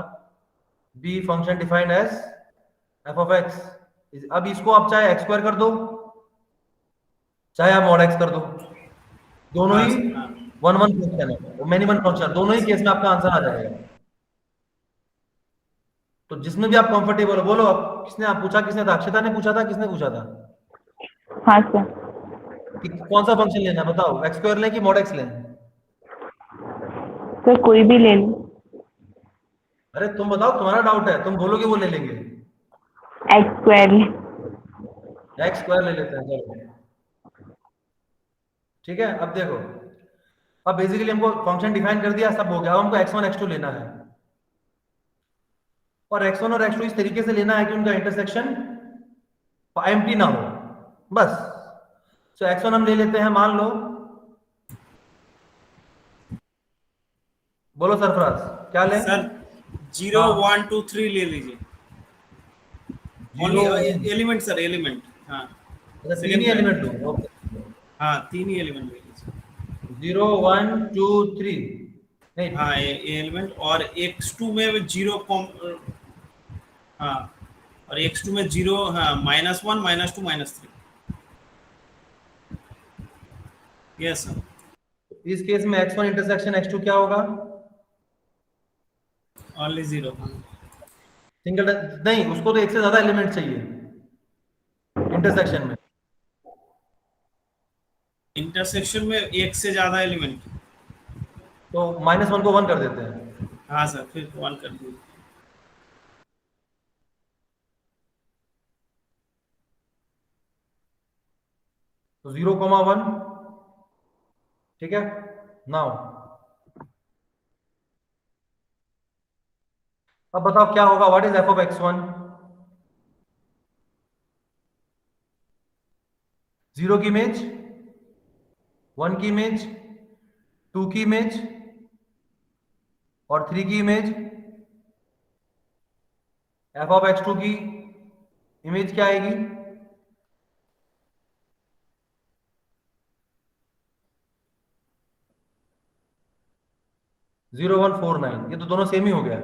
S1: b function defined as f of x, अब इसको आप चाहे x स्क्वायर कर दो चाहे आप mod x कर दो, दोनों ही 1 1 फंक्शन है, वो मिनिमम फंक्शन, दोनों ही केस में आपका आंसर आ जाएगा। तो जिसमें भी आप कंफर्टेबल हो बोलो। अब किसने आप पूछा, किसने था, अक्षता ने पूछा था, किसने पूछा था?
S9: हाँ सर
S1: कि कौन सा फंक्शन लेना है बताओ, x स्क्वायर लें कि mod x लें?
S9: सर कोई भी ले लो।
S1: अरे तुम बताओ, तुम्हारा डाउट है, तुम बोलोगे वो ले लेंगे,
S9: x स्क्वायर
S1: x स्क्वायर ले लेते हैं, चलो ठीक है। अब देखो, अब बेसिकली हमको फंक्शन डिफाइन कर दिया, सब हो गया, अब हमको x1 x2 लेना है, और x1 और x2 इस तरीके से लेना है कि उनका इंटरसेक्शन एम्प्टी ना हो, बस। सो x1 हम ले लेते हैं, मान लो, बोलो सरफराज क्या लें?
S4: सर 0 1 2 3 ले लीजिए, ओनली एलिमेंट सर, एलिमेंट, हाँ
S1: तीन ही एलिमेंट लो, ओके,
S4: हाँ तीन ही एलिमेंट ले लीजिए,
S1: 0 1 2 3 नहीं,
S4: हाँ एलिमेंट, और x2 में 0 हाँ, और x2 में 0, हाँ -1 -2 -3, यस सर।
S1: इस केस में x1 इंटरसेक्शन x2 क्या होगा?
S4: ओनली 0,
S1: सिंगल नहीं, उसको तो एक से ज्यादा एलिमेंट चाहिए इंटरसेक्शन में,
S4: इंटरसेक्शन में एक से ज्यादा एलिमेंट,
S1: तो -1 को 1 कर देते हैं,
S4: हाँ सर फिर 1 कर दीजिए,
S1: तो 0,1, ठीक है। नाउ अब बताओ क्या होगा, what is F of x1? 0 की इमेज, 1 की इमेज, 2 की इमेज और 3 की इमेज। एफ ऑफ x2 की इमेज क्या आएगी? जीरो 149। ये तो दोनों सेम ही हो गया।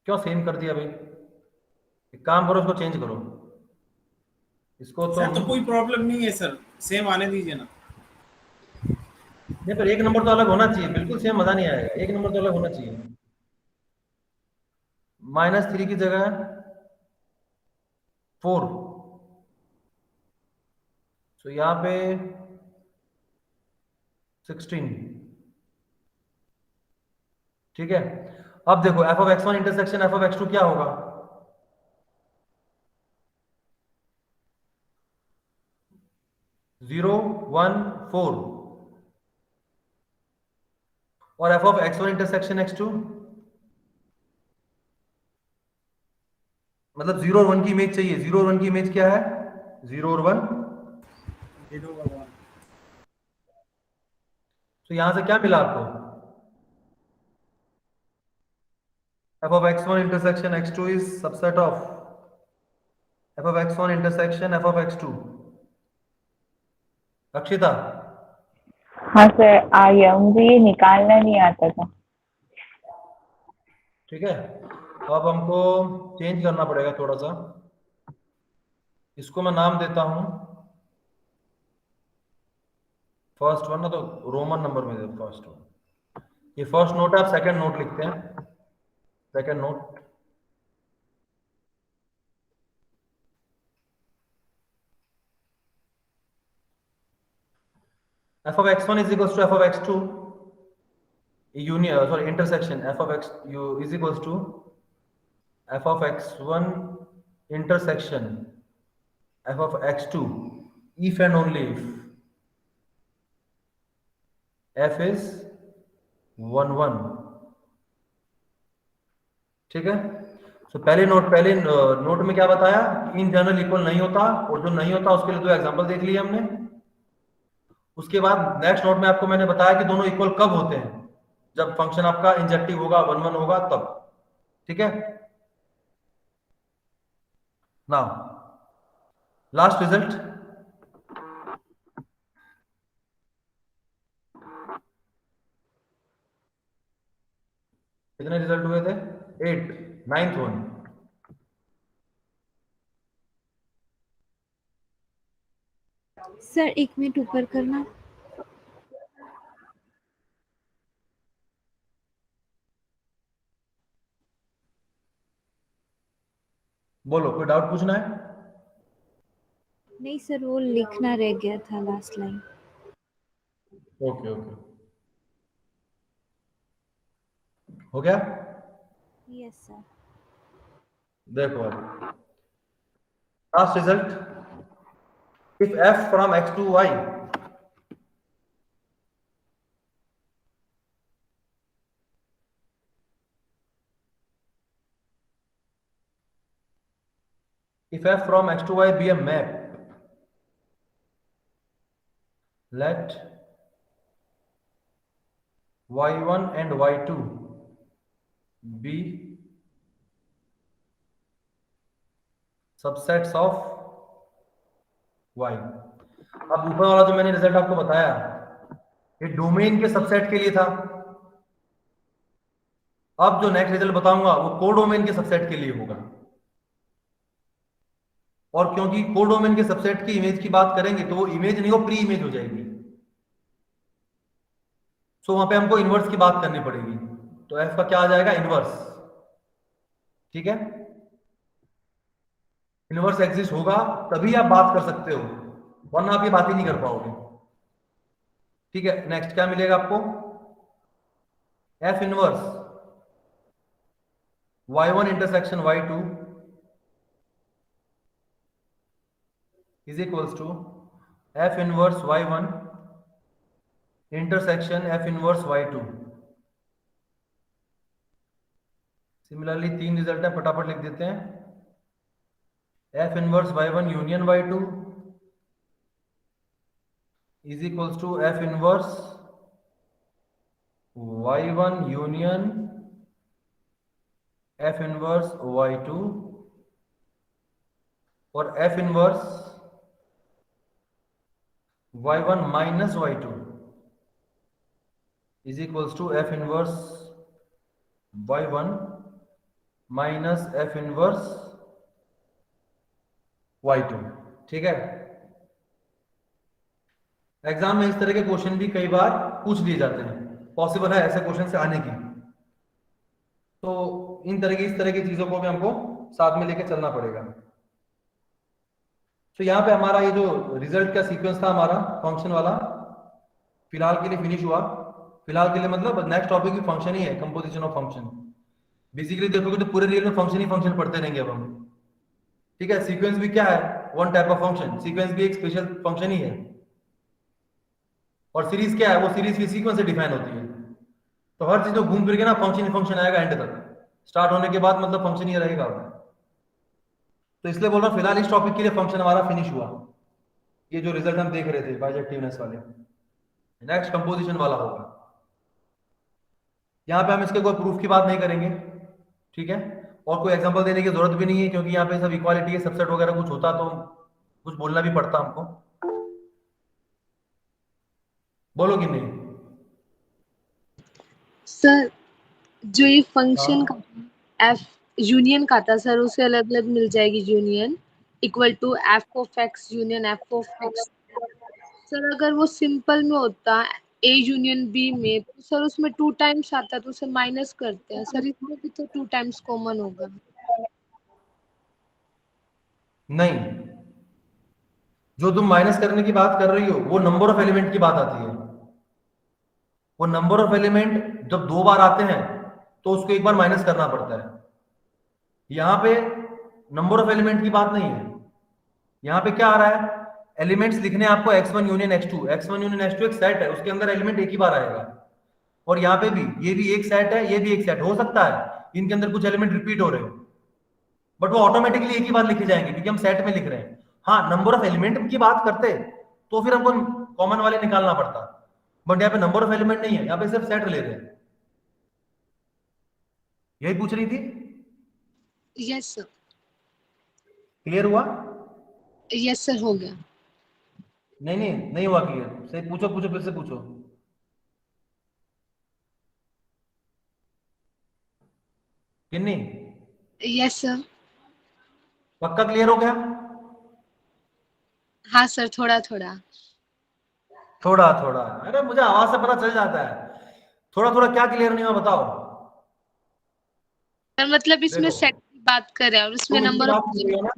S1: क्यों सेम कर दिया भाई? एक काम करो, इसको चेंज करो, इसको
S4: सर तो कोई प्रॉब्लम नहीं है सर, सेम आने दीजिए ना।
S1: नहीं, पर एक नंबर तो अलग होना चाहिए, बिल्कुल सेम मजा नहीं आएगा, एक नंबर तो अलग होना चाहिए। -3 की जगह 4, तो यहाँ पे 16, ठीक है। अब देखो F of x1 intersection F of x2 क्या होगा? जीरो 1 4 और F of x1 intersection x2 मतलब 0 और 1 की इमेज चाहिए। 0 और 1 की इमेज क्या है? 0 और 1। तो यहां से क्या मिला आपको? f of x1 intersection x2 is subset of f of x1 intersection f of x2। Akshita,
S9: हाँ सर, आ गया, मुझे ये निकालना नहीं आता था।
S1: ठीक है। तो अब हमको चेंज करना पड़ेगा थोड़ा सा, इसको मैं नाम देता हूं फर्स्ट वन ना, तो रोमन नंबर में दे फर्स्ट वन। ये फर्स्ट नोट है, आप सेकंड नोट लिखते हैं। Second note, f of x1 is equals to f of x2 union, sorry, intersection f of x is equals to f of x1 intersection f of x2 if and only if f is 1 1। ठीक है। तो पहले note में क्या बताया? In general equal नहीं होता, और जो नहीं होता उसके लिए दो एग्जांपल देख लिए हमने। उसके बाद नेक्स्ट नोट में आपको मैंने बताया कि दोनों इक्वल कब होते हैं, जब फंक्शन आपका इंजेक्टिव होगा, 1 1 होगा तब। ठीक है। नाउ लास्ट रिजल्ट, कितने रिजल्ट हुए थे? 8, 9th वन।
S7: सर 1 मिनट ऊपर करना।
S1: बोलो, कोई डाउट पूछना है?
S7: नहीं सर, वो लिखना रह गया था लास्ट लाइन।
S1: ओके ओके, हो गया।
S7: Yes sir.
S1: देखो अब last result, if f from x to y if f from x to y be a map, let y1 and y2 be subsets of y। अब ऊपर वाला जो मैंने result आपको बताया, ये डोमेन के सबसेट के लिए था। अब जो नेक्स्ट रिजल्ट बताऊंगा वो कोडोमेन के सबसेट के लिए होगा, और क्योंकि कोडोमेन के सबसेट की इमेज की बात करेंगे तो वो इमेज नहीं, वो प्री इमेज हो जाएगी। सो वहां पे हमको इनवर्स की बात करनी पड़ेगी, तो एफ का क्या आ जाएगा? इनवर्स। ठीक है। इनवर्स एग्जिस्ट होगा तभी आप बात कर सकते हो, वरना आप ये बात ही नहीं कर पाओगे। ठीक है। नेक्स्ट क्या मिलेगा आपको? F inverse y1 intersection y2 is equals to f inverse y1 intersection f inverse y2। Similarly तीन रिजल्ट है, फटाफट लिख देते हैं। f inverse y1 union y2 is equals to f inverse y1 union f inverse y2 और f inverse y1 minus y2 is equals to f inverse y1 minus f inverse y2। ठीक है, exam में इस तरह के question भी कई बार पूछ लिए जाते हैं, पॉसिबल है ऐसे क्वेश्चन से आने की। तो इस तरह की चीजों को भी हमको साथ में लेके चलना पड़ेगा। तो यहाँ पे हमारा ये जो रिजल्ट का सीक्वेंस था हमारा फंक्शन वाला, फिलहाल के लिए फिनिश हुआ। फिलहाल के लिए मतलब नेक्स्ट टॉपिक भी फंक्शन ही है, कंपोजिशन ऑफ फंक्शन। बेसिकली देखोगे तो पूरे रियल में फंक्शन ही फंक्शन पढ़ते रहेंगे अब हम। ठीक है, सीक्वेंस भी क्या है, one type of function, sequence भी एक स्पेशल फंक्शन ही है। और सीरीज क्या है, वो सीरीज की सीक्वेंस से डिफाइन होती है। तो हर चीज में घूम फिर के ना फंक्शन ही फंक्शन आएगा एंड तक, स्टार्ट होने के बाद मतलब फंक्शन ही रहेगा। तो इसलिए बोल रहा हूँ फिलहाल इस टॉपिक के लिए फंक्शन हमारा फिनिश हुआ। ये जो रिजल्ट हम देख रहे थे बाइजेक्टिवनेस वाले, नेक्स्ट कंपोजिशन वाला होगा। यहाँ पे हम इसके कोई प्रूफ की बात नहीं करेंगे, ठीक है, और कोई एग्जांपल देने की जरूरत भी नहीं है, क्योंकि यहाँ पे सब इक्वालिटी है, सबसेट वगैरह कुछ होता तो कुछ बोलना भी पड़ता हमको। बोलो कि नहीं
S6: सर? जो ये फंक्शन
S1: हाँ।
S6: का एफ यूनियन का था सर, उसे अलग अलग मिल जाएगी union equal to f of x union f of x. Sir अगर वो सिंपल में होता ए यूनियन बी में, तो सर उसमें 2 टाइम्स आता तो उसे माइनस करते हैं सर, इसमें भी तो 2 टाइम्स कॉमन होगा।
S1: नहीं, जो तुम माइनस करने की बात कर रही हो वो नंबर ऑफ एलिमेंट की बात आती है। वो नंबर ऑफ एलिमेंट जब 2 बार आते हैं तो उसको एक बार माइनस करना पड़ता है। यहाँ पे नंबर ऑफ एलिमेंट की बात नहीं है, यहाँ पे क्या आ रहा है, एलिमेंट्स लिखने आपको x1 union x2, x1 union x2 एक सेट है, उसके अंदर एलिमेंट एक ही बार आएगा। और यहाँ पे भी ये भी एक सेट है, ये भी एक सेट हो सकता है इनके अंदर कुछ एलिमेंट रिपीट हो रहे हो, बट वो ऑटोमेटिकली एक ही बार लिखे जाएंगे क्योंकि हम सेट में लिख रहे हैं। हाँ, नंबर ऑफ एलिमेंट की बात करते तो फिर हमको कॉमन वाले निकालना पड़ता, बट यहाँ पे नंबर ऑफ एलिमेंट नहीं है, यहाँ पे सिर्फ सेट ले रहे हैं। यही पूछ रही थी?
S6: Yes sir.
S1: क्लियर हुआ?
S6: यस सर, हो गया।
S1: नहीं नहीं नहीं हुआ क्लियर, सही पूछो पूछो फिर से पूछो। किन्नी?
S6: Yes sir.
S1: पक्का क्लियर हो गया?
S6: हाँ सर, थोड़ा थोड़ा।
S1: थोड़ा थोड़ा, अरे मुझे आवाज से पता चल जाता है। थोड़ा थोड़ा क्या क्लियर नहीं हुआ बताओ?
S6: सर मतलब इसमें
S1: देखो,
S6: सेट की बात कर रहे हैं और उसमें
S1: तुम इसकी
S6: नंबर
S1: बात
S6: ऑफ
S1: कर रही हो ना,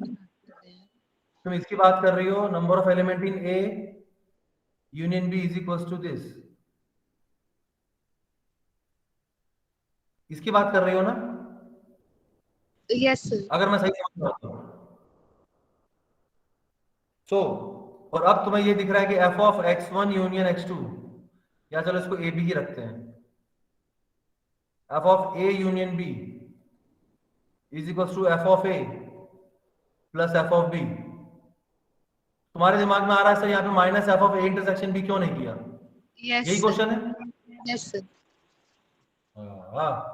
S1: तुम इसकी बात कर रही हो, number of element in A union B is equals to this, इसकी बात कर रही हो ना?
S6: Yes sir.
S1: अगर मैं सही समझ रहा हूं तो। और अब तुम्हें ये दिख रहा है कि F of x1 union x2, या चलो इसको ए बी ही रखते हैं, f of A union B is equals to f of A plus f of B. तुम्हारे दिमाग में आ रहा है सर यहाँ पे minus f of A intersection B क्यों नहीं किया?
S6: यस
S1: यही क्वेश्चन है?
S6: Yes sir.
S1: हाँ,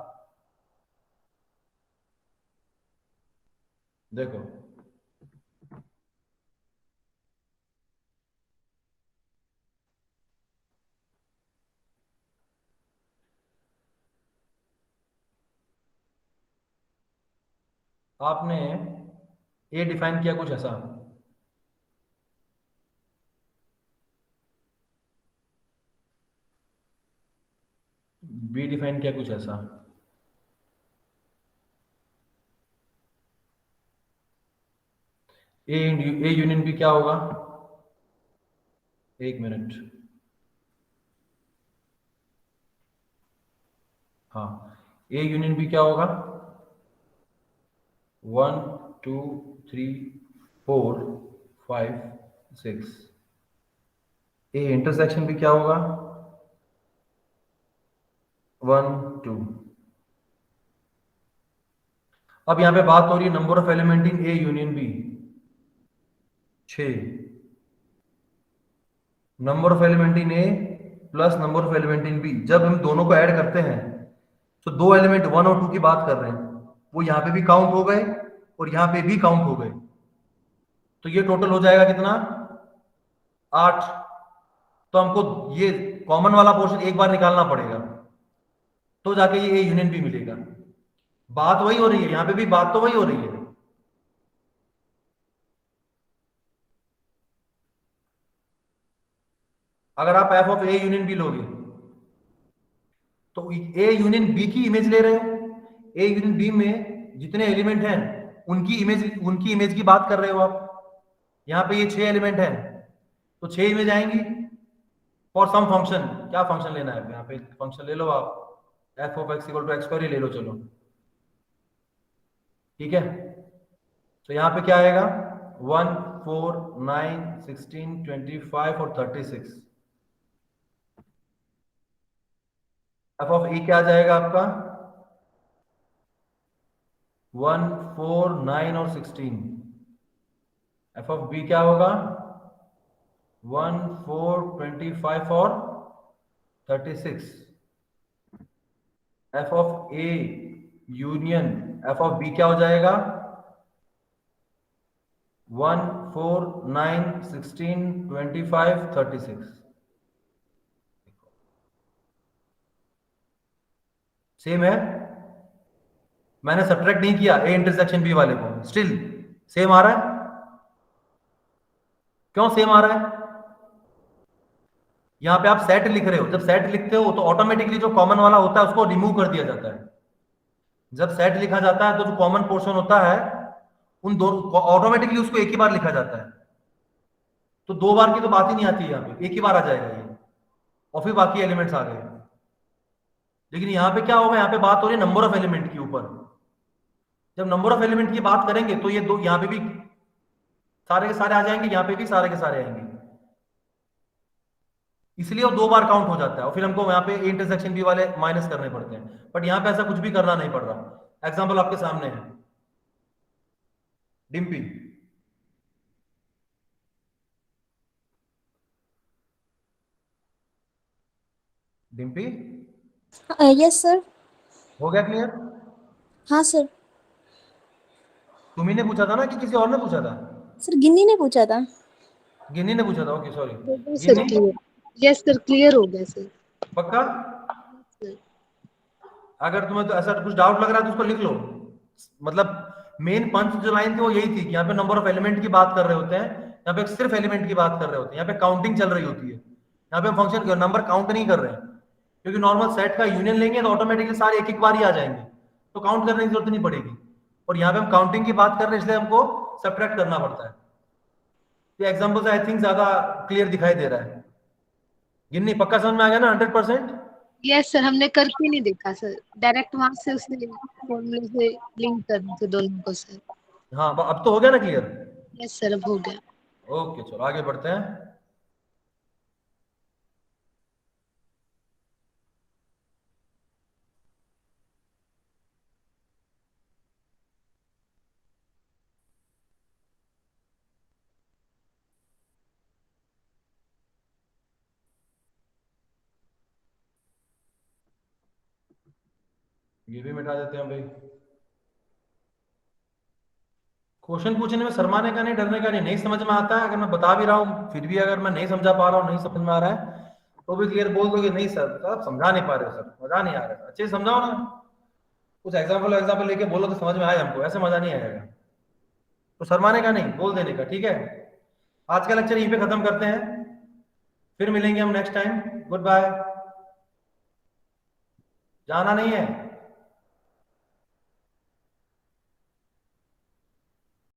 S1: देखो आपने ए डिफाइन किया कुछ ऐसा, बी डिफाइन किया कुछ ऐसा, ए यूनियन बी क्या होगा? एक मिनट, हाँ, ए यूनियन बी क्या होगा? 1 2 3 4 5 6। ये इंटरसेक्शन भी क्या होगा? 1 2। अब यहाँ पे बात हो रही है number of element in A union B, 6। Number of element in A plus number of element in B, जब हम दोनों को ऐड करते हैं तो दो एलिमेंट 1 और 2 की बात कर रहे हैं, वो यहाँ पे भी काउंट हो गए और यहाँ पे भी काउंट हो गए, तो ये टोटल हो जाएगा कितना? 8। तो हमको ये कॉमन वाला पोर्शन एक बार निकालना पड़ेगा, तो जाके ये ए यूनियन बी मिलेगा। बात वही हो रही है, यहाँ पे भी बात तो वही हो रही है। अगर आप f of A union B लोगे तो ए यूनियन बी की इमेज ले रहे हो, ए यूनियन बी में जितने एलिमेंट हैं उनकी इमेज की बात कर रहे हो आप। यहाँ पे ये 6 एलिमेंट हैं तो 6 इमेज आएंगी फॉर सम फंक्शन। क्या फंक्शन लेना है? यहाँ पे फंक्शन ले लो आप, f of x equal to x square ले लो, चलो ठीक है। तो यहाँ पे क्या आएगा? 1 4 9 16 25 और 36। एफ ऑफ ई क्या आ जाएगा आपका? 1 4 9 और 16। एफ ऑफ बी क्या होगा? 1 4 25 और 36। F of A union f of B क्या हो जाएगा? 1 4 9 16 25 36। सेम है, मैंने सब्ट्रैक्ट नहीं किया ए इंटरसेक्शन बी वाले को, स्टिल सेम आ रहा है। क्यों सेम आ रहा है? यहां पे आप सेट लिख रहे हो, जब सेट लिखते हो तो ऑटोमेटिकली जो कॉमन वाला होता है उसको रिमूव कर दिया जाता है। जब सेट लिखा जाता है तो जो कॉमन पोर्शन होता है उन दोनों ऑटोमेटिकली उसको एक ही बार लिखा जाता है, तो 2 बार की तो बात ही नहीं आती है, यहाँ पे एक ही बार आ जाएगा ये और फिर बाकी एलिमेंट्स आ गए। लेकिन यहाँ पे क्या होगा? यहाँ पे बात हो रही है नंबर ऑफ एलिमेंट के ऊपर। जब नंबर ऑफ एलिमेंट की बात करेंगे तो ये दो यहाँ पे भी सारे के सारे आ जाएंगे, यहाँ पे भी सारे के सारे आएंगे, इसलिए वो 2 बार काउंट हो जाता है और फिर हमको यहाँ पे इंटरसेक्शन बी वाले माइनस करने पड़ते हैं। बट यहाँ पे ऐसा कुछ भी करना नहीं पड़ रहा। एग्जाम्पल आपके सामने है, डिम्पी। Dimpy
S10: yes sir.
S1: हो गया क्लियर?
S10: हाँ सर।
S1: तुम्ही ने पूछा था ना कि किसी और ने पूछा था?
S10: सर गिन्नी ने पूछा था।
S1: गिन्नी ने पूछा था, okay sorry.
S6: Sir clear, yes sir clear हो गया सर।
S1: पक्का? अगर तुम्हें तो ऐसा कुछ डाउट लग रहा है तो उसको लिख लो। मतलब मेन पंच जो लाइन थी वो यही थी कि यहाँ पे नंबर ऑफ एलिमेंट की बात कर रहे होते हैं, यहाँ पे सिर्फ एलिमेंट की बात कर रहे होते हैं, यहाँ पे काउंटिंग चल रही होती है। यहाँ पे हम फंक्शन नंबर काउंट नहीं कर रहे हैं, क्योंकि नॉर्मल सेट का यूनियन लेंगे तो ऑटोमेटिकली सारे एक एक बार ही आ जाएंगे, तो काउंट करने की जरूरत नहीं पड़ेगी। और यहाँ पे हम काउंटिंग की बात कर रहे हैं इसलिए हमको सब्ट्रैक्ट करना पड़ता है। ये एग्जांपल से आई थिंक ज्यादा क्लियर दिखाई दे रहा है। गिन्नी पक्का समझ में आ गया ना 100%?
S6: यस सर, हमने करके नहीं देखा सर, डायरेक्ट वहां से उसने फॉर्मूले से लिंक कर दिए दोनों को सर।
S1: हाँ अब तो हो गया ना क्लियर?
S6: यस सर अब हो गया।
S1: ओके चलो आगे बढ़ते हैं। ये भी मिटा देते हैं भाई। क्वेश्चन पूछने में शर्माने का नहीं, डरने का नहीं समझ में आता है। अगर मैं बता भी रहा हूँ फिर भी अगर मैं नहीं समझा पा रहा हूँ, नहीं समझ में आ रहा है तो भी क्लियर बोल दोगे नहीं सर आप समझा नहीं पा रहे हो, सर मजा नहीं आ रहा है, अच्छे से समझाओ ना। कुछ एग्जाम्पल लेके बोलो तो समझ में आए हमको, ऐसे मजा नहीं आएगा। तो शर्माने का नहीं, बोल देने का, ठीक है। आज का लेक्चर यहीं पे खत्म करते हैं, फिर मिलेंगे हम नेक्स्ट टाइम। Good bye. जाना नहीं है।